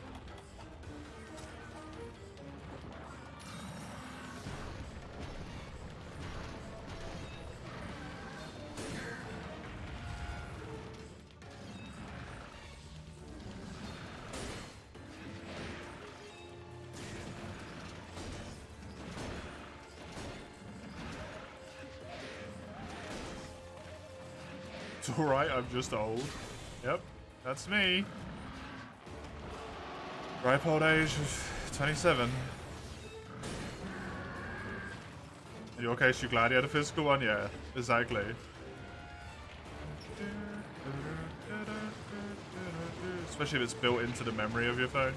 It's alright, I'm just old. Yep, that's me. Ripe old age of 27. In your case, you glad you had a physical one? Yeah, exactly. Especially if it's built into the memory of your phone.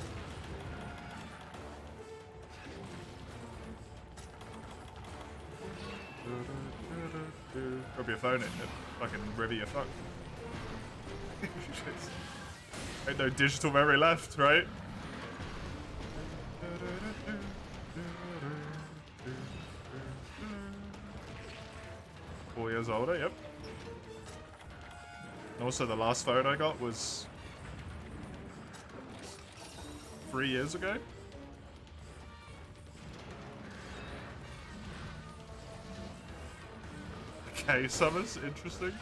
Rub your phone in it. Fucking river your fuck. Ain't no digital memory left, right? 4 years older, yep. And also the last phone I got was 3 years ago. Okay, Summers, interesting.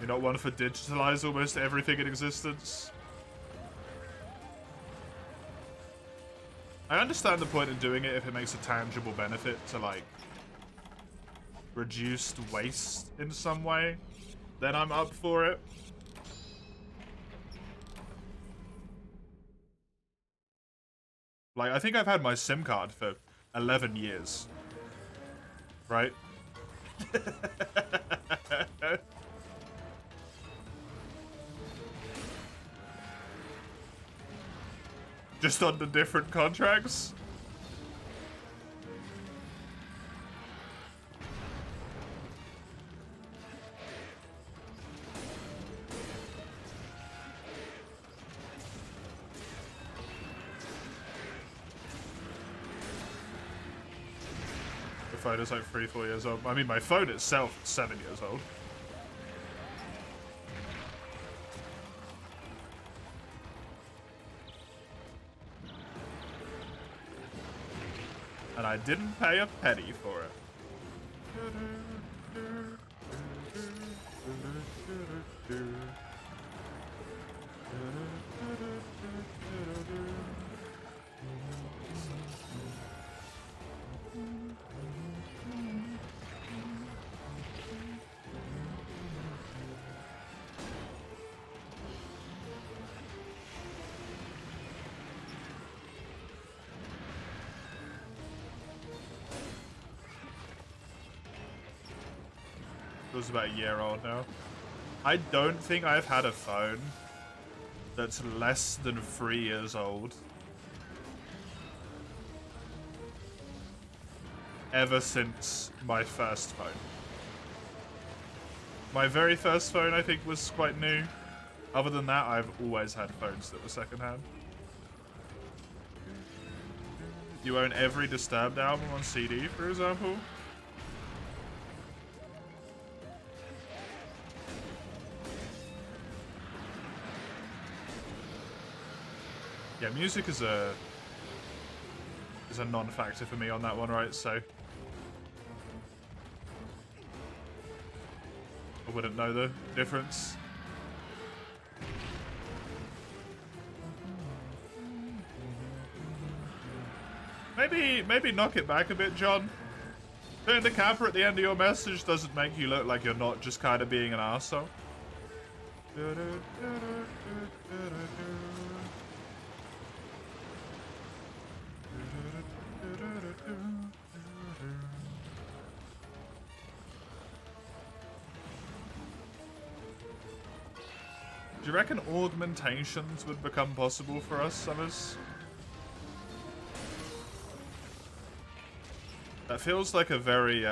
You're not one for digitalize almost everything in existence? I understand the point in doing it if it makes a tangible benefit to, like, reduced waste in some way. Then I'm up for it. Like, I think I've had my SIM card for 11 years. Right? Just under different contracts? The phone is like 3-4 years old. I mean, my phone itself is 7 years old. And I didn't pay a penny for it. It was about a year old now. I don't think I've had a phone that's less than 3 years old ever since my first phone. My very first phone, I think, was quite new. Other than that, I've always had phones that were secondhand. You own every Disturbed album on CD, for example? Yeah, music is is a non-factor for me on that one, right? So I wouldn't know the difference. Maybe knock it back a bit, John. Putting the capper at the end of your message doesn't make you look like you're not just kind of being an arsehole. Do you reckon augmentations would become possible for us, Summers? That feels like a very,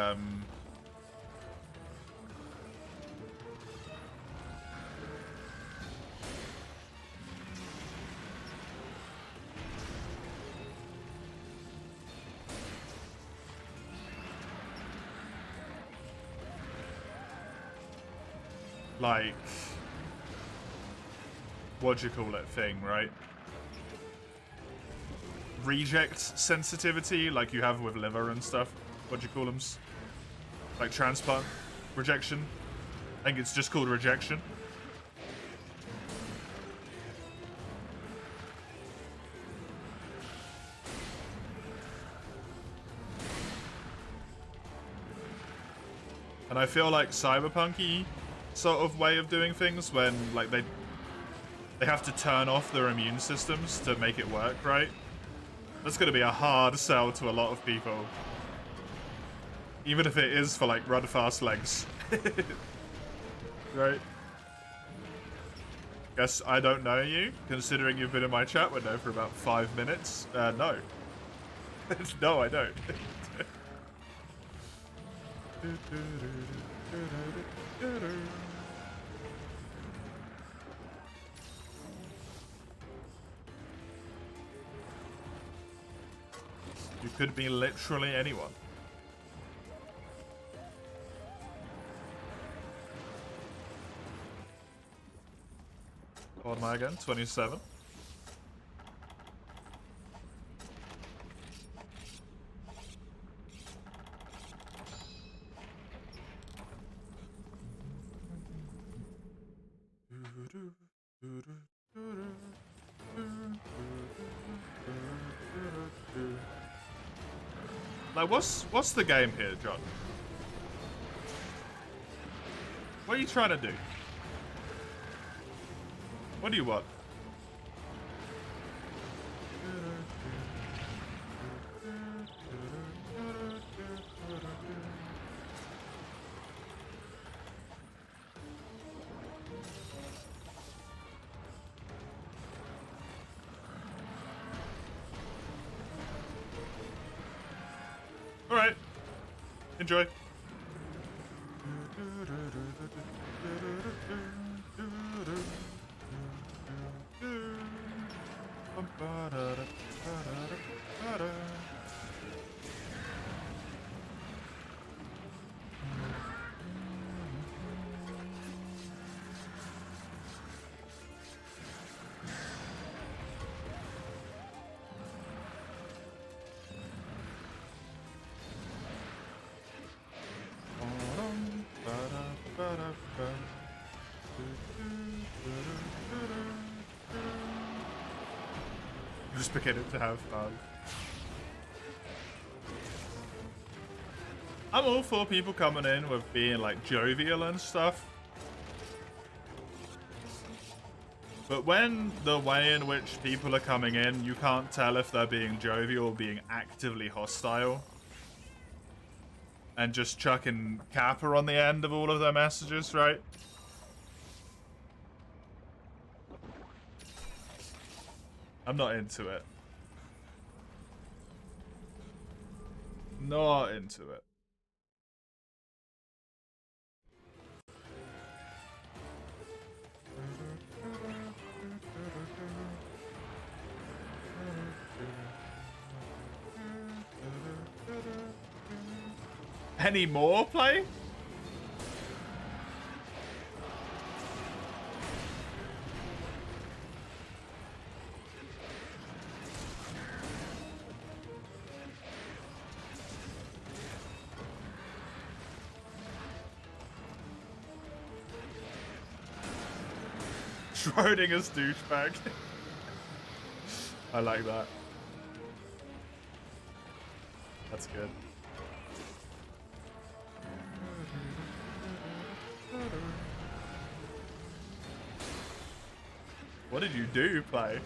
like, what do you call it thing, right? Reject sensitivity, like you have with liver and stuff. What do you call them? Like transplant rejection. I think it's just called rejection. And I feel like cyberpunk-y sort of way of doing things when like they have to turn off their immune systems to make it work, right? That's going to be a hard sell to a lot of people. Even if it is for, like, run fast legs. Right? Guess I don't know you, considering you've been in my chat window for about 5 minutes. No. No, I don't. You could be literally anyone. What am I again? 27. Like, what's the game here, John? What are you trying to do? What do you want? All right. Enjoy. Just beginning to have fun. I'm all for people coming in with being like jovial and stuff. But when the way in which people are coming in, you can't tell if they're being jovial or being actively hostile. And just chucking Kappa on the end of all of their messages, right? I'm not into it. Not into it. Any more play? Schrodinger's douchebag. I like that. That's good. What did you do, play?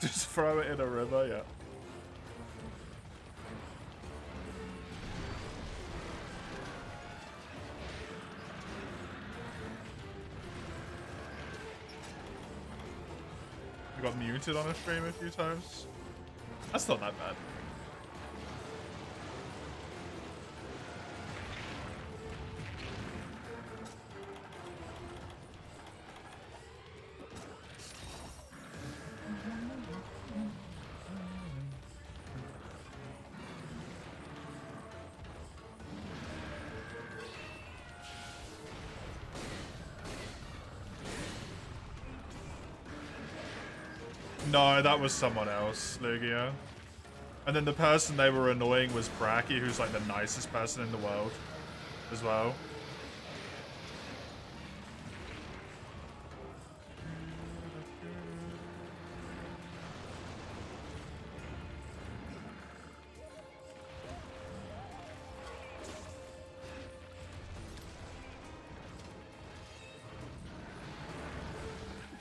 Just throw it in a river, yeah. I got muted on a stream a few times. That's not that bad. No, that was someone else, Lugia. And then the person they were annoying was Bracky, who's like the nicest person in the world as well.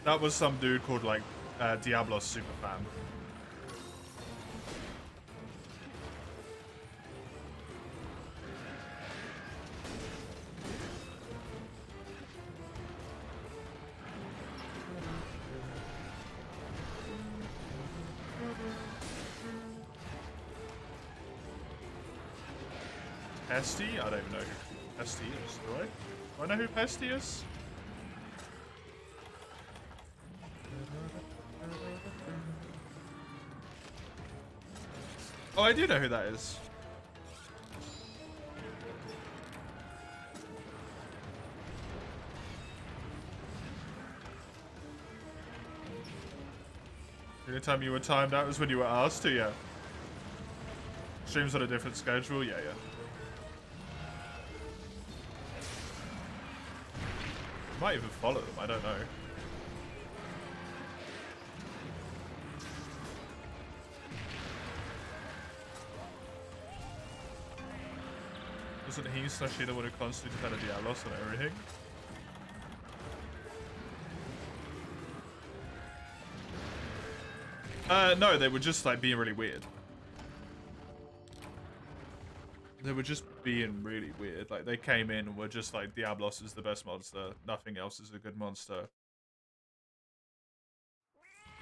That was some dude called like Diablos Superfan. Pesty? I don't even know who Pesty is, do I? Do I know who Pesty is? Oh, I do know who that is. The only time you were timed out was when you were asked to, yeah. Streams on a different schedule, yeah. Might even follow them, I don't know. Wasn't he / the one who constantly defended Diablos and everything? No, they were just like being really weird. They were just being really weird. Like they came in and were just like, Diablos is the best monster. Nothing else is a good monster.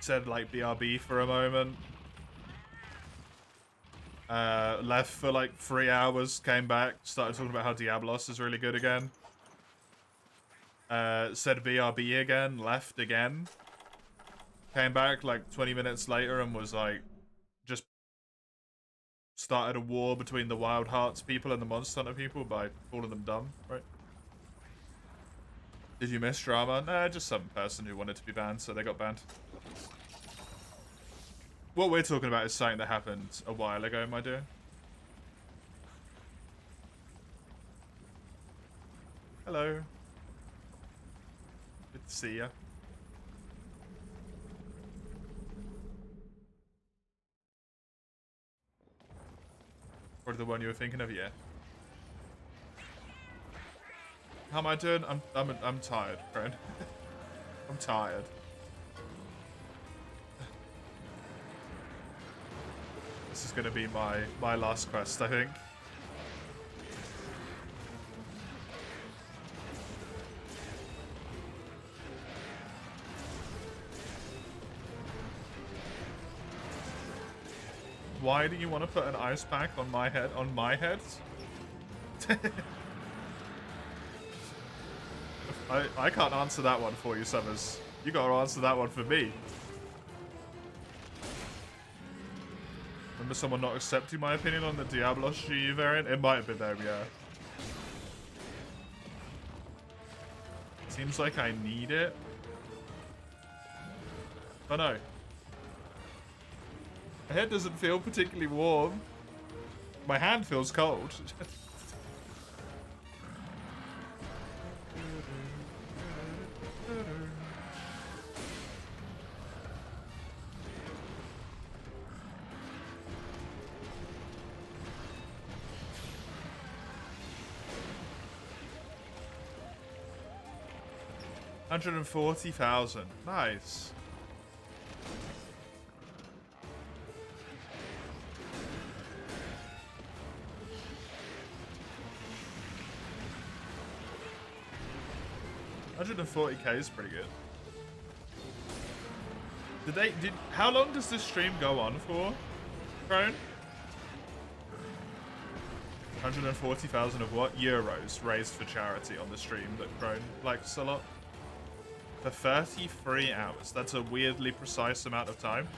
Said like BRB for a moment. Left for like 3 hours, came back, started talking about how Diablos is really good again. Said BRB again, left again. Came back like 20 minutes later and was like, just started a war between the Wild Hearts people and the Monster Hunter people by calling them dumb, right? Did you miss drama? Nah, just some person who wanted to be banned, so they got banned. What we're talking about is something that happened a while ago, my dear. Hello. Good to see ya. Or the one you were thinking of, yeah. How am I doing? I'm tired, friend. I'm tired. This is gonna be my last quest, I think. Why do you want to put an ice pack on my head? On my head? I can't answer that one for you, Summers. You gotta answer that one for me. Remember someone not accepting my opinion on the Diablos GU variant? It might have been them, yeah. Seems like I need it. Oh no. My head doesn't feel particularly warm. My hand feels cold. $140,000. Nice. $140K is pretty good. How long does this stream go on for, Crone? 140,000 of what? Euros raised for charity on the stream that Crone likes a lot. For 33 hours. That's a weirdly precise amount of time.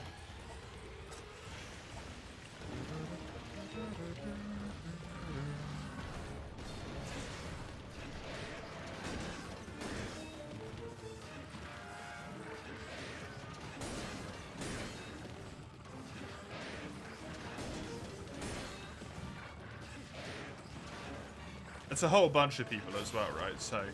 It's a whole bunch of people as well, right? So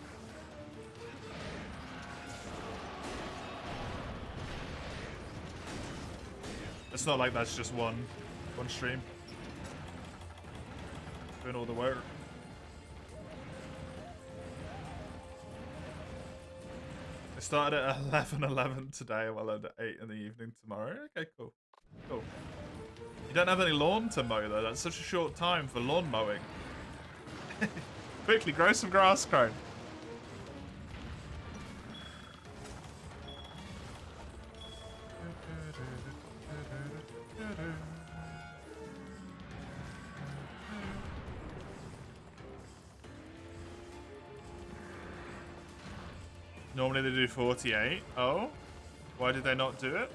it's not like that's just one stream doing all the work. I started at 11:11 today, while at 8 in the evening tomorrow. Okay, cool. Cool. You don't have any lawn to mow though. That's such a short time for lawn mowing. Quickly, grow some grass, Crone. Normally they do 48. Oh? Why did they not do it?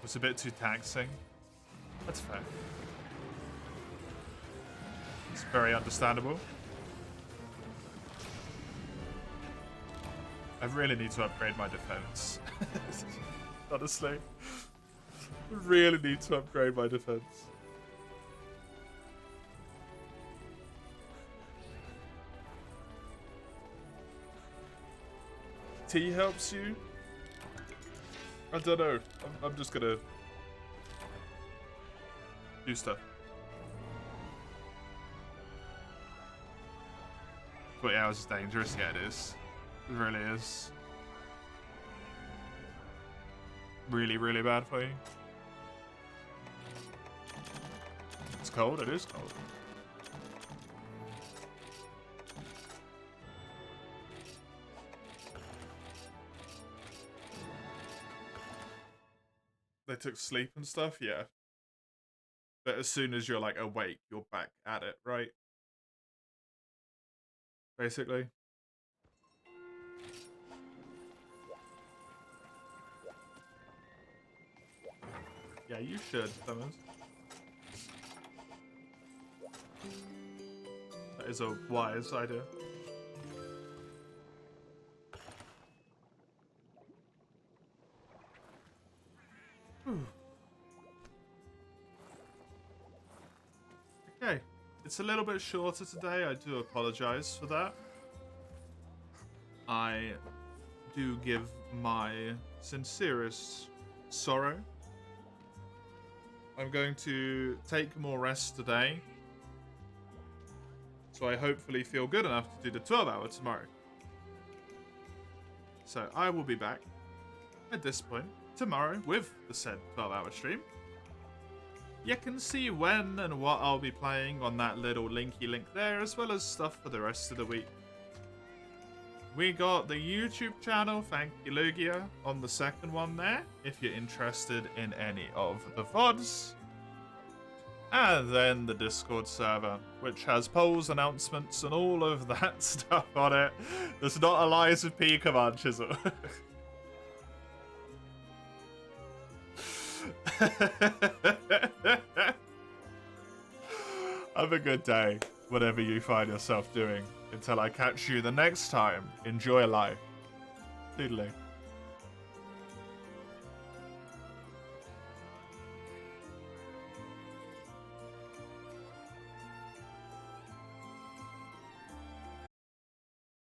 It's a bit too taxing. That's fair. It's very understandable. I really need to upgrade my defense. Honestly. I really need to upgrade my defense. Tea helps you? I don't know. I'm just gonna do stuff. 20 hours is dangerous. Yeah, it is. It really is. Really, really bad for you. It's cold. It is cold. They took sleep and stuff, yeah. But as soon as you're like awake, you're back at it, right? Basically. Yeah, you should, Thomas. That is a wise idea. Okay, it's a little bit shorter today. I do apologize for that. I do give my sincerest sorrow. I'm going to take more rest today, so I hopefully feel good enough to do the 12-hour tomorrow. So I will be back at this point tomorrow with the said 12-hour stream. You can see when and what I'll be playing on that little linky link there, as well as stuff for the rest of the week. We got the YouTube channel, thank you Lugia, on the second one there, if you're interested in any of the VODs. And then the Discord server, which has polls, announcements, and all of that stuff on it. There's not a Lies of P command, Chisel. Have a good day. whatever you find yourself doing. Until I catch you the next time, enjoy life. Toodaloo.